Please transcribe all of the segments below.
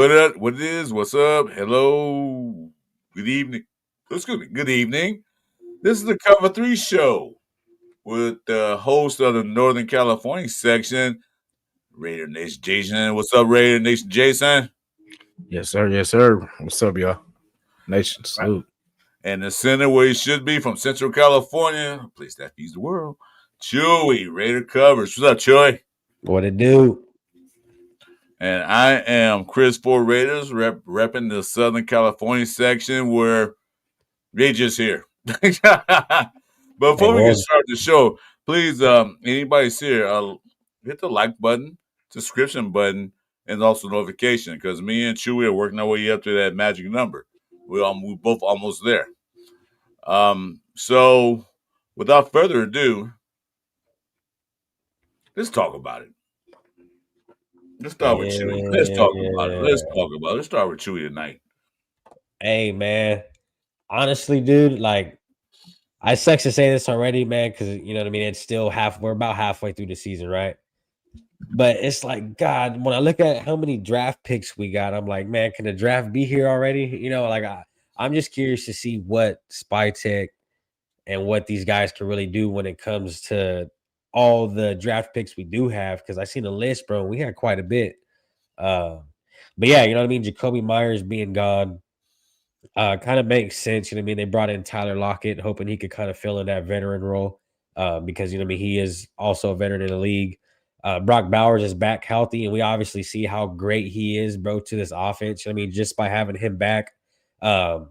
What it is? What's up? Hello. Good evening. Excuse me. Good evening. This is the Cover 3 show with the host of the Northern California section, Raider Nation Jason. What's up, Raider Nation Jason? Yes, sir. Yes, sir. What's up, y'all? Nation salute. And the center where he should be from Central California, a place that feeds the world, Chuy, Raider Covers. What's up, Chuy? What it do? And I am Chris for Raiders, repping the Southern California section where they just here. But before we get started the show, please, anybody's here, hit the like button, subscription button, and also notification, because me and Chuy are working our way up to that magic number. We're both almost there. So without further ado, let's talk about it. Let's start with Chuy. Let's talk about it. Let's start with Chuy tonight. Hey, man. Honestly, dude, like, I sucks to say this already, man, because, you know what I mean? It's still we're about halfway through the season, right? But it's like, God, when I look at how many draft picks we got, I'm like, man, can the draft be here already? You know, like, I'm just curious to see what SpyTech and what these guys can really do when it comes to all the draft picks we do have, because I seen a list, bro. We had quite a bit. But yeah, you know what I mean? Jakobi Meyers being gone kind of makes sense. You know what I mean? They brought in Tyler Lockett, hoping he could kind of fill in that veteran role because, you know what I mean? He is also a veteran in the league. Brock Bowers is back healthy, and we obviously see how great he is, bro, to this offense. You know what I mean? Just by having him back. And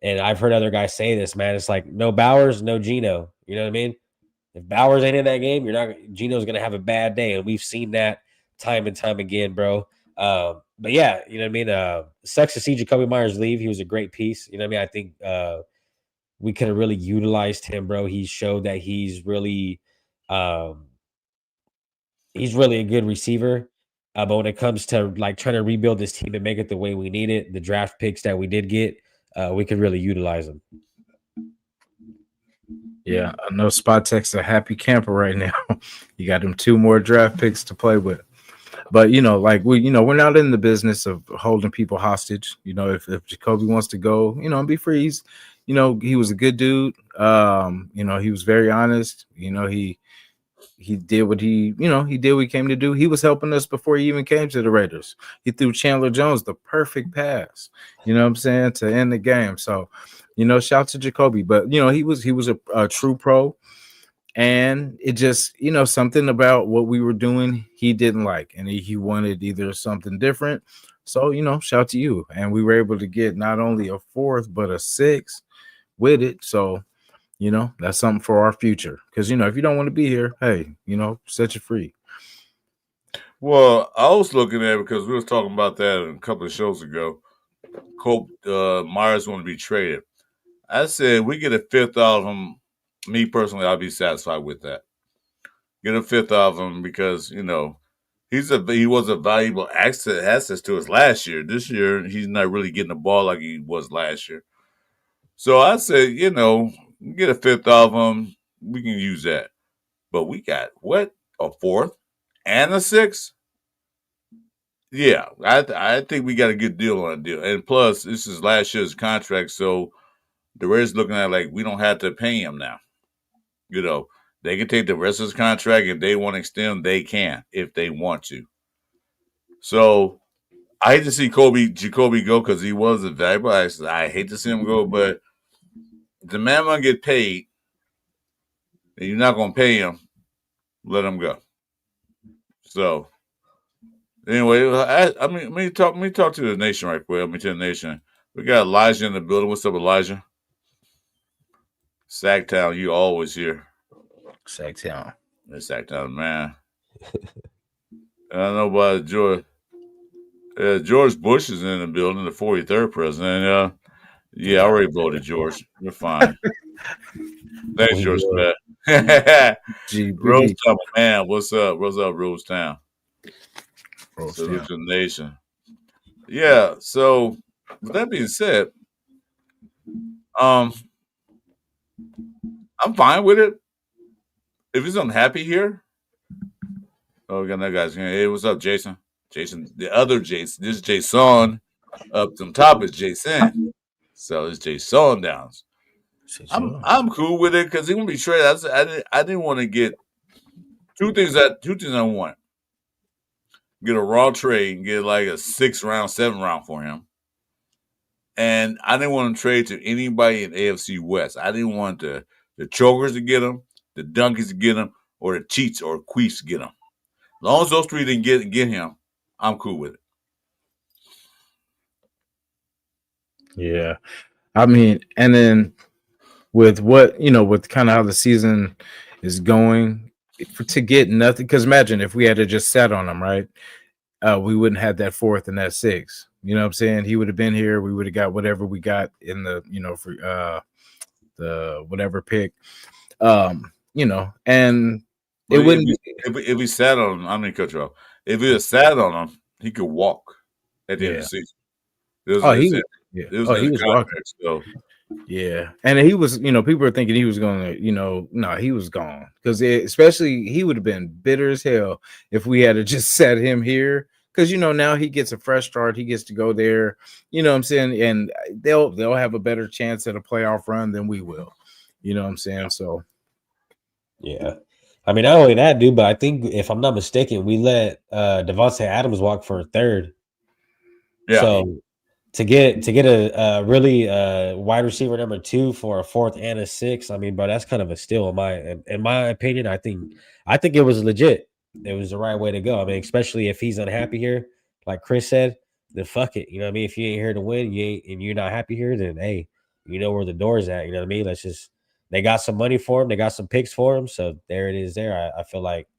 I've heard other guys say this, man. It's like no Bowers, no Geno. You know what I mean? If Bowers ain't in that game, Geno's gonna have a bad day, and we've seen that time and time again, bro. But yeah, you know what I mean. Sucks to see Jakobi Meyers leave. He was a great piece. You know what I mean. I think we could have really utilized him, bro. He showed that he's really a good receiver. But when it comes to like trying to rebuild this team and make it the way we need it, the draft picks that we did get, we could really utilize them. Yeah, I know SpyTech's a happy camper right now. You got them 2 more draft picks to play with. But, you know, like we're not in the business of holding people hostage. You know, if Jakobi wants to go, you know, be free. He's, you know, he was a good dude. You know, he was very honest. You know, he did what he came to do. He was helping us before he even came to the Raiders. He threw Chandler Jones the perfect pass, you know what I'm saying, to end the game. So, you know, shout to Jakobi. But, you know, he was a true pro. And it just, you know, something about what we were doing he didn't like. And he wanted either something different. So, you know, shout to you. And we were able to get not only a 4th, but a 6th with it. So, you know, that's something for our future. Because, you know, if you don't want to be here, hey, you know, set you free. Well, I was looking at it because we was talking about that a couple of shows ago. Myers want to be traded. I said we get a 5th out of him. Me personally, I'll be satisfied with that. Get a 5th out of him because, you know, he was a valuable access to us last year. This year, he's not really getting the ball like he was last year. So I said, you know, get a 5th out of him. We can use that. But we got what? A 4th and a 6th? Yeah, I think we got a good deal on a deal. And plus, this is last year's contract, so the Raiders looking at it like we don't have to pay him now. You know, they can take the rest of his contract. If they want to extend, they can if they want to. So I hate to see Jakobi go because he was a valuable. I hate to see him go, but the man gonna get paid, and you're not gonna pay him. Let him go. So anyway, I mean, let me talk to the nation right quick. Let me tell the nation. We got Elijah in the building. What's up, Elijah? Sacktown, you always here. Sacktown. It's Sacktown, man. I don't know about George. George Bush is in the building, the 43rd president. Yeah, I already voted George. You're fine. Thanks, George, for that. Rosetown, man. What's up? What's up, Rosetown? Salute to the nation. Yeah, so with that being said, I'm fine with it. If he's unhappy here, oh, we got that guy's here. Hey, what's up, Jason? Jason, the other Jason. This is Jason. Up on top is Jason. So it's Jason Downs. I'm cool with it because he's gonna be traded. I didn't want to get two things I want. Get a raw trade and get like a 6 round, 7 round for him. And I didn't want to trade to anybody in AFC West. I didn't want the chokers to get him, the donkeys to get him, or the cheats or queefs to get him. As long as those three didn't get him, I'm cool with it. Yeah. I mean, and then with what, with kind of how the season is going, to get nothing, because imagine if we had to just sat on him, right? We wouldn't have that 4th and that 6th. You know what I'm saying? He would have been here. We would have got whatever we got in the, for the whatever pick. And it wouldn't if we sat on him, I'm gonna cut you off. If we had sat on him, he could walk at the end of the season. He was walking. So. Yeah, and he was, people were thinking he was going to, no, he was gone because especially he would have been bitter as hell if we had to just set him here because now he gets a fresh start, he gets to go there, you know what I'm saying, and they'll have a better chance at a playoff run than we will, you know what I'm saying. So, yeah, I mean not only that, dude, but I think if I'm not mistaken, we let Devontae Adams walk for a 3rd. Yeah. So to get a really wide receiver number 2 for a 4th and a 6th, I mean, bro, that's kind of a steal in my opinion. I think it was legit. It was the right way to go. I mean, especially if he's unhappy here, like Chris said, then fuck it. You know what I mean? If you ain't here to win, and you're not happy here, then hey, you know where the door's at. You know what I mean? They got some money for him, they got some picks for him, so there it is. There, I feel like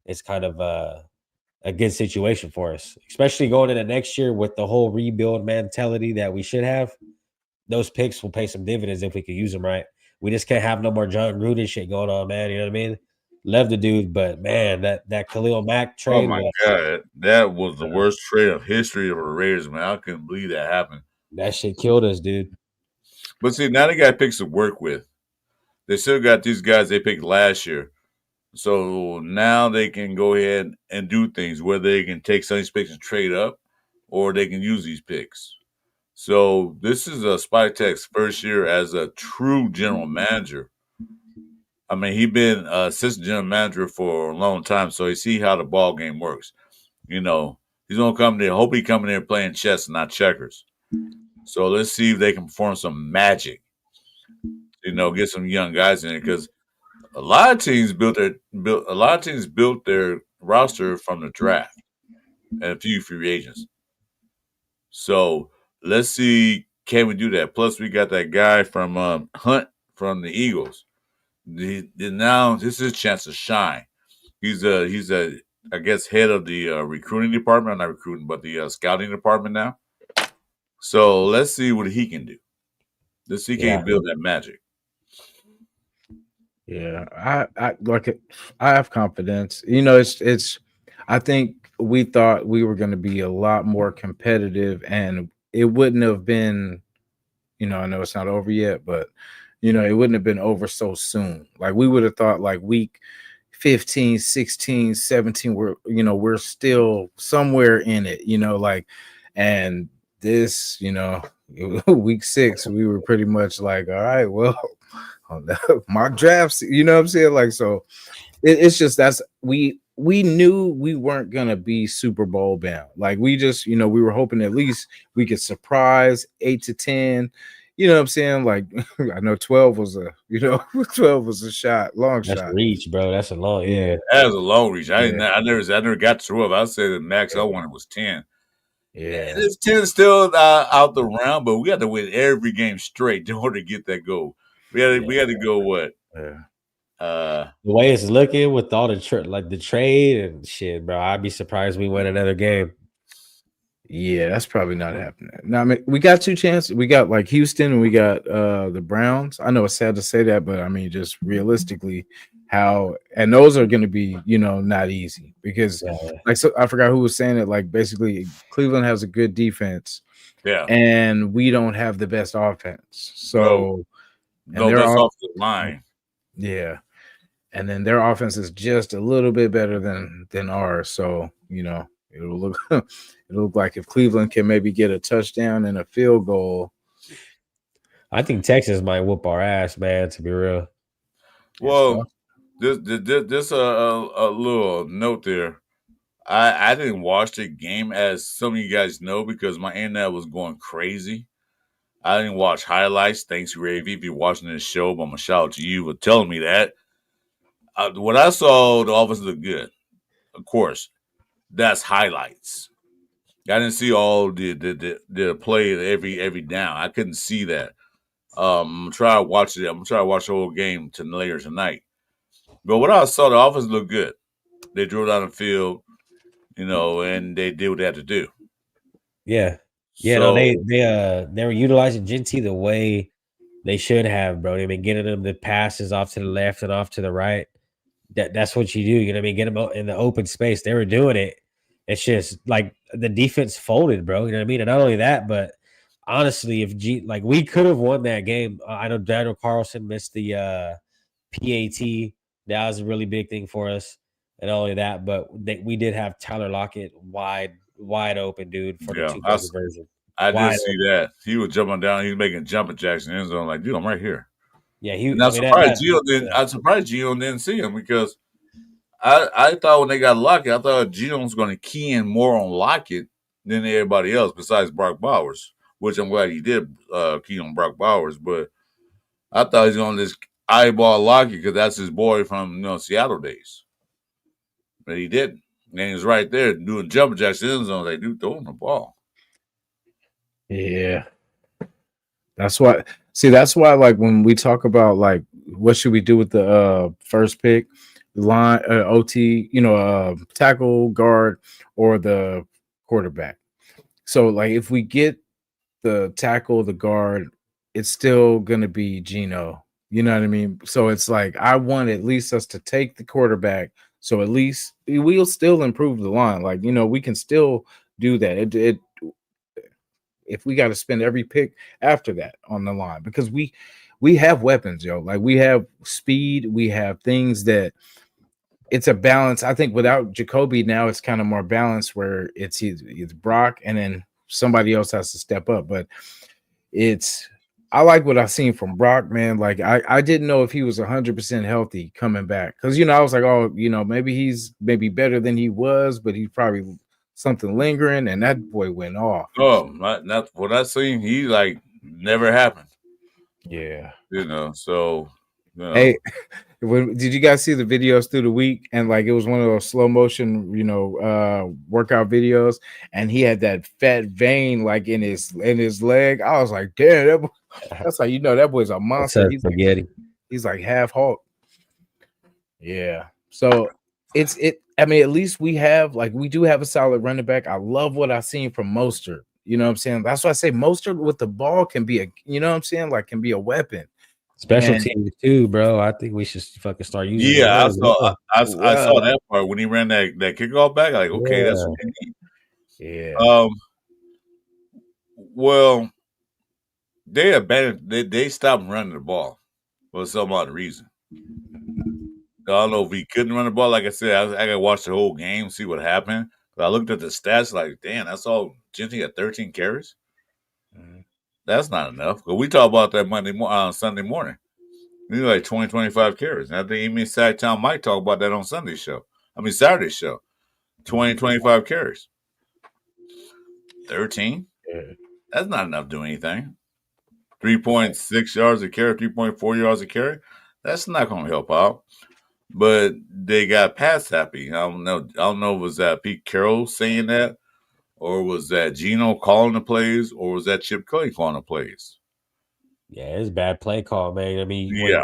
it's kind of a good situation for us, especially going into next year with the whole rebuild mentality that we should have. Those picks will pay some dividends if we could use them right. We just can't have no more John Gruden shit going on, man. You know what I mean? Love the dude, but man, that Khalil Mack trade. Oh my god, that was the worst trade of history of the Raiders, man. I couldn't believe that happened. That shit killed us, dude. But see, now they got picks to work with. They still got these guys they picked last year. So now they can go ahead and do things where they can take some of these picks and trade up, or they can use these picks. So this is a Spytek's first year as a true general manager. I mean, he's been assistant general manager for a long time, so he see how the ball game works. He's gonna come there. Hope he come in there playing chess and not checkers. So let's see if they can perform some magic. Get some young guys in there because a lot of teams built their roster from the draft and a few free agents. So let's see, can we do that? Plus, we got that guy from Hunt from the Eagles. Now this is his chance to shine. He's a I guess head of the recruiting department, not recruiting, but the scouting department now. So let's see what he can do. Let's see can he build that magic. Yeah, I like it. I have confidence. It's. I think we thought we were going to be a lot more competitive, and it wouldn't have been. I know it's not over yet, but it wouldn't have been over so soon. Like we would have thought, like week 15, 16, 17, we're still somewhere in it. And this, week 6, we were pretty much like, all right, well. Mock drafts, you know what I'm saying? Like, so it's just we knew we weren't gonna be Super Bowl bound. Like, we just, we were hoping at least we could surprise 8 to 10. You know what I'm saying? Like, I know 12 was a shot, long shot. That's a reach, bro. That's a long, yeah. That was a long reach. I never got to 12. I said the max I wanted was 10. Yeah, it's 10 still out the round, but we got to win every game straight in order to get that goal. We had to go what? Yeah. The way it's looking with all the trade and shit, bro, I'd be surprised we win another game. Yeah, that's probably not happening. Now, I mean, we got 2 chances. We got like Houston and we got the Browns. I know it's sad to say that, but I mean, just realistically, and those are going to be, not easy because so I forgot who was saying it. Like basically, Cleveland has a good defense, and we don't have the best offense. So. No, that's off the line. Yeah. And then their offense is just a little bit better than ours. So, It'll look it'll look like if Cleveland can maybe get a touchdown and a field goal. I think Texas might whoop our ass, man. To be real. Well, this a little note there. I didn't watch the game, as some of you guys know, because my internet was going crazy. I didn't watch highlights. Thanks, Gravy, if you're watching this show. But I'm gonna shout out to you for telling me that. What I saw, the offense looked good. Of course, that's highlights. I didn't see all the play every down. I couldn't see that. I'm gonna try to watch it. I'm gonna try to watch the whole game later tonight. But what I saw, the offense looked good. They drove down the field, and they did what they had to do. Yeah. Yeah, no, they were utilizing Genty the way they should have, bro. They've been getting them the passes off to the left and off to the right. That's what you do. You know what I mean? Get them in the open space. They were doing it. It's just like the defense folded, bro. You know what I mean? And not only that, but honestly, if we could have won that game. I know Daniel Carlson missed the PAT. That was a really big thing for us. And not only that, but we did have Tyler Lockett wide open, dude, for the 2-point conversion. I did see that. He was jumping down. He was making jumping jacks in the end zone. Like, dude, I'm right here. Yeah, I'm surprised Gio didn't see him, because I thought when they got Lockett, I thought Gio was going to key in more on Lockett than everybody else besides Brock Bowers, which I'm glad he did key on Brock Bowers. But I thought he was going to just eyeball Lockett because that's his boy from Seattle days. But he didn't. And he was right there doing jumping jacks in the end zone. Like, dude, throwing the ball. Yeah. That's why like when we talk about like what should we do with the first pick, line OT, tackle, guard, or the quarterback. So like if we get the tackle, the guard, it's still gonna be Geno. You know what I mean? So it's like I want at least us to take the quarterback. So at least we'll still improve the line. Like, we can still do that. If we got to spend every pick after that on the line, because we have weapons, yo. Like we have speed, we have things that it's a balance. I think without Jakobi now it's kind of more balanced where it's Brock and then somebody else has to step up. But I like what I've seen from Brock, man. Like I didn't know if he was 100% healthy coming back, because I was like, oh, maybe he's better than he was, but he's probably something lingering, and that boy went off. Oh, not what I seen. He like never happened. Yeah, So. Hey, did you guys see the videos through the week? And like it was one of those slow motion, workout videos, and he had that fat vein like in his leg. I was like, damn, that's how that boy's a monster. He's like half Hulk. Yeah. So I mean, at least we do have a solid running back. I love what I've seen from Mostert. You know what I'm saying? That's why I say Mostert with the ball can be can be a weapon. Special teams too, bro. I think we should fucking start using. Yeah, I saw that part when he ran that kickoff back. Like, okay, that's what they need. Yeah. Well, they abandoned. They stopped running the ball for some odd reason. I don't know if he couldn't run the ball. Like I said, I got to watch the whole game, see what happened. But I looked at the stats, like, damn, that's all. Genty had 13 carries. Mm-hmm. That's not enough. But we talk about that Sunday morning. We like 20, 25 carries. And I think even Sacktown Mike talk about that on Saturday show. 20, 25 carries. 13? Yeah. That's not enough to do anything. 3.6 yards a carry, 3.4 yards a carry. That's not going to help out. But they got pass happy. I don't know. Was that Pete Carroll saying that? Or was that Geno calling the plays? Or was that Chip Kelly calling the plays? Yeah, it's bad play call, man. I mean, yeah.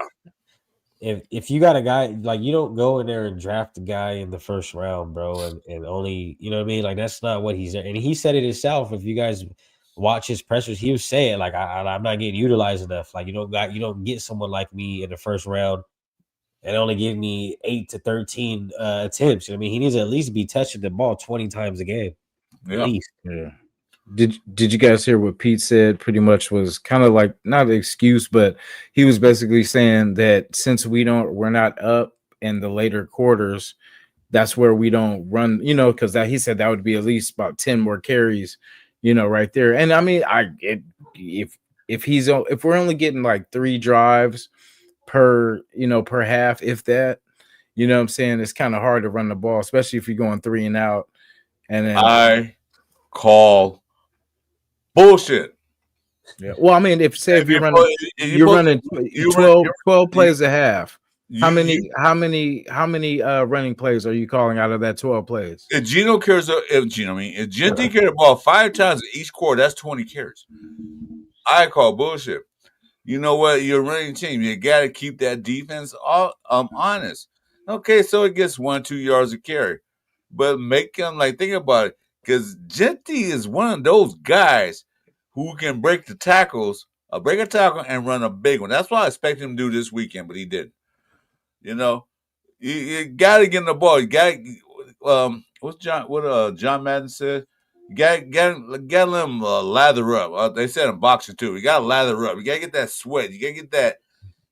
If you got a guy, like, you don't go in there and draft a guy in the first round, bro, and only, you know what I mean? Like, that's not what he's there. And he said it himself. If you guys watch his pressers, he was saying, like, I'm not getting utilized enough. Like, you don't get someone like me in the first round and only give me 8 to 13 attempts. You know what I mean? He needs to at least be touching the ball 20 times a game. Yeah. At least. Yeah. Did you guys hear what Pete said? Pretty much was kind of like not an excuse, but he was basically saying that since we're not up in the later quarters, that's where we don't run, because that he said that would be at least about 10 more carries, right there. And I mean, if we're only getting like 3 drives per half, if that, what I'm saying, it's kind of hard to run the ball, especially if you're going 3 and out. And then I call bullshit. yeah. Well, I mean, if you're running you 12 plays a half, how you, many running plays are you calling out of that 12 plays? if Gino carries, if Genty carries the ball 5 times in each quarter, that's 20 carries. I call bullshit. You know what? You're a running team. You got to keep that defense honest. Okay, so it gets 1-2 yards a carry, but make them think about it, because Genty is one of those guys who can break a tackle and run a big one. That's what I expected him to do this weekend, but he didn't. You got to get in the ball. You got what John Madden said. You got them lather up. They said in boxing too. You got to lather up. You got to get that sweat. You got to get that,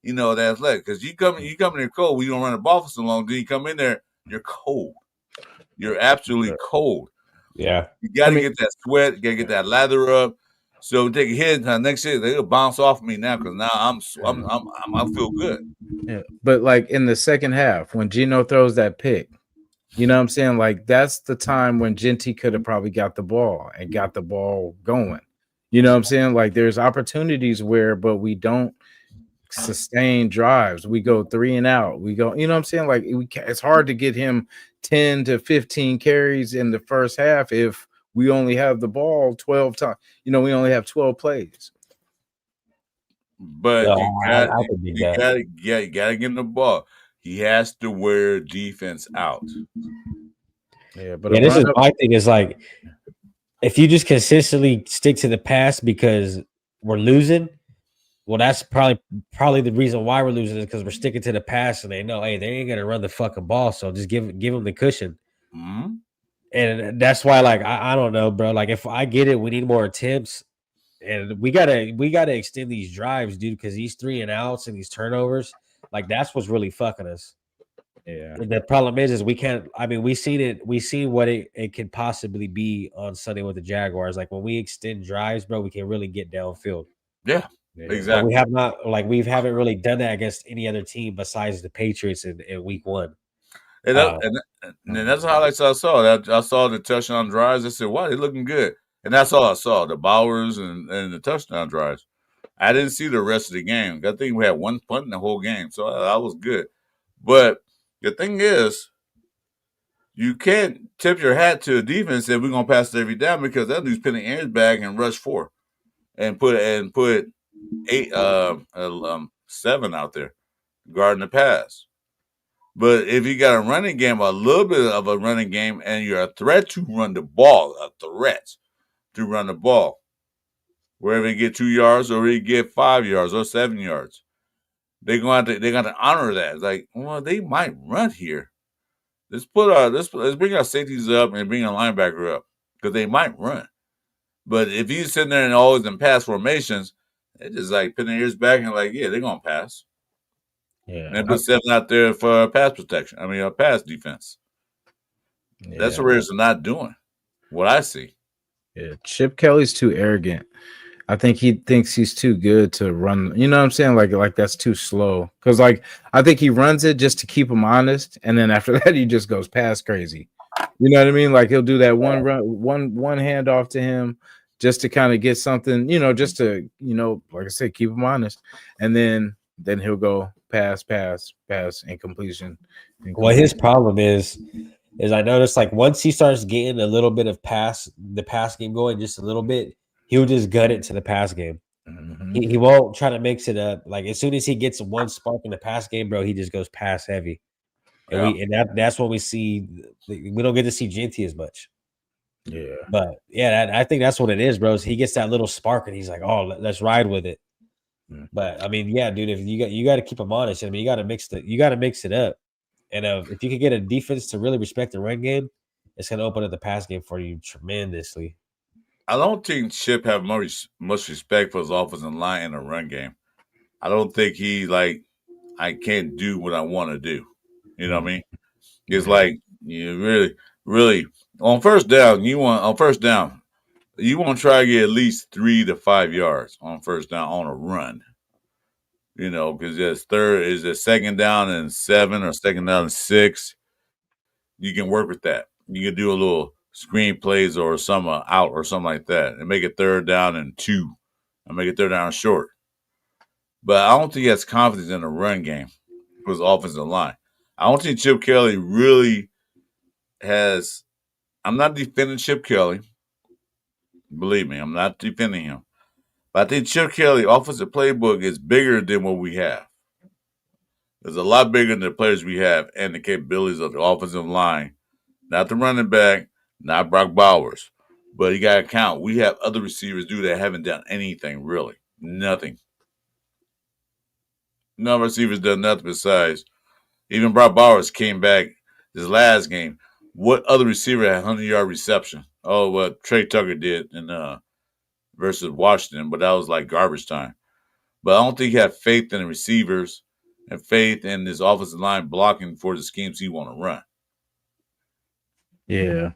that athletic. Because you come in there cold. We don't run the ball for so long. Then you come in there, you're cold. You're absolutely cold. Yeah. You got to get that sweat. You got to get that lather up. So take a hit. Next year they'll bounce off me now, because now I feel good. Yeah, but like in the second half when Gino throws that pick, what I'm saying? Like that's the time when Genty could have probably got the ball and got the ball going. What I'm saying? Like there's opportunities but we don't sustain drives. We go 3 and out. We go, what I'm saying? Like it's hard to get him 10 to 15 carries in the first half if we only have the ball 12 times. We only have 12 plays. But you gotta get in the ball. He has to wear defense out. Yeah, but this is my thing. Is like if you just consistently stick to the pass because we're losing, well, that's probably the reason why we're losing is because we're sticking to the pass and they know, hey, they ain't gonna run the fucking ball, so just give them the cushion. Mm-hmm. And that's why, like, I don't know, bro. Like, if I get it, we need more attempts. And we gotta extend these drives, dude, because these 3 and outs and these turnovers, like that's what's really fucking us. Yeah. And the problem is we can't. I mean, we seen what it could possibly be on Sunday with the Jaguars. Like when we extend drives, bro, we can really get downfield. Yeah, exactly. But we haven't really done that against any other team besides the Patriots in week 1. And that's the highlights I saw. I saw the touchdown drives. I said, wow, they're looking good. And that's all I saw, the Bowers and the touchdown drives. I didn't see the rest of the game. I think we had 1 punt in the whole game, so that was good. But the thing is, you can't tip your hat to a defense and say we're going to pass it every down, because that dude's pinning Aaron's back and rush 4 and put 7 out there guarding the pass. But if you got a running game, a little bit of a running game, and you're a threat to run the ball, wherever you get 2 yards or you get 5 yards or 7 yards, they're going to honor that. It's like, well, they might run here. Let's bring our safeties up and bring a linebacker up, because they might run. But if you sitting there and always in pass formations, they're just like putting their ears back and like, yeah, they're gonna pass. Yeah, and they put 7 out there for pass protection. I mean, pass defense. Yeah. That's what Raiders are not doing. What I see. Yeah, Chip Kelly's too arrogant. I think he thinks he's too good to run. You know what I'm saying? Like that's too slow. Because I think he runs it just to keep him honest, and then after that he just goes past crazy. You know what I mean? Like he'll do that one handoff to him just to kind of get something. Just to like I said, keep him honest, and then he'll go pass, incompletion. Well, his problem is I noticed like once he starts getting a little bit of the pass game going just a little bit, he'll just gut it to the pass game. Mm-hmm. He won't try to mix it up. Like as soon as he gets one spark in the pass game, bro, he just goes pass heavy. And that's what we see. We don't get to see Genty as much. Yeah. But yeah, I think that's what it is, bro. He gets that little spark and he's like, oh, let's ride with it. Mm-hmm. But I mean, yeah, dude, if you got to keep him honest. I mean, you got to mix it up. And if you could get a defense to really respect the run game, it's going to open up the pass game for you tremendously. I don't think Chip have much respect for his offensive line in the run game. I don't think he I can't do what I want to do. You know what I mean? It's like You really on first down. You want to try to get at least 3 to 5 yards on first down on a run. Because it's second down and 7 or second down and 6. You can work with that. You can do a little screen plays or some out or something like that, and make it third down and 2, and make it third down and short. But I don't think he has confidence in the run game for his offensive line. I don't think Chip Kelly really has. I'm not defending Chip Kelly. Believe me, I'm not defending him. But I think Chip Kelly offensive playbook is bigger than what we have. It's a lot bigger than the players we have and the capabilities of the offensive line. Not the running back, not Brock Bowers. But you got to count. We have other receivers that haven't done anything, really. Nothing. None of our receivers done nothing besides. Even Brock Bowers came back this last game. What other receiver had 100-yard reception? Oh, what Trey Tucker did versus Washington, but that was like garbage time. But I don't think he had faith in the receivers and faith in his offensive line blocking for the schemes he want to run. Yeah.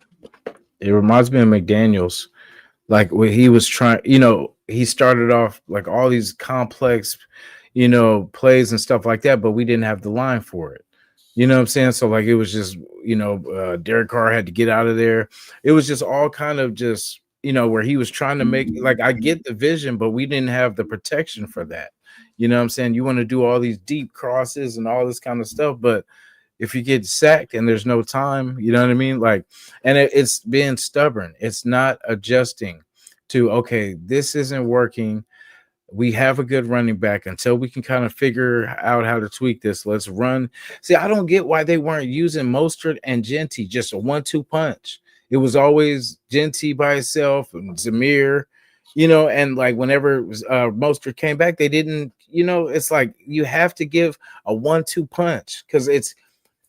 It reminds me of McDaniels. Like when he was trying, he started off like all these complex, plays and stuff like that, but we didn't have the line for it. You know what I'm saying? So like it was just, Derek Carr had to get out of there. It was just all kind of just, where he was trying to make, like, I get the vision, but we didn't have the protection for that. You know what I'm saying? You want to do all these deep crosses and all this kind of stuff, but if you get sacked and there's no time, you know what I mean? Like, and it's being stubborn. It's not adjusting to, okay, this isn't working. We have a good running back until we can kind of figure out how to tweak this. Let's run. See, I don't get why they weren't using Mostert and Genty, just a 1-2 punch. It was always Genty by itself and Zamir, and like whenever Mostert came back, they didn't, it's like you have to give a 1-2 punch because it's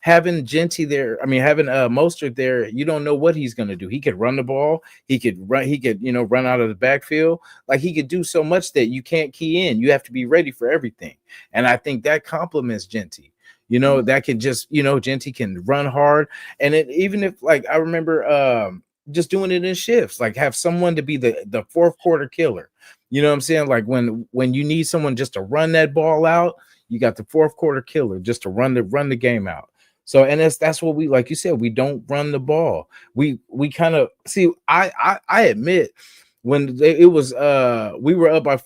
having Genty there. I mean, having Mostert there, you don't know what he's going to do. He could run the ball. He could run out of the backfield. Like he could do so much that you can't key in. You have to be ready for everything. And I think that complements Genty. That can just, Genty can run hard. And even if, like, I remember just doing it in shifts, like have someone to be the fourth quarter killer. You know what I'm saying? Like when you need someone just to run that ball out, you got the fourth quarter killer just to run the game out. So, and that's what we, like you said, we don't run the ball. We kind of see. I admit when it was we were up by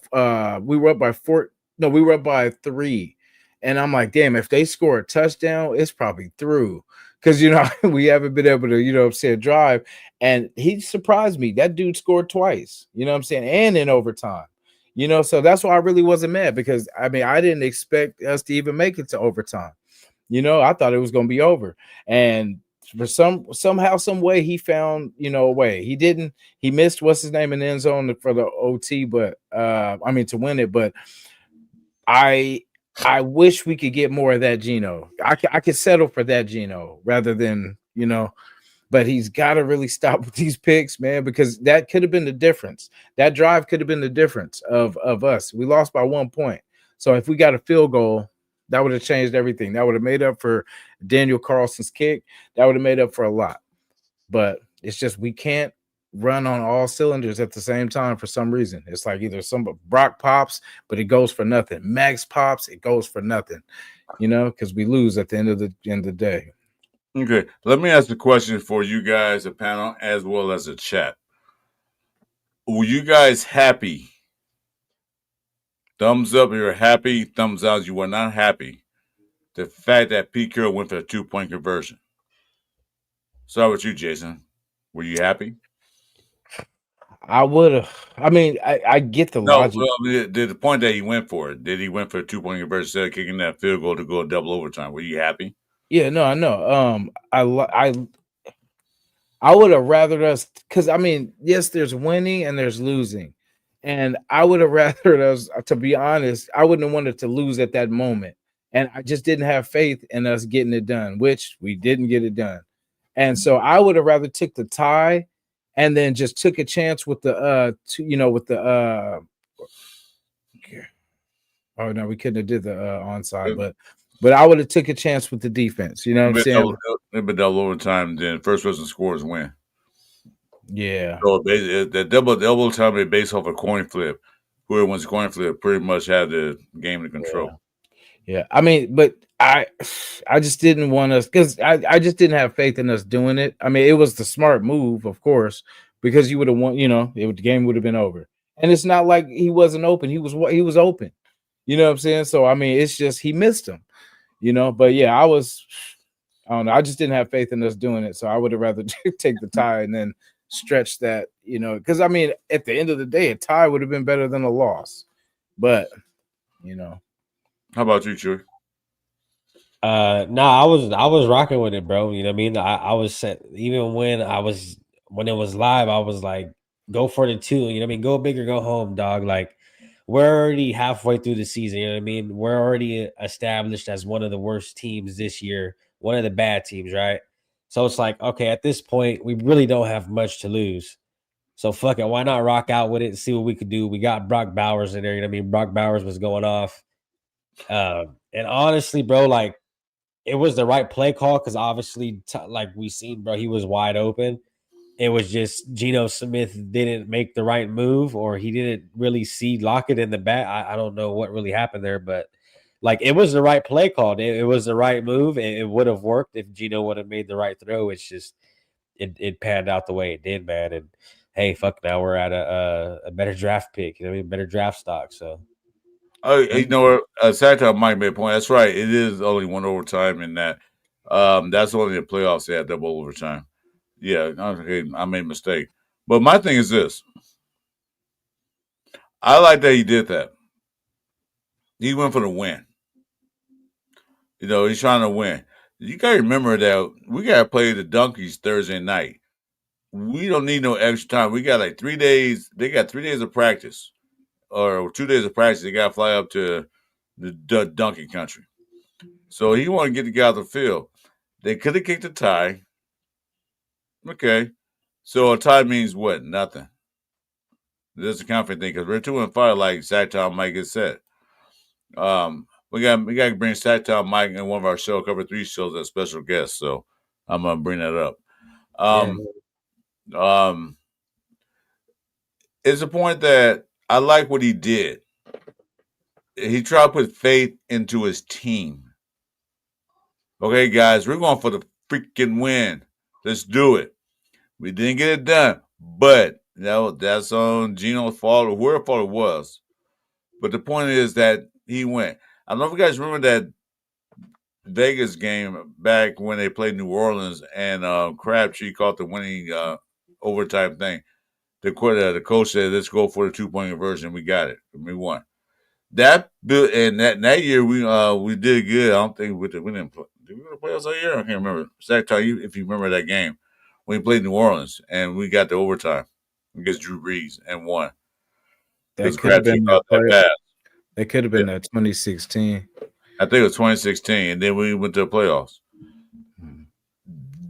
3, and I'm like, damn, if they score a touchdown, it's probably through because we haven't been able to drive. And he surprised me. That dude scored twice. You know what I'm saying, and in overtime. So that's why I really wasn't mad because I didn't expect us to even make it to overtime. I thought it was going to be over. And for somehow, some way, he found, a way. He missed what's his name in the end zone for the OT, but to win it. But I wish we could get more of that Geno. I could settle for that Geno rather than, but he's got to really stop with these picks, man, because that could have been the difference. That drive could have been the difference of us. We lost by 1 point. So if we got a field goal, that would have changed everything. That would have made up for Daniel Carlson's kick. That would have made up for a lot. But it's just we can't run on all cylinders at the same time for some reason. It's like either Brock pops, but it goes for nothing. Max pops, it goes for nothing. Because we lose at the end of the day. Okay, let me ask a question for you guys, the panel, as well as the chat. Were you guys happy? Thumbs up, you're happy. Thumbs out, you were not happy. The fact that Pete Carroll went for a 2-point conversion. Start with you, Jason. Were you happy? I would have. I get the logic. The point that he went for it. Did he went for a 2-point conversion instead of kicking that field goal to go double overtime? Were you happy? Yeah, no, I know. I would have rather us because yes, there's winning and there's losing. And I would have rather us, to be honest, I wouldn't have wanted to lose at that moment. And I just didn't have faith in us getting it done, which we didn't get it done. And so I would have rather took the tie and then just took a chance with the oh no, we couldn't have did the onside, but But I would have took a chance with the defense. You know what I'm saying? It'd been double overtime. Then first person scores win. Yeah. So the double overtime they base off a coin flip. Whoever wins the coin flip pretty much had the game in control. Yeah. I mean, but I just didn't want us because I just didn't have faith in us doing it. I mean, it was the smart move, of course, because you would have won. The game would have been over. And it's not like he wasn't open. He was open. You know what I'm saying? So I mean, it's just he missed him. But yeah, I don't know. I just didn't have faith in us doing it. So I would have rather take the tie and then stretch that, because I mean, at the end of the day, a tie would have been better than a loss. But, How about you, Chuy? No, I was rocking with it, bro. You know what I mean? I was set even when it was live, I was like, go for the 2. You know what I mean? Go big or go home, dog. Like, we're already halfway through the season. You know what I mean? We're already established as one of the worst teams this year, one of the bad teams, right? So it's like, okay, at this point, we really don't have much to lose. So fuck it, why not rock out with it and see what we could do? We got Brock Bowers in there. You know what I mean? Brock Bowers was going off. And honestly, bro, like, it was the right play call because obviously, like we seen, bro, he was wide open. It was just Geno Smith didn't make the right move, or he didn't really see Lockett in the back. I don't know what really happened there, but like it was the right play call. It was the right move. It would have worked if Geno would have made the right throw. It's just it panned out the way it did, man. And hey, fuck, now we're at a better draft pick. You know what I mean? Better draft stock. So. Oh, you know what? Sacktown Mike made a point. That's right. It is only one overtime in that. That's only the playoffs they had double overtime. Yeah, okay, I made a mistake. But my thing is this. I like that he did that. He went for the win. He's trying to win. You got to remember that we got to play the Donkeys Thursday night. We don't need no extra time. We got like 3 days. They got 3 days of practice. Or 2 days of practice, they got to fly up to the donkey country. So he wanted to get the guy out the field. They could have kicked a tie. Okay. So a tie means what? Nothing. This is a confident thing because we're 2-5, like Sacktown Mike has said. We got to bring Sacktown Mike in one of our show, Cover 3 shows as special guest. So I'm gonna bring that up. It's a point that I like what he did. He tried to put faith into his team. Okay, guys, we're going for the freaking win. Let's do it. We didn't get it done, but that's on Geno's fault or whoever fault it was. But the point is that he went. I don't know if you guys remember that Vegas game back when they played New Orleans and Crabtree caught the winning overtime thing. The coach said, "Let's go for the 2-point conversion." We got it. We won. That year we did good. I don't think we didn't play. Did we win the playoffs that year? I can't remember. Zach, tell you if you remember that game when we played New Orleans and we got the overtime against Drew Brees and won. That could have been that could have been that 2016. I think it was 2016, and then we went to the playoffs.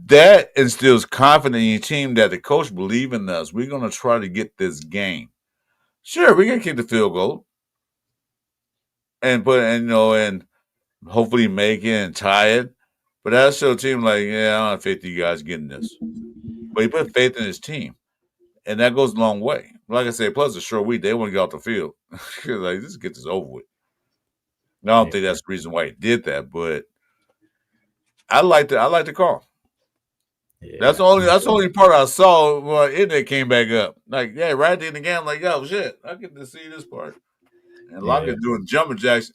That instills confidence in your team that the coach believes in us. We're going to try to get this game. Sure, we're going to kick the field goal and hopefully make it and tie it. But that show team like, yeah, I don't have faith in you guys getting this. But he put faith in his team, and that goes a long way. Like I said, plus a short week, they want to get off the field. Like, just get this over with. I don't think that's the reason why he did that, but I like the call. Yeah. That's the only part I saw when it came back up. Like, yeah, right at the end of the game, I'm like, yo, shit, I get to see this part. And Lockett doing jumping jacks.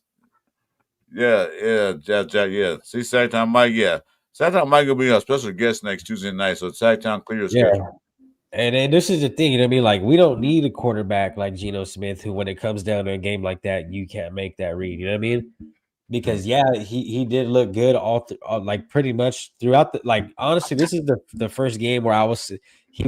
Yeah. See, Sacktown Mike, Sacktown Mike will be a special guest next Tuesday night, so Sacktown clears schedule. And this is the thing, you know what I mean? Like, we don't need a quarterback like Geno Smith, who, when it comes down to a game like that, you can't make that read. You know what I mean? Because he did look good all like pretty much throughout the, like, honestly, this is the first game where he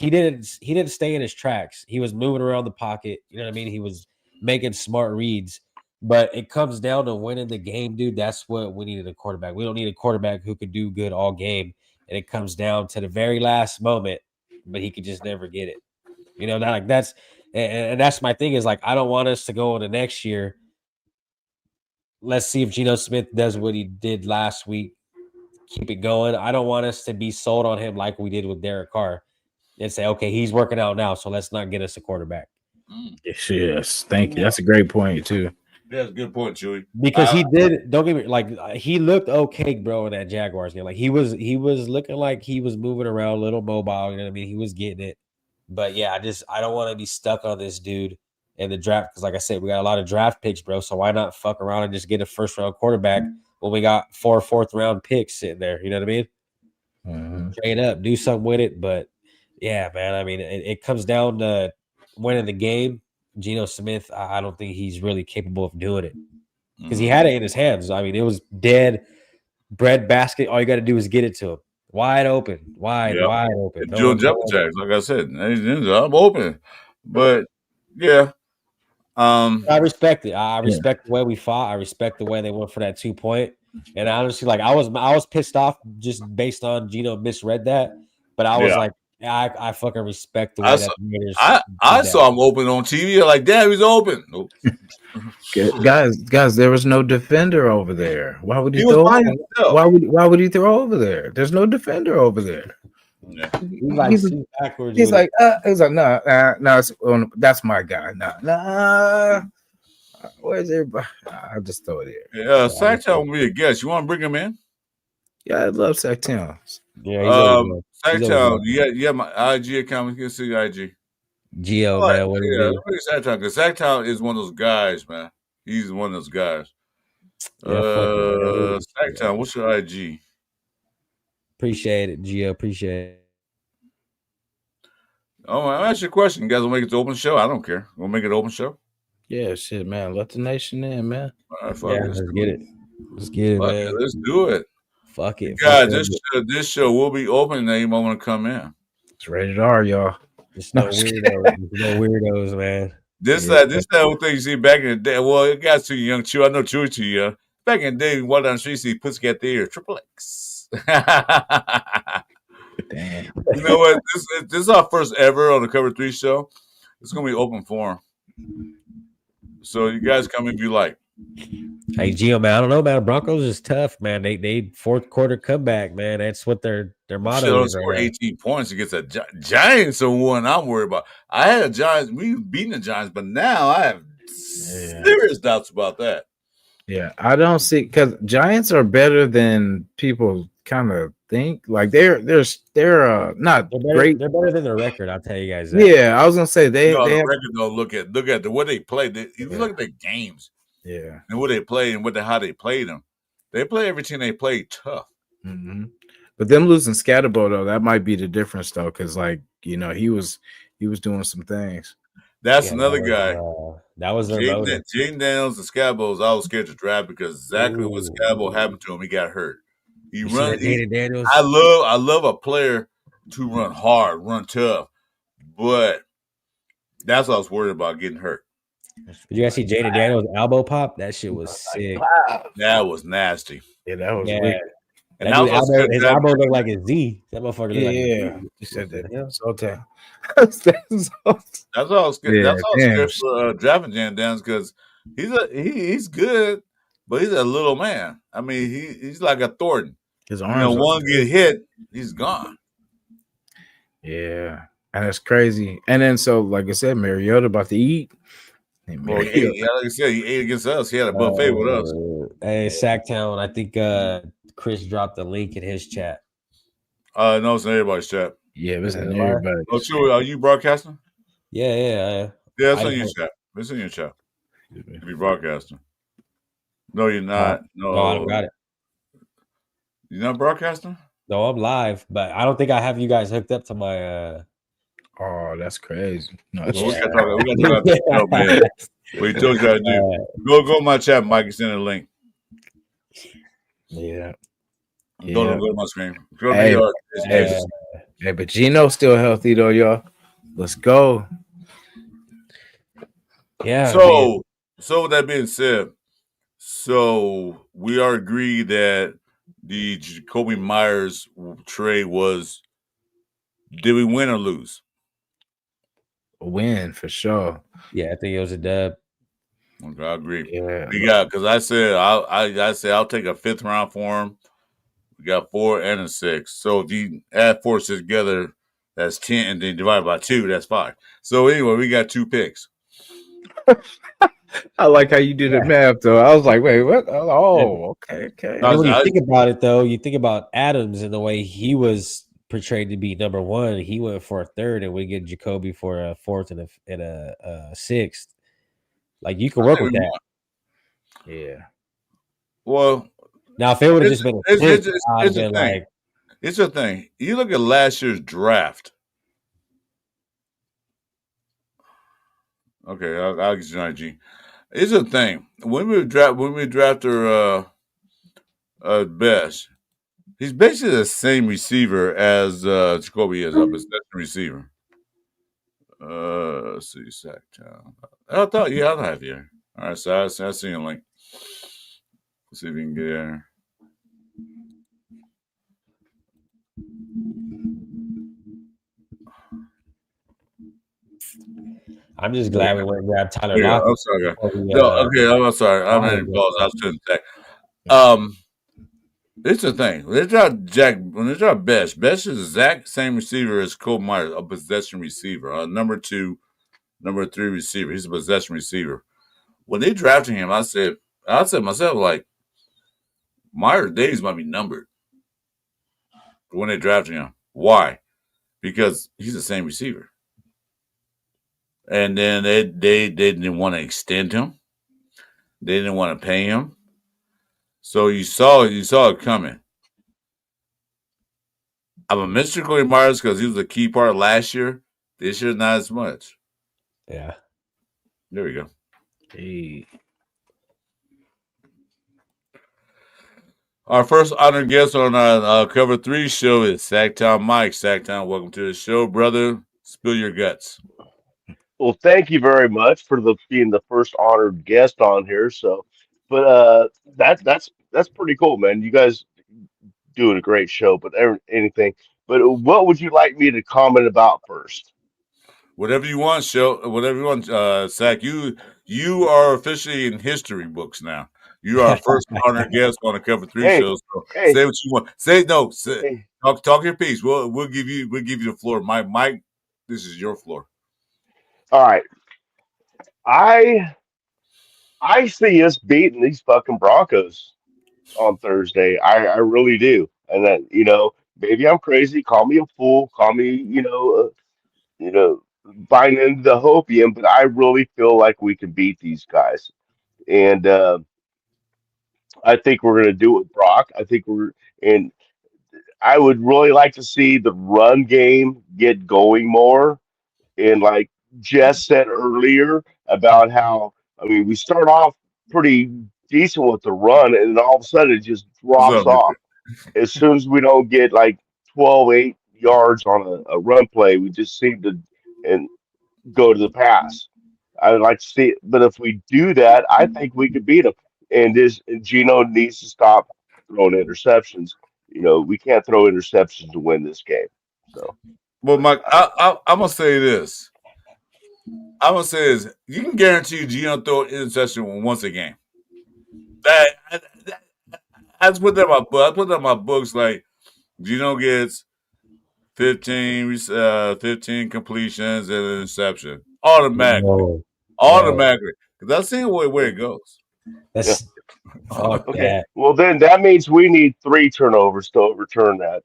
didn't stay in his tracks. He was moving around the pocket. You know what I mean? He was making smart reads. But it comes down to winning the game, dude. That's what we needed a quarterback. We don't need a quarterback who could do good all game. And it comes down to the very last moment, but he could just never get it. You know, that's my thing is, like, I don't want us to go into next year let's see if Geno Smith does what he did last week. Keep it going. I don't want us to be sold on him like we did with Derek Carr and say, okay, he's working out now, so let's not get us a quarterback. Yes. Thank you. That's a great point too. That's a good point, Chuy. Because he did. Don't get me like he looked okay, bro, in that Jaguars game. Like he was looking like he was moving around, a little mobile. You know what I mean? He was getting it. But yeah, I don't want to be stuck on this dude in the draft because, like I said, we got a lot of draft picks, bro. So why not fuck around and just get a first round quarterback when we got 4 fourth round picks sitting there? You know what I mean? Mm-hmm. Trade up, do something with it. But yeah, man, I mean, it comes down to winning the game. Geno Smith, I don't think he's really capable of doing it because he had it in his hands. I mean, it was dead bread basket. All you got to do is get it to him. Wide open. Wide open. Joe Jumping Jacks, like I said, I'm open. But yeah. I respect it. I respect the way we fought. I respect the way they went for that 2 point. And honestly, like I was pissed off just based on Geno misread that. But I was like, I fucking respect the way I saw him open on TV. Like, damn, he's open. Nope. Guys, there was no defender over there. Why would he throw? Why would he throw over there? There's no defender over there. Yeah. He's like, no, that's my guy. Nah. Where's everybody? I'll just throw it here. Yeah, Sacktown will be a guest. You want to bring him in? Yeah, I love Sacktown. Yeah, Sacktown, yeah, my IG account. We can see IG. Geo, man, what Sacktown, because Sacktown is one of those guys, man. He's one of those guys. Sacktown, what's your IG? Appreciate it, Gio. Appreciate it. Oh, I'll ask you a question. You guys will make it to open show? I don't care. We'll make it open show. Yeah, shit, man. Let the nation in, man. All right, let's get it. Let's get it, man. Let's do it. Fuck it. Guys, this show will be open and anyone want to come in. It's rated R, y'all. Just no weirdos. No weirdos, man. This that whole thing you see back in the day. Well, it got too young, Chuy. I know Chuy too young. Back in the day, we walked down the street, see Pussycat Theater, Triple X. Damn. You know what? This is our first ever on the Cover 3 show. It's going to be open forum. So you guys come if you like. Hey, Gio, man, I don't know, man. Broncos is tough, man. They fourth quarter comeback, man. That's what their motto is. Score 18 points against a Giants are one I'm worried about. I had a Giants. We've beaten the Giants, but now I have serious doubts about that. Yeah, I don't see because Giants are better than people kind of think. Like they're not great. They're better than their record. I'll tell you guys that. Yeah, I was gonna say they the have, record though. Look at the way they play. If you look at their games, and what they play and how they played them, they play every team they play tough. Mm-hmm. But them losing Scatterbo though, that might be the difference though, because like he was doing some things. That's another guy. That was their Jaden Daniels and Scabos. I was scared to draft because exactly what Scabo happened to him. He got hurt. Daniels. I love a player to run hard, run tough, but that's what I was worried about getting hurt. Did you guys see Jaden Daniels' elbow pop? That shit was sick. That was nasty. Yeah, that was weird. And his elbow looked like a Z. That motherfucker looked like a Z. You said that. Yeah. So tough. That's all I was scared. That's all I was scared for drafting Jaden Daniels because he's good, but he's a little man. I mean, he's like a Thornton. His arms, one get hit, he's gone. Yeah, and it's crazy. And then so, like I said, Mariota about to eat. Well, like I said, he ate against us. He had a buffet with us. Hey, Sacktown, I think Chris dropped the link in his chat. No, it's in everybody's chat. Yeah, it's in everybody. Oh, sure. Are you broadcasting? Yeah. Yeah, it's in your chat. It's in your chat. You'll be broadcasting. No, you're not. No, I don't got it. You're not broadcasting? No, I'm live, but I don't think I have you guys hooked up to my. Oh, that's crazy. No, we got to talk about that, man. What you told you to do. Go to my chat, Mike, and send a link. Yeah. Go to my screen. Hey, but Geno's still healthy though, y'all. Let's go. Yeah. So with that being said, so we are agreed that the Jakobi Meyers trade was, did we win or lose? A win for sure. Yeah, I think it was a dub. Okay, I agree. Yeah, We got because I said I said I'll take a 5th round for him. We got 4 and a 6. So if you add 4 6 together, that's 10, and then divide by 2, that's 5. So anyway, we got 2 picks. I like how you did the Yeah. math though. I was like, wait, what? And Oh, okay. then when you I- think about it, though, you think about Adams and the way he was portrayed to be number one. He went for a 3rd, and we get Jakobi for a 4th and a 6th. Like, you can work with that. Yeah. Well, Now, if it would have just been a 6th, I'd have it's a been thing. like, It's a thing. You look at last year's draft. Okay, I'll get you an IG. It's a thing. When we draft our best, he's basically the same receiver as Jakobi is, a possession receiver. Let's see, sack town. I thought, yeah, I'll have you. All right, so I see a link. Let's see if we can get there. I'm just glad we went and grabbed Tyler Yeah, Lockett. I'm sorry. before we, No, okay, I'm sorry. I'm not Lockett even goes balls. I down. was doing that. It's the thing. When they draft Best is the exact same receiver as Cole Myers, a possession receiver, a number 2, number 3 receiver. He's a possession receiver. When they drafted him, I said to myself, like, Myers' days might be numbered when they drafted him. Why? Because he's the same receiver. And then they didn't want to extend him. They didn't want to pay him. So you saw it coming. I'm a Mr. Cody Myers because he was a key part last year. This year, not as much. Yeah. There we go. Hey. Our first honored guest on our Cover 3 show is Sacktown Mike. Sacktown, welcome to the show, brother. Spill your guts. Well, thank you very much for being the first honored guest on here. So, but that's pretty cool, man. You guys doing a great show. But anything. But what would you like me to comment about first? Whatever you want, show. Whatever you want, Sack. You are officially in history books now. You are our first honored guest on the Cover 3 Hey, show. So hey, say what you want. Say no. hey. Talk your piece. We'll give you the floor. Mike, this is your floor. All right. I see us beating these fucking Broncos on Thursday. I really do. And then maybe I'm crazy. Call me a fool. Call me you know buying into the hopium. But I really feel like we can beat these guys. And I think we're going to do it with Brock. And I would really like to see the run game get going more. And like Jess said earlier about how, I mean, we start off pretty decent with the run, and then all of a sudden it just What's drops up, Mister? off. As soon as we don't get like 12 8 yards on a run play, we just seem to and go to the pass. I would like to see it, but if we do that, I think we could beat them. And Gino needs to stop throwing interceptions. We can't throw interceptions to win this game. So, Well, but Mike, I'm gonna say this. I'm gonna say this. You can guarantee Gino throw an interception once a game. That I just put that in my book. I put that in my books. Like Gino gets 15 completions and an interception automatically, No. automatically. Because I've seen where it goes. yeah. That's fuck Okay. that. Well, then that means we need 3 turnovers to overturn that,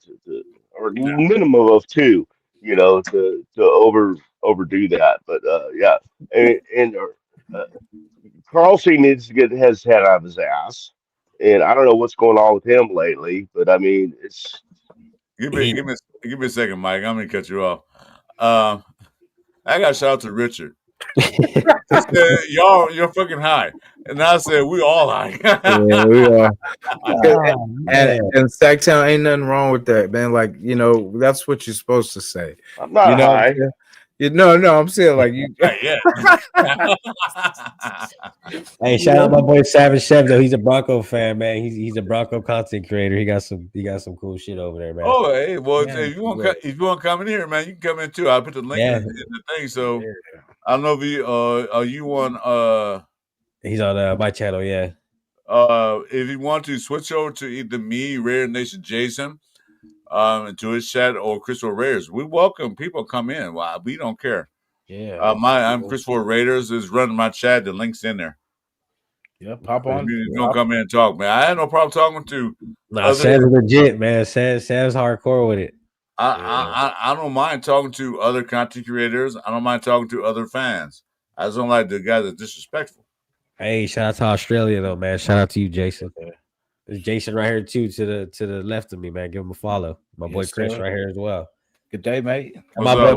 or Yeah. minimum of two. To overdo that. But yeah, and Carlson needs to get his head out of his ass. And I don't know what's going on with him lately, but I mean, it's Give me, He give me, give me a second, Mike. I'm gonna cut you off. I got to shout out to Richard. He said, you're fucking high, and I said we all high. Yeah, we are. oh, man. And Sacktown ain't nothing wrong with that, man. Like, that's what you're supposed to say. I'm not You know what I'm high. saying? No, I'm saying like you. Yeah. Hey, shout out my boy Savage Chef though. He's a Bronco fan, man. He's a Bronco content creator. He got some cool shit over there, man. Oh, hey, well, Yeah, if you want to come in here, man, you can come in too. I'll put the link Yeah. in the thing. So I don't know if you are you on He's on my channel. Yeah. If you want to switch over to either me, Rare Nation Jason, to his chat, or Crystal Raiders, we welcome people to come in. Wow, we don't care. Yeah. I'm Crystal Raiders is running my chat. The link's in there. Yeah, pop If on. you don't come in and talk, man. I had no problem talking to. Nah, Sam's legit, man. Sam's hardcore with it. I don't mind talking to other content creators. I don't mind talking to other fans. I just don't like the guys that are disrespectful. Hey, shout out to Australia though, man. Shout out to you, Jason. There's Jason right here too, to the left of me, man. Give him a follow. My boy Chris right here as well. Good day, mate. And my boy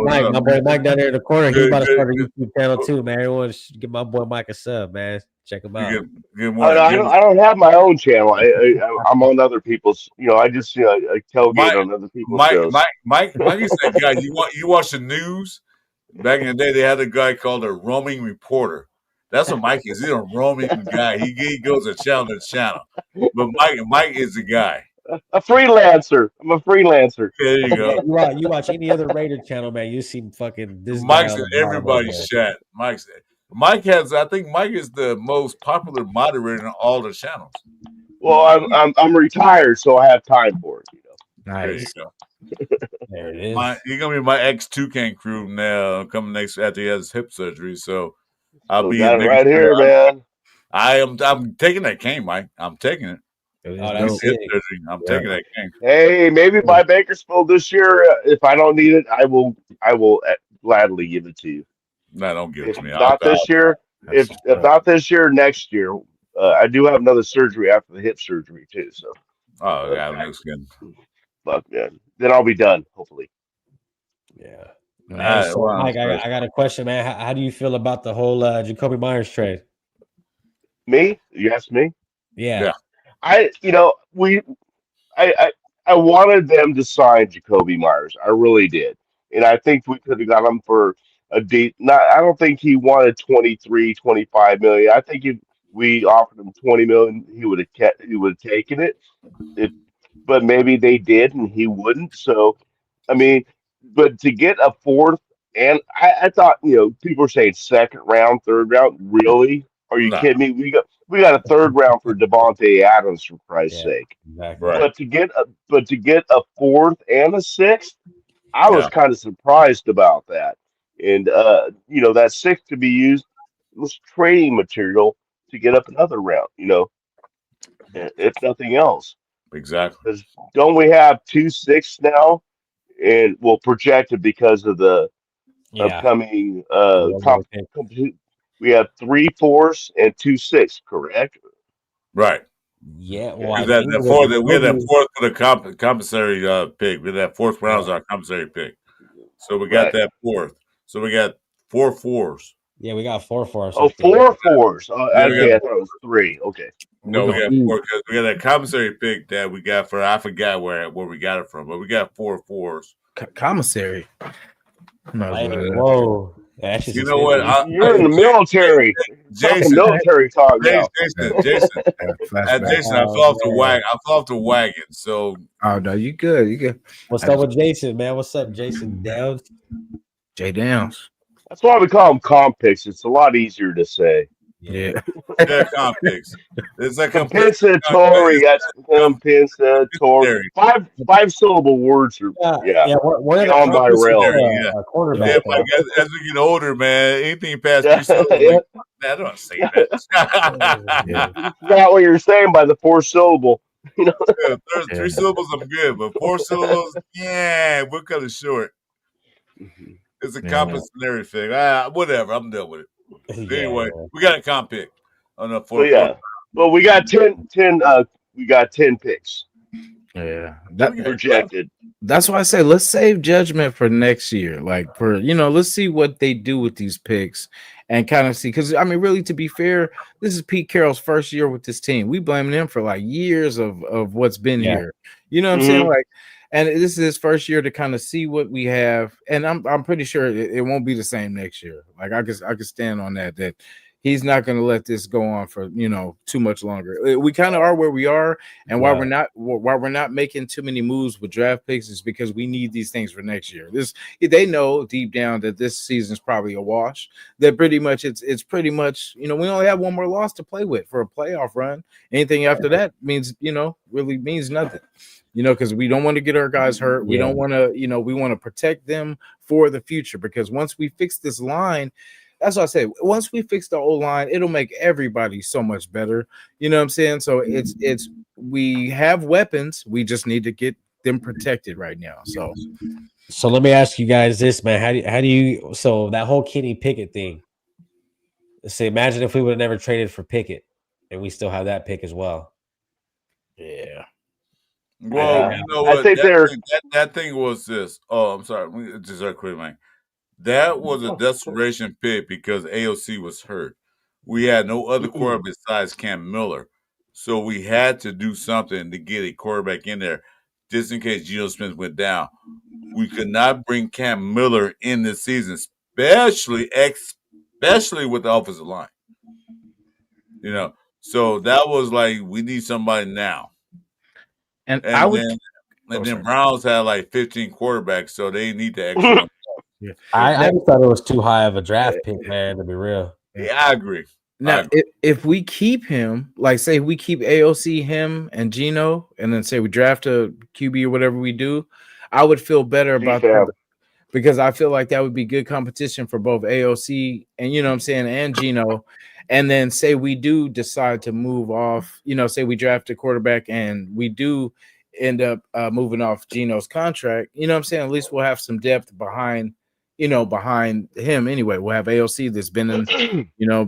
Mike down there in the corner. He's about to start a YouTube channel too, man. Everyone should give my boy Mike a sub, man. Check him out. I don't have my own channel. I'm on other people's. I just I tailgate on other people's shows. Mike is that guy. You watch the news? Back in the day, they had a guy called a roaming reporter. That's what Mike is. He's a roaming guy. He goes to channel to channel. But Mike is the guy. A freelancer. I'm a freelancer. There you go. You watch any other Raider channel, man. You see fucking this. Mike's in everybody's chat. Mike has. I think Mike is the most popular moderator in all the channels. Well, I'm retired, so I have time for it. Nice. There you go. There it is. He's gonna be my ex-Toucan crew now. Coming next after he has hip surgery, so I'll be right here, man. I'm taking that cane, Mike. I'm taking it. That's hip surgery. I'm taking that cane. Hey, maybe by Bakersfield this year. If I don't need it, I will gladly give it to you. No, don't give it to me. Not this year. If not this year, next year. I do have another surgery after the hip surgery too. So. Oh yeah, looks good. Fuck man. Then I'll be done, hopefully. Yeah. Wow, Mike, I got a question, man. How do you feel about the whole Jakobi Meyers trade? Me? You asked me? Yeah. I wanted them to sign Jakobi Meyers. I really did. And I think we could have got him for a deep. I don't think he wanted 23, 25 million. I think if we offered him 20 million, he would have taken it. But maybe they did and he wouldn't. So, I mean, but to get a fourth, and I thought, people were saying second round, third round. Really? Are you kidding me? We got a third round for Devontae Adams, for Christ's sake. Exactly. Right. But to get a fourth and a sixth, I was kind of surprised about that. And that sixth to be used was trading material to get up another round. If nothing else. Exactly. Because don't we have 2 6 now? And projected because of the upcoming we have 3 4s and 2 6, correct? Right. Yeah. Well, we had that fourth for the compensatory pick. We had that fourth round as our compensatory pick. So we got that fourth. So we got 4 4s. Yeah, we got 4 4s. Oh, 4 4s. Oh, okay, I thought it was 3. Okay. No, we got 4 because we got that compensatory pick that we got for I forgot where we got it from, but we got 4 4s. Commissary. Whoa. You know what? You're in the military. Jason, military talk now. Jason, I fell off the wagon. So, oh no, you good. What's up with Jason, man? What's up, Jason Downs? Jay Downs. That's why we call them comp picks. It's a lot easier to say. Yeah. They're comp picks. It's like compensatory. That's compensatory. 5-syllable words are we're on my rail. Quarterback. As we get older, man, anything past 3 syllables, I don't say that. Not what you're saying by the 4-syllable. There's 3 syllables, I'm good, but 4 syllables, we're kind of short. It's a compensatory thing. Whatever, I'm done with it. Anyway, we got a comp pick on the fourth. Well, we got 10 picks. Yeah, projected. That's why I say let's save judgment for next year. Like let's see what they do with these picks and kind of see. Because I mean, really, to be fair, this is Pete Carroll's first year with this team. We blame him for like years of what's been here. You know what I'm saying? Like, and this is his first year to kind of see what we have. And I'm pretty sure it won't be the same next year. Like I could stand on that. That he's not going to let this go on for too much longer. We kind of are where we are, and why we're not making too many moves with draft picks is because we need these things for next year. They know deep down that this season's probably a wash. That pretty much it's pretty much we only have one more loss to play with for a playoff run. Anything after that means really means nothing. Because we don't want to get our guys hurt. We don't want to, we want to protect them for the future, because once we fix this line, that's what I say. Once we fix the old line, it'll make everybody so much better. You know what I'm saying? So it's we have weapons. We just need to get them protected right now. So let me ask you guys this, man. How do you so that whole Kenny Pickett thing? Say, imagine if we would have never traded for Pickett and we still have that pick as well. Yeah. Well, you know what? That thing was this. Oh, I'm sorry. Let me just quick, man. That was a desperation pick because AOC was hurt. We had no other quarterback besides Cam Miller. So we had to do something to get a quarterback in there just in case Geno Smith went down. We could not bring Cam Miller in this season, especially with the offensive line. So that was like, we need somebody now. And then Browns had like 15 quarterbacks, so they need the extra one. Yeah. I thought it was too high of a draft pick, man, to be real. Yeah, I agree. Now, if we keep him, like say we keep AOC, him, and Geno, and then say we draft a QB or whatever we do, I would feel better about that, because I feel like that would be good competition for both AOC and and Geno. And then say we do decide to move off, say we draft a quarterback and we do end up moving off Geno's contract, at least we'll have some depth behind him anyway. We'll have AOC that's been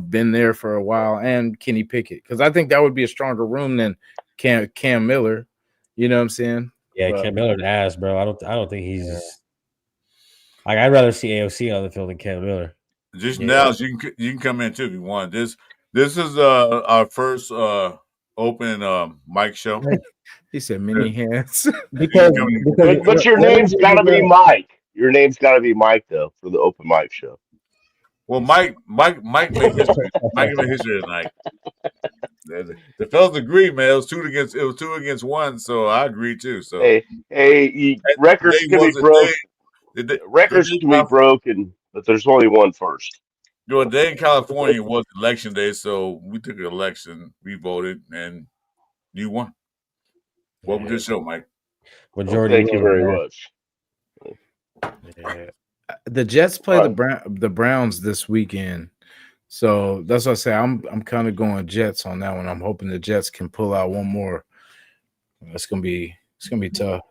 been there for a while, and Kenny Pickett, because I think that would be a stronger room than Cam Miller. You know what I'm saying? Yeah, Cam Miller's ass, bro. I don't think he's like, I'd rather see AOC on the field than Cam Miller. Just now, so you can come in too if you want. This is our first open mic show. He said many hands. But your name's got to be Mike. Your name's got to be Mike though for the open mic show. Well, Mike made history. Mike made history tonight. The fellas agreed, man. It was two against one, so I agree too. So hey, records can be broke. Records can be broken, but there's only one first. The day in California was election day, so we took an election, we voted, and you won. Welcome to the show, Mike. Thank you very much. Yeah. The Jets play the Browns this weekend, so that's what I say. I'm kind of going Jets on that one. I'm hoping the Jets can pull out one more. It's gonna be tough.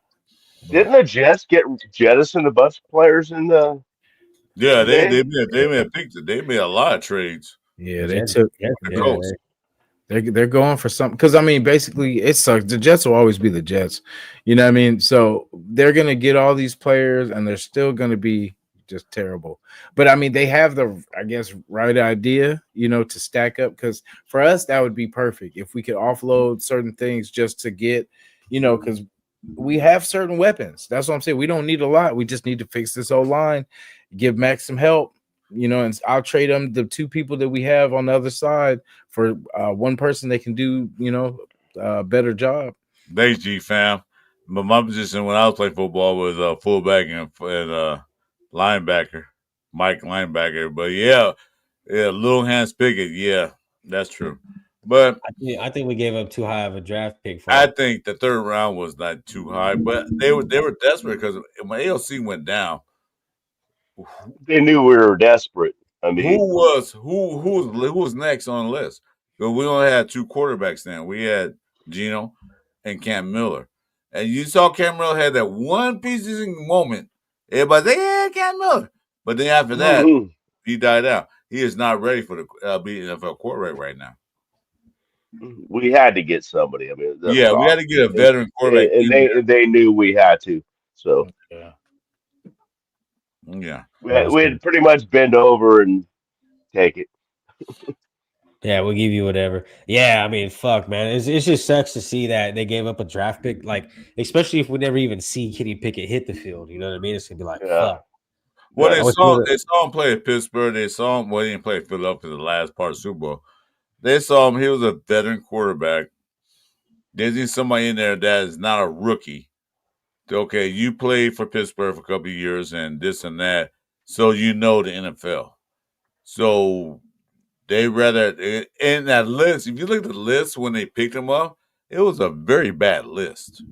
Didn't the Jets get jettisoned a bunch of players in the? Yeah, they made a lot of trades. Yeah, they took. They're going for something, because I mean, basically, it sucks. The Jets will always be the Jets, you know what I mean? So they're gonna get all these players, and they're still gonna be just terrible. But I mean, they have the, I guess, right idea, to stack up. Because for us, that would be perfect if we could offload certain things just to get, because we have certain weapons. That's what I'm saying. We don't need a lot. We just need to fix this old line, give Max some help. And I'll trade them the two people that we have on the other side for one person that can do, a better job. Thanks, G fam. But my position when I was playing football was fullback and linebacker, Mike linebacker. But yeah, Little Hands Pickett. Yeah, that's true. But I think we gave up too high of a draft pick for I think the third round was not too high, but they were desperate because when AOC went down, they knew we were desperate. I mean, who was next on the list? Because we only had two quarterbacks then. We had Geno and Cam Miller, and you saw Cam Miller had that one piecing moment. Everybody said, "Yeah, Cam Miller," but then after that, he died out. He is not ready for the be NFL quarterback right now. We had to get somebody. I mean, we had to get a veteran quarterback, and they knew we had to. So yeah, we'd pretty much bend over and take it. Yeah, we'll give you whatever. Yeah, I mean, fuck, man. It just sucks to see that they gave up a draft pick, like, especially if we never even see Kenny Pickett hit the field. You know what I mean? It's gonna be like, fuck. Well, Yeah. they saw him play at Pittsburgh. They saw him. Well, he didn't play at Philadelphia the last part of the Super Bowl. They saw him. He was a veteran quarterback. They need somebody in there that is not a rookie. Okay, you played for Pittsburgh for a couple of years and this and that, so you know the NFL. So they rather in that list. If you look at the list when they picked him up, it was a very bad list.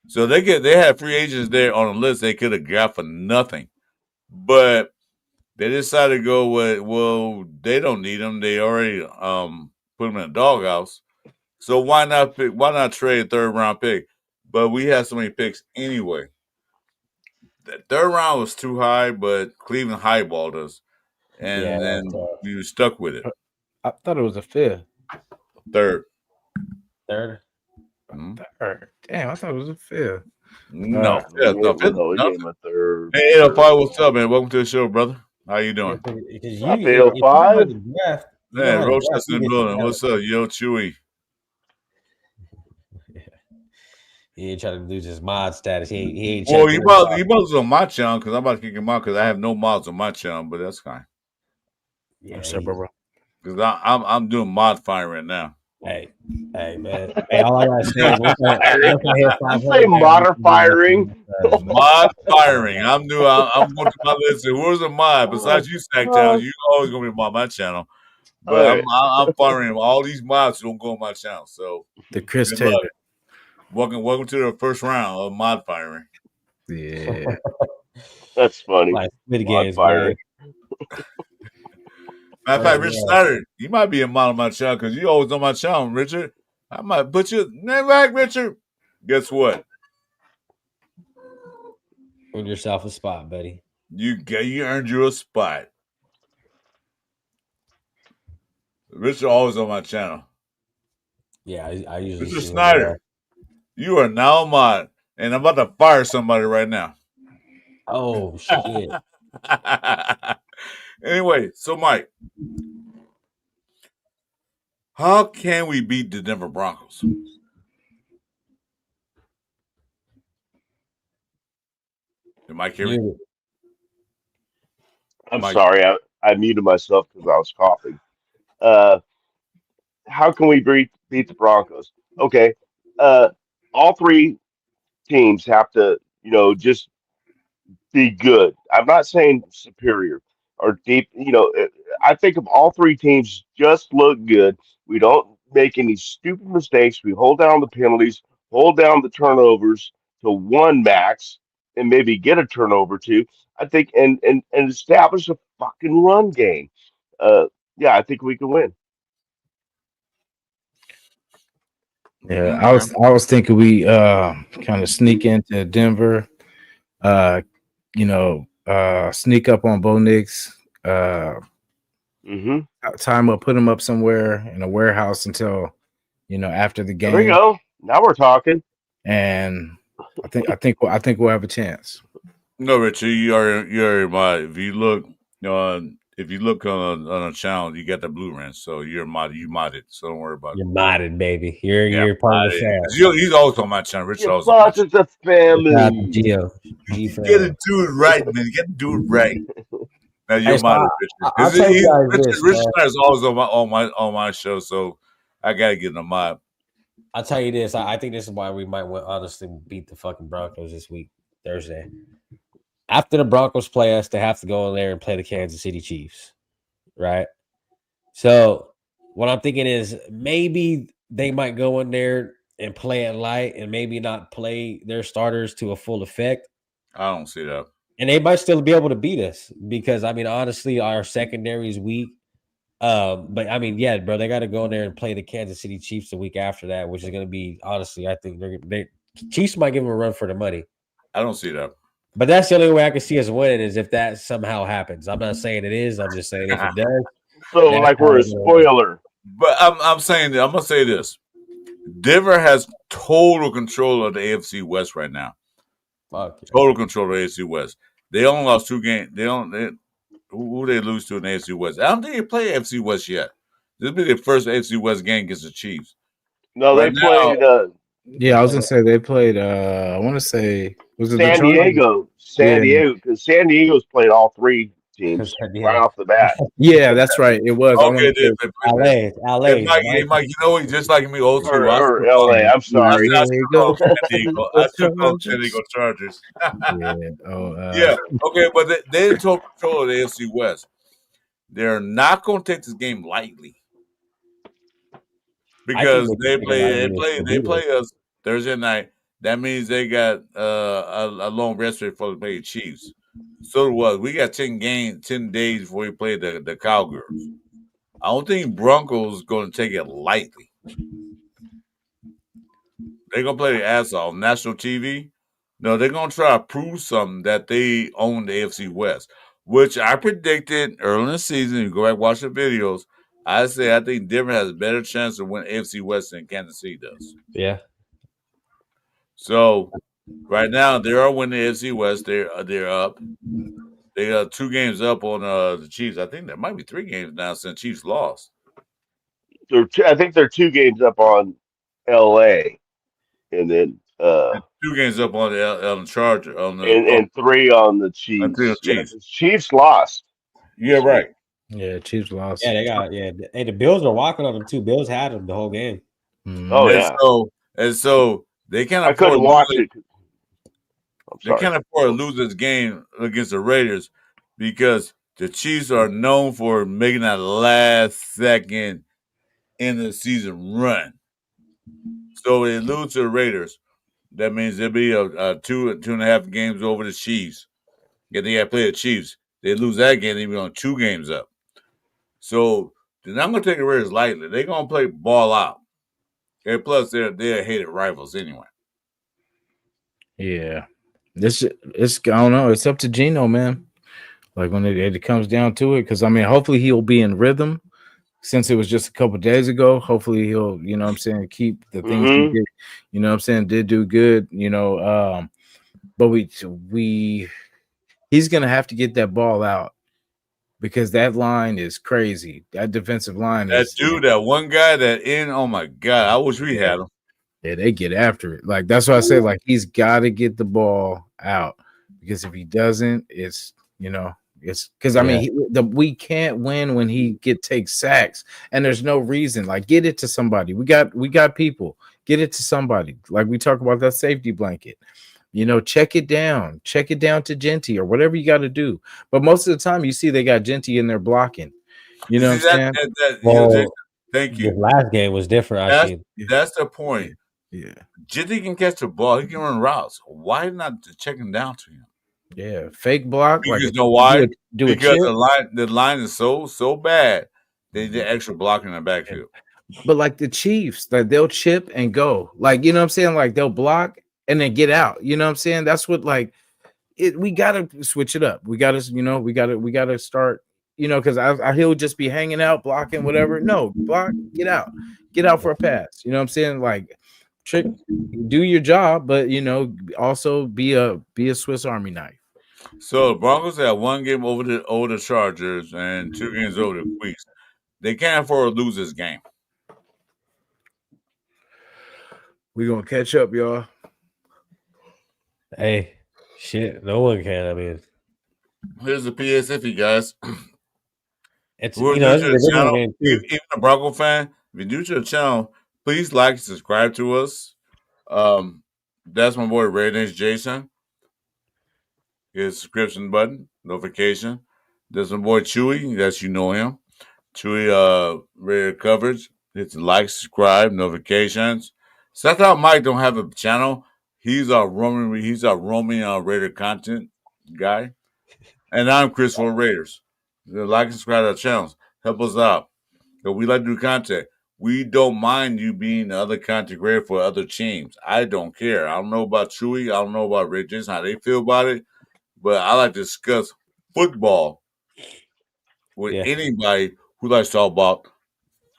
So they had free agents there on the list they could have got for nothing, but they decided to go with, well, they don't need him. They already put him in a doghouse. So why not trade a third round pick? But we had so many picks anyway. The third round was too high, but Cleveland highballed us, and then we were stuck with it. I thought it was a fifth. Third. Third. Third. Damn, I thought it was a fifth. No, we gave him a third. Hey, 805, what's up, man? Welcome to the show, brother. How you doing? Because Up 805. Man, Rochester's in the building. What's up, yo, Chuy? He ain't trying to lose his mod status. He ain't. Well, he was on my channel because I'm about to kick him out because I have no mods on my channel, but that's fine. Yeah, bro. Because I'm doing mod firing right now. Hey, man. Hey, all I gotta say is I say modifiring. Mod firing. I'm going to my list. Who's a mod besides you, Sacktown? You always gonna be on my channel. But I'm firing all these mods who don't go on my channel. So the Chris Taylor. Welcome to the first round of mod firing. Yeah, that's funny. Like mod games, firing. Matter of fact, Richard Snyder, you might be a mod on my channel because you always on my channel, Richard. I might put your name back, Richard. Guess what? Earn yourself a spot, buddy. You earned you a spot. Richard always on my channel. Yeah, I usually. Richard Snyder, you are now a mod, and I'm about to fire somebody right now. Oh shit. Anyway, so Mike, how can we beat the Denver Broncos? Did Mike hear me? I'm sorry, I muted myself because I was coughing. How can we beat the Broncos? Okay, all three teams have to, just be good. I'm not saying superior or deep. I think if all three teams just look good, we don't make any stupid mistakes. We hold down the penalties, hold down the turnovers to one max, and maybe get a turnover too. I think and establish a fucking run game. Yeah, I think we can win. Yeah, I was thinking we kind of sneak into Denver, sneak up on Bo Nix, time up, put him up somewhere in a warehouse until after the game. There we go. Now we're talking. And I think we'll have a chance. No, Richard, you're my. If you look on a channel, you got the blue wrench, so you're modded. You modded, so don't worry about it. You're modded, baby. You're part of the family. He's always on my channel. Richard always. Part of the family. Gio. You gotta do it right, man. You gotta do it right. Now you're modded, Richard. Richard is always on my show, so I gotta get a mod. I'll tell you this. I think this is why we might honestly beat the fucking Broncos this week, Thursday. After the Broncos play us, they have to go in there and play the Kansas City Chiefs, right? So what I'm thinking is maybe they might go in there and play it light and maybe not play their starters to a full effect. I don't see that. And they might still be able to beat us because, honestly, our secondary is weak. But, yeah, bro, they got to go in there and play the Kansas City Chiefs the week after that, which is going to be, honestly, I think Chiefs might give them a run for the money. I don't see that. But that's the only way I can see us winning is if that somehow happens. I'm not saying it is. I'm just saying if it does. So like we're a spoiler. But I'm saying that I'm gonna say this: Denver has total control of the AFC West right now. Total control of the AFC West. They only lost 2 games. Who they lose to in the AFC West? I don't think they play AFC West yet. This will be their first AFC West game against the Chiefs. No, they played. Yeah, I was gonna say they played. I want to say Was it the San Chargers? Diego, Yeah, because San Diego's played all three teams right Yeah. off the bat. yeah, that's right. It was. I want Okay, to say, LA, it's LA, and Mike, Mike. you know, he's just like me, old school. I Or still call LA. I'm San sorry. I still call Diego, them San Diego. I still call them San Diego Chargers. Chargers. Yeah. Oh, Yeah. Okay, but they didn't take control of the AFC West. They're not going to take this game lightly I think because they can take a lot of minutes they to beat play us Thursday night. That means they got a long rest before they play the Chiefs. So do us. We got 10 days before we play the Cowgirls. I don't think Broncos going to take it lightly. They're going to play their ass off. National TV. No, they're going to try to prove something that they own the AFC West, which I predicted early in the season. You go back and watch the videos. I think Denver has a better chance to win AFC West than Kansas City does. Yeah. So right now they are winning the AFC West. They're up. They got 2 games up on the Chiefs. I think there might be 3 games now since Chiefs lost. I think they're 2 games up on LA, and then 2 games up on the Charger on the and 3 on the on the Chiefs. Yeah, Chiefs. 'cause Chiefs lost. Yeah, right. yeah, Chiefs lost. Yeah, they got Hey, the Bills are walking on them too. Bills had them the whole game. Mhm. Oh and yeah, so they can't I afford couldn't to watch lose it. I'm They sorry. can't afford to lose this game against the Raiders because the Chiefs are known for making that last second end of the season run. So they lose to the Raiders. That means there'll be a 2.5 games over the Chiefs. If they got to play the Chiefs, they lose that game, they'll be on 2 games up. So they're not going to take the Raiders lightly. They're going to play ball out. And plus, they're hated rivals anyway. Yeah, it's I don't know. It's up to Gino, man. Like when it comes down to it, because I mean, hopefully he'll be in rhythm. Since it was just a couple days ago, hopefully he'll, you know what I'm saying, keep the things he did, you know what I'm saying, did do good, you know. But he's gonna have to get that ball out because that line is crazy. That defensive line That is dude, that one guy oh my God, I wish we had him. yeah, they get after it. Like that's why I say, like, he's got to get the ball out because if he doesn't, it's, you know, it's because I mean we can't win when he takes sacks, and there's no reason. Like, get it to somebody. We got people. Get it to somebody. Like we talk about that safety blanket. You know, check it down to Genty or whatever you got to do. But most of the time, you see they got Genty in there blocking. You know what I'm saying? Well, thank the you. last game was different. I see. That's the point. Yeah. Jitty can catch the ball. He can run routes. Why not check him down to him? Yeah, fake block. Because Like, you know why? Do Because it. the line is so bad. They did extra blocking in the backfield. But like the Chiefs, like they'll chip and go. Like, you know what I'm saying? Like they'll block and then get out. You know what I'm saying? That's what like it. We gotta switch it up. We gotta start. You know, because he'll just be hanging out, blocking, whatever. No, block, get out for a pass. You know what I'm saying? Like, trick, do your job, but you know, also be a Swiss Army knife. So the Broncos have 1 game over the Chargers and 2 games over the Queens. They can't afford to lose this game. We're gonna catch up, y'all. Hey, shit, no one can. I mean, Here's the PSF, you guys. it's We're you know, new it's to the a divisional channel. game too. Even a Bronco fan, if you're new to the channel, please like and subscribe to us. That's my boy RNJ Jason. His subscription button, notification. There's my boy Chuy, that's you know him. Chuy Raider coverage. Hit the like, subscribe, notifications. Seth out Mike don't have a channel. He's our roaming Raider content guy. And I'm Chris for Raiders. Like and subscribe to our channels. Help us out. But we like to do content. We don't mind you being the other content creator for other teams. I don't care. I don't know about Chewy. I don't know about Ray Jason, how they feel about it. But I like to discuss football with anybody who likes to talk about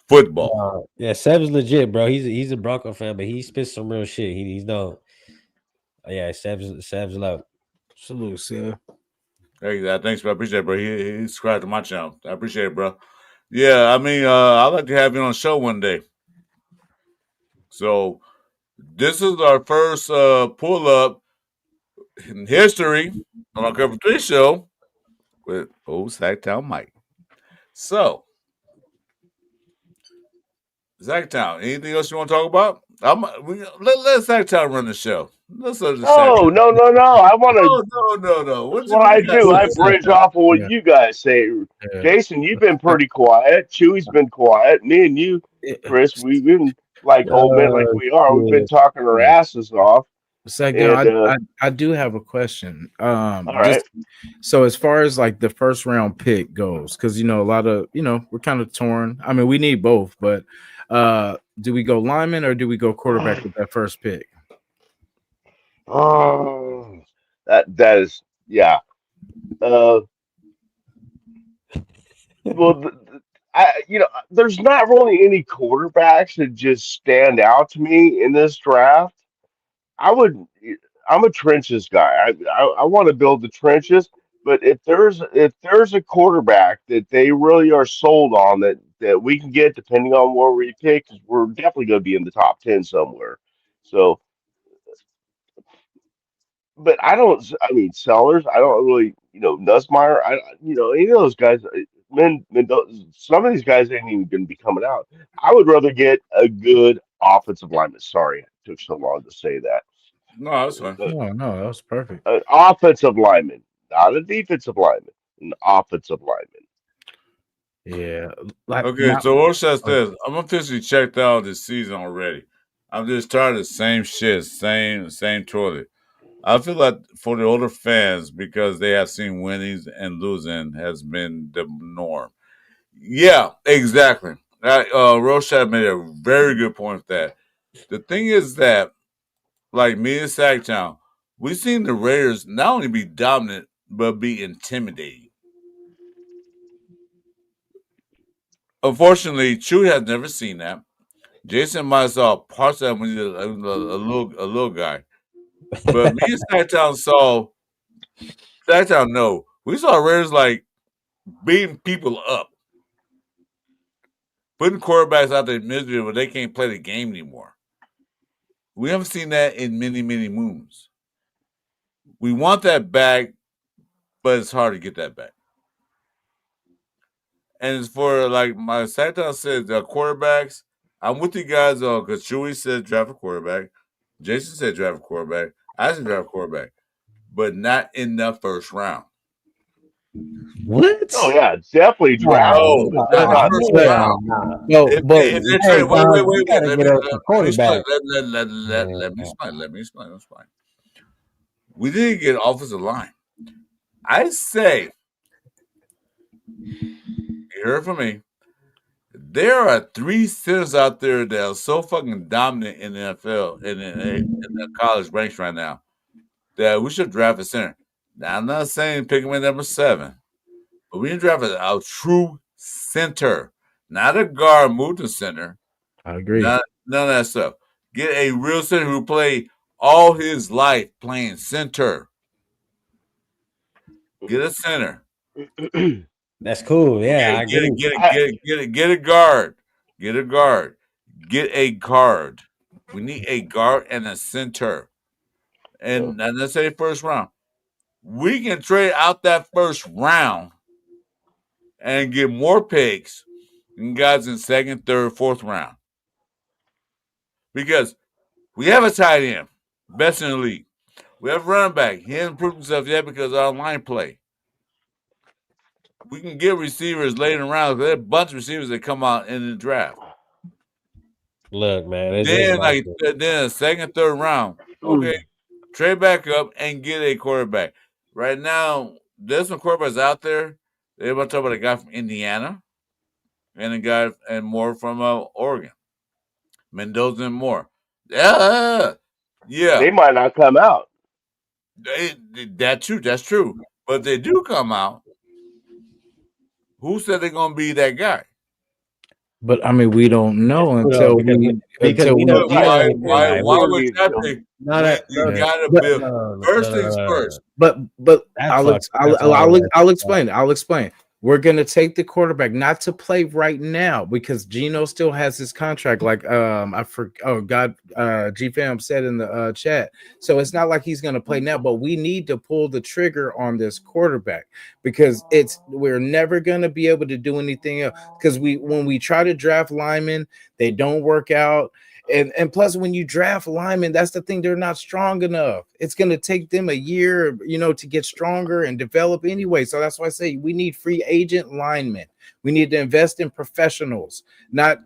football. Yeah, Seb's legit, bro. He's a Bronco fan, but he spits some real shit. He's no. Yeah, Seb's love. Salute, Seb. Hey, thanks, bro. I appreciate it, bro. He subscribed to my channel. I appreciate it, bro. Yeah, I mean, I'd like to have you on the show one day. So this is our first pull-up in history on our Cover 3 show with old Sacktown Mike. So, Sacktown, anything else you want to talk about? Let Sacktown run the show. Let's let the No, Sacktown. no, no, no. I want to. No. That's What what I you got to do. say, I bridge Sacktown? off of what Yeah, you guys say. yeah. Jason, you've been pretty quiet. Chewy's been quiet. Me and you, Yeah. Chris, we've been like old men, like Oh we are. We've been shit. talking our Yeah. asses off. Sackdown, And I do have a question. all right, Just so as far as like the first round pick goes, because a lot of we're kind of torn. I mean, we need both, but do we go lineman or do we go quarterback with that first pick? oh, that is yeah. Uh, well, there's not really any quarterbacks that just stand out to me in this draft. I would. I'm a trenches guy. I want to build the trenches. But if there's a quarterback that they really are sold on that we can get depending on where we pick, 'cause we're definitely going to be in the top 10 somewhere. So, but I don't. I mean, Sellers. I don't really. Nussmeyer. Any of those guys. Some of these guys ain't even going to be coming out. I would rather get a good offensive lineman. Sorry, it took so long to say that. No, that's fine. No, that was perfect. An offensive lineman, not a defensive lineman, an offensive lineman. Yeah, like Okay, my so Roshan says, I'm officially checked out this season already. I'm just tired of the same shit, same toilet. I feel like for the older fans, because they have seen winnings and losing has been the norm. Yeah, exactly. Roshan made a very good point with that. The thing is that, like me and Sacktown, we've seen the Raiders not only be dominant, but be intimidating. Unfortunately, Chuy has never seen that. Jason might have saw parts of that when he was a little guy. But me and Sacktown no. We saw Raiders like beating people up, putting quarterbacks out there misery where they can't play the game anymore. We haven't seen that in many, many moons. We want that back, but it's hard to get that back. And it's for like my Sacktown said, the quarterbacks. I'm with you guys because Chewy said draft a quarterback. Jason said draft a quarterback. I said draft a quarterback, but not in the first round. What? Oh yeah, definitely draft Nah, him, No, but not just in the nah, not first first hell round. round. nah. no, but If they're Hey, trading, wait, dog, wait, you wait, wait. gotta get us a Let me explain. quarterback. Let me explain. Let me explain. That's fine. We didn't get offensive line. I say, you heard from me. There are 3 centers out there that are so fucking dominant in the NFL and in the college ranks right now that we should draft a center. Now, I'm not saying pick him at number 7, but we need to draft a true center, not a guard move to center, I agree. none of that stuff. Get a real center who played all his life playing center. Get a center. That's cool. Yeah, I agree. I, Get a guard. Get a guard. Get a guard. We need a guard and a center. And let's say first round. We can trade out that first round and get more picks than guys in second, third, fourth round. Because we have a tight end, best in the league. We have a running back. He hasn't proved himself yet because of our line play. We can get receivers later in rounds. There's a bunch of receivers that come out in the draft. Look, man, Then, then a second, third round, okay, trade back up and get a quarterback. Right now, there's some quarterbacks out there. They're about to talk about a guy from Indiana and a guy and more from Oregon, Mendoza and more. Yeah, they might not come out. That's true. That's true. But if they do come out, who said they're gonna be that guy? But I mean, we don't know until because we we know Why Who are would you? that be? not a, You Yeah. gotta But- build. First things first. but That's I'll fucked. That's all that. I'll explain it. I'll explain. we're going to take the quarterback, not to play right now because Geno still has his contract. Like G-Fam said in the chat. So it's not like he's going to play now, but we need to pull the trigger on this quarterback because we're never going to be able to do anything else because when we try to draft linemen, they don't work out. And plus, when you draft linemen, that's the thing, they're not strong enough. It's going to take them a year, to get stronger and develop anyway. So that's why I say we need free agent linemen. We need to invest in professionals, not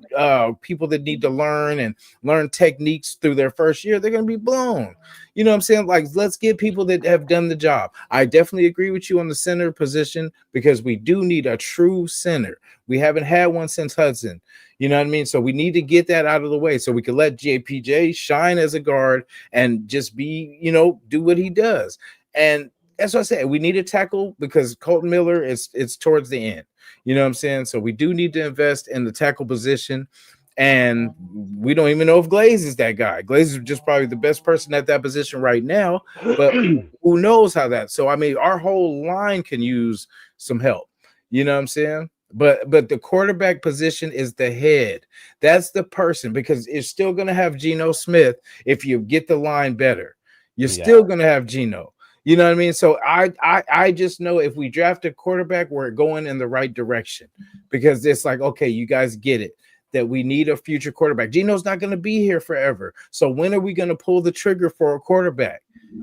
people that need to learn techniques through their first year. They're going to be blown. You know what I'm saying? Like, let's get people that have done the job. I definitely agree with you on the center position because we do need a true center. We haven't had one since Hudson. You know what I mean? So we need to get that out of the way so we can let JPJ shine as a guard and just be, do what he does. And that's what I said. We need a tackle because Colton Miller it's towards the end. You know what I'm saying? So we do need to invest in the tackle position. And we don't even know if Glaze is that guy. Glaze is just probably the best person at that position right now. But who knows how that? So, I mean, our whole line can use some help. You know what I'm saying? But the quarterback position is the head. That's the person because you're still going to have Geno Smith if you get the line better. You're still going to have Geno. You know what I mean? So I just know if we draft a quarterback, we're going in the right direction because it's like, okay, you guys get it that we need a future quarterback. Geno's not going to be here forever. So when are we going to pull the trigger for a quarterback?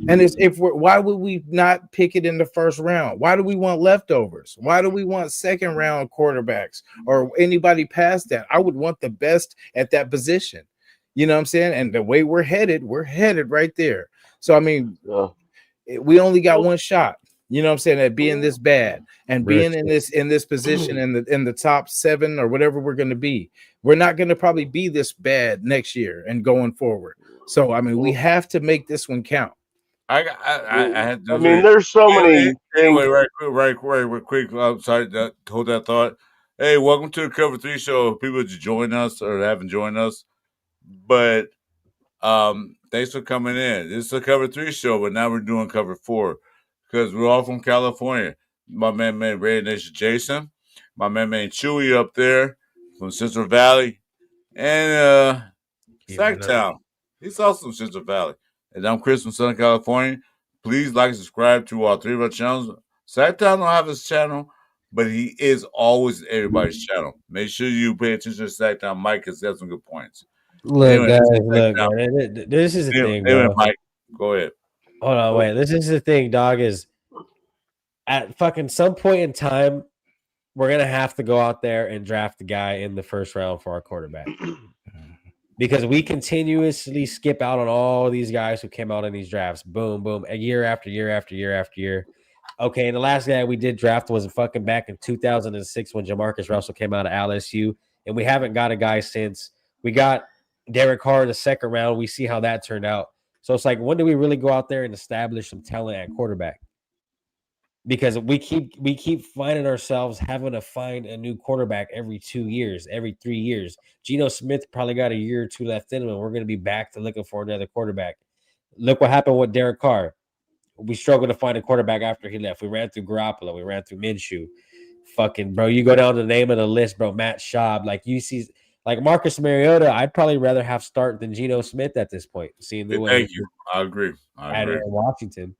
And why would we not pick it in the first round? Why do we want leftovers? Why do we want second round quarterbacks or anybody past that? I would want the best at that position. You know what I'm saying? And the way we're headed right there. So, I mean, we only got one shot. You know what I'm saying? At being this bad and being in this position in the top 7 or whatever we're going to be. We're not going to probably be this bad next year and going forward. So, I mean, we have to make this one count. There's so many. Anyway, right quick. I'm sorry to hold that thought. Hey, welcome to the Cover 3 show. People that join us or haven't joined us, but thanks for coming in. This is a Cover 3 show, but now we're doing Cover 4 because we're all from California. My man, Red Nation Jason, my man, Chuy up there from Central Valley, and Sacktown. He's also from Central Valley. And I'm Chris from Southern California. Please like and subscribe to all 3 of our channels. Sacktown don't have his channel, but he is always everybody's channel. Make sure you pay attention to Sacktown Mike because he has some good points. Look, guys, this is the thing. Anyway, Mike, go ahead. Hold on, wait. This is the thing, dog, is at fucking some point in time, we're going to have to go out there and draft the guy in the first round for our quarterback. Because we continuously skip out on all these guys who came out in these drafts. Boom, boom. A year after year after year after year. Okay, and the last guy we did draft was fucking back in 2006 when Jamarcus Russell came out of LSU. And we haven't got a guy since. We got Derek Carr in the second round. We see how that turned out. So it's like, when do we really go out there and establish some talent at quarterback? Because we keep finding ourselves having to find a new quarterback every 2 years, every 3 years. Geno Smith probably got a year or 2 left in him, and we're going to be back to looking for another quarterback. Look what happened with Derek Carr. We struggled to find a quarterback after he left. We ran through Garoppolo. We ran through Minshew. Fucking, bro, you go down the name of the list, bro, Matt Schaub. Like, you see, like Marcus Mariota, I'd probably rather have start than Geno Smith at this point. Seeing the way Thank you. I agree. At Washington.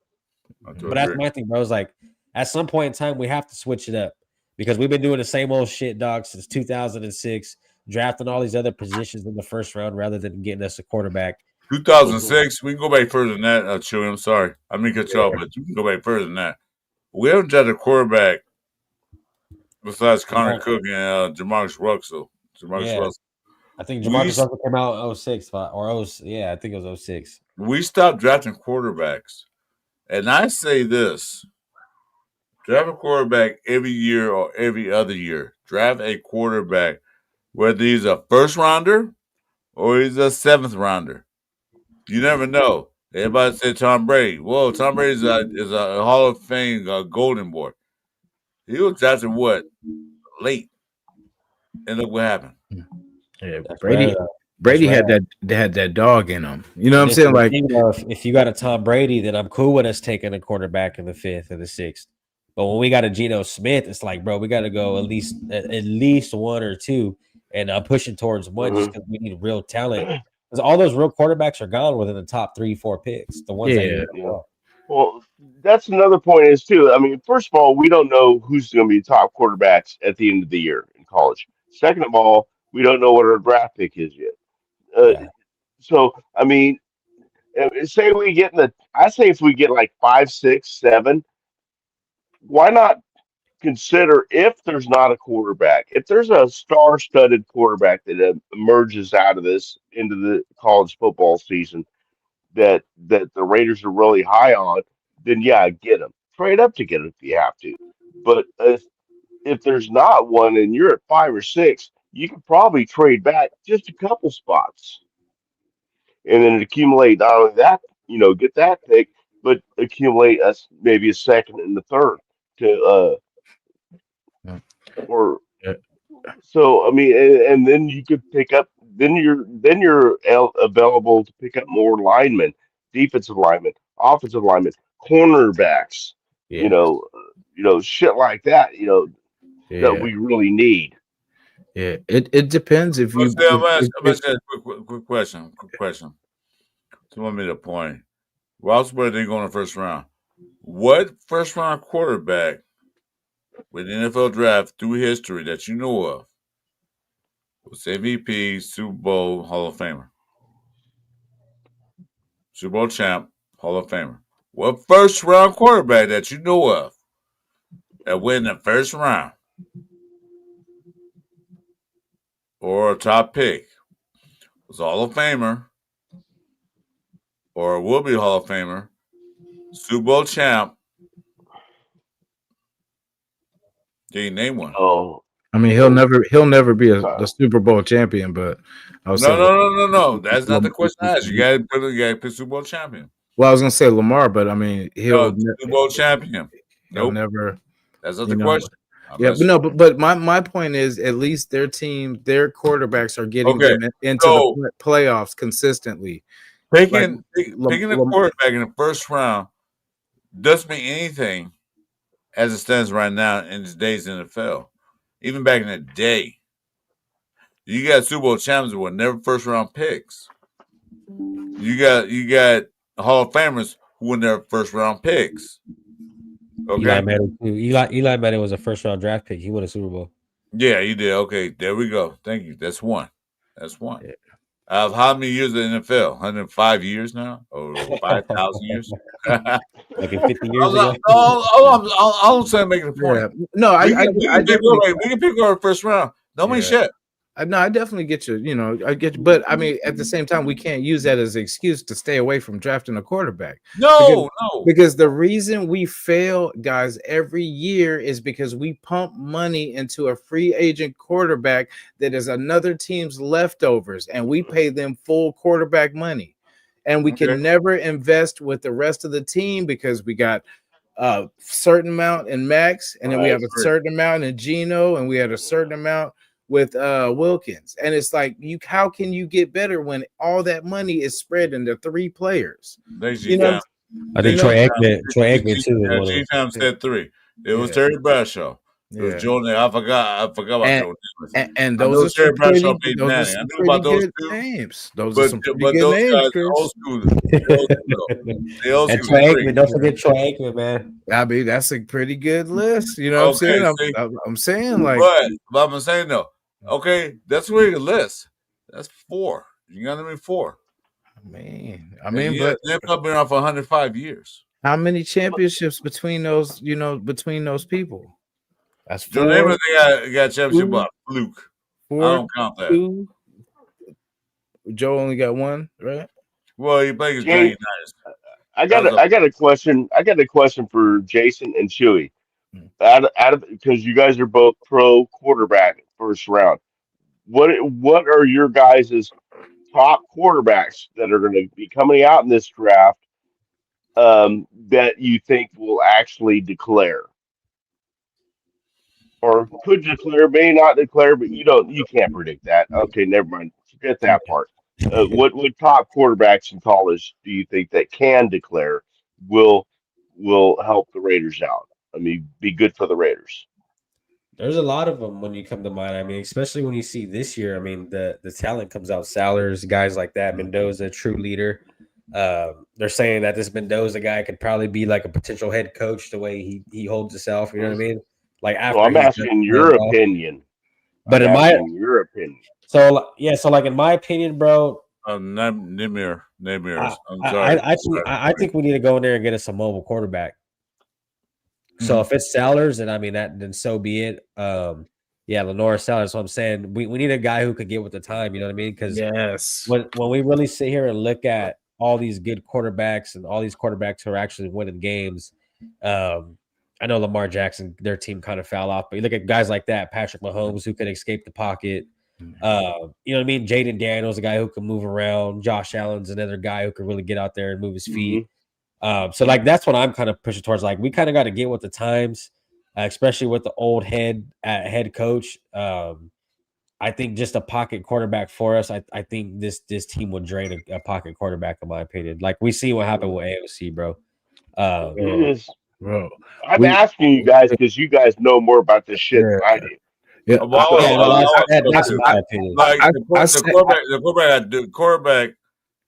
But that's my thing, bro. It's like, at some point in time, we have to switch it up because we've been doing the same old shit, dog, since 2006, drafting all these other positions in the first round rather than getting us a quarterback. 2006, we can go back further than that, Chuy. I'm sorry. I mean, cut you off, but you can go back further than that. We haven't drafted a quarterback besides Connor Cook and Jamarcus Russell. I think Jamarcus Russell came out in 06 I think it was 06. We stopped drafting quarterbacks. And I say this. Draft a quarterback every year or every other year. Draft a quarterback, whether he's a first rounder or he's a 7th rounder. You never know. Everybody said Tom Brady. Whoa, Tom Brady is a Hall of Fame golden boy. He was drafted late, and look what happened. Yeah, Brady had that dog in him. You know what I'm saying? Like, if you got a Tom Brady, then I'm cool with us taking a quarterback in the 5th or the 6th. But when we got a Geno Smith, it's like, bro, we got to go at least one or two, and pushing towards one just because we need real talent. Because all those real quarterbacks are gone within the top 3-4 picks. The ones that Yeah, you Yeah. Well, that's another point is too. I mean, first of all, we don't know who's going to be the top quarterbacks at the end of the year in college. Second of all, we don't know what our draft pick is yet. Uh, yeah, so, I mean, say we get in the, I say if we get like 5, 6, 7, why not consider if there's not a quarterback, if there's a star-studded quarterback that emerges out of this into the college football season that the Raiders are really high on, then yeah, get them. Trade up to get them if you have to. But if there's not one and you're at 5 or 6, you could probably trade back just a couple spots and then accumulate not only that, get that pick, but accumulate us maybe a second and the third to or yeah, so. I mean, and then you could pick up. Then you're available to pick up more linemen, defensive linemen, offensive linemen, cornerbacks. You yeah, know, shit like that. That yeah, we really need. yeah. It depends if Let's you say I'm if ask you a quick question. Quick question. Someone made a point. Ross Where they go in the first round. What first round quarterback with the NFL draft through history that you know of was MVP, Super Bowl, Hall of Famer? Super Bowl champ, Hall of Famer. What first round quarterback that you know of that went in the first round or a top pick was a Hall of Famer or will be Hall of Famer, Super Bowl champ? Can you name one? Oh, I mean, oh, he'll never be the God. Super Bowl champion, but I would say, No. That's not the question I asked. You got to pick Super Bowl champion. well, I was gonna say Lamar, but I mean, No, Super Bowl champion. he'll Nope. never, That's not you the know. question. Yeah, but no, but my point is, at least their team, their quarterbacks are getting Okay. them into So the playoffs consistently. Like picking a quarterback in the first round doesn't mean anything as it stands right now in today's NFL. Even back in the day, you got Super Bowl champions who were never first round picks. You got Hall of Famers who were never first round picks. Okay. Eli Manning too. Eli Manning was a first round draft pick. He won a Super Bowl. Yeah, you did. Okay, there we go. Thank you. That's one. Yeah. Out of how many years in the NFL? 105 years now? Or 5,000 years? Like in 50 years ago. All I'm saying, making a point. Yeah, no, We I can pick our first round. Don't mean Yeah. shit. No, I definitely get you. You know, I get you, but I mean, at the same time, we can't use that as an excuse to stay away from drafting a quarterback. No. Because the reason we fail, guys, every year is because we pump money into a free agent quarterback that is another team's leftovers, and we pay them full quarterback money, and we Okay. can never invest with the rest of the team because we got a certain amount in Max, and then we have a certain amount in Geno, and we had a certain amount with Wilkins, and it's like how can you get better when all that money is spread into 3 players? You know, I think Troy Aikman too. G-Time said 3. It was Terry Bradshaw. It was Jordan. I forgot about Jordan. And those are Terry Bradshaw pretty, made Manning. I knew about those two names. Those are some pretty but good those names, guys Chris. are old school. They old And school. Troy Aikman, don't forget Troy Aikman, man. I mean, that's a pretty good list. You know what I'm saying? I'm saying like, but I'm saying though. Okay, that's a really good list. That's 4. You got to be 4. Man, but they've been around for 105 years. How many championships between those? Between those people? That's 4. Joe Namath got championship by fluke. 4, I don't count that. 2. Joe only got 1, right? Well, he played his game nice. I got a question. I got a question for Jason and Chuy. Out of because you guys are both pro quarterback first round. What are your guys' top quarterbacks that are going to be coming out in this draft that you think will actually declare? Or could declare, may not declare, but you can't predict that. Okay, never mind. Forget that part. What top quarterbacks in college do you think that can declare will help the Raiders out? I mean, be good for the Raiders. There's a lot of them when you come to mind. I mean, especially when you see this year. I mean, the talent comes out. Sellers, guys like that. Mendoza, true leader. They're saying that this Mendoza guy could probably be like a potential head coach the way he holds himself. You know what I mean? Like So after I'm he's asking done your well. opinion. But I'm in my asking your opinion. so like in my opinion, bro, Namirs. I I'm I, sorry. I think we need to go in there and get us a mobile quarterback. So if it's Sellers, then so be it. Yeah, Lenore Sellers. So I'm saying we need a guy who could get with the time. You know what I mean? Because Yes. when we really sit here and look at all these good quarterbacks and all these quarterbacks who are actually winning games, I know Lamar Jackson, their team kind of fell off, but you look at guys like that, Patrick Mahomes, who could escape the pocket. You know what I mean? Jaden Daniels, a guy who can move around. Josh Allen's another guy who can really get out there and move his feet. So like that's what I'm kind of pushing towards. Like we kind of got to get with the times, especially with the old head coach. I think just a pocket quarterback for us. I think this team would drain a pocket quarterback, in my opinion. Like we see what happened with AOC, bro. It is. Bro. I'm asking you guys because you guys know more about this shit than I do. Yeah. That's my opinion. Like I the quarterback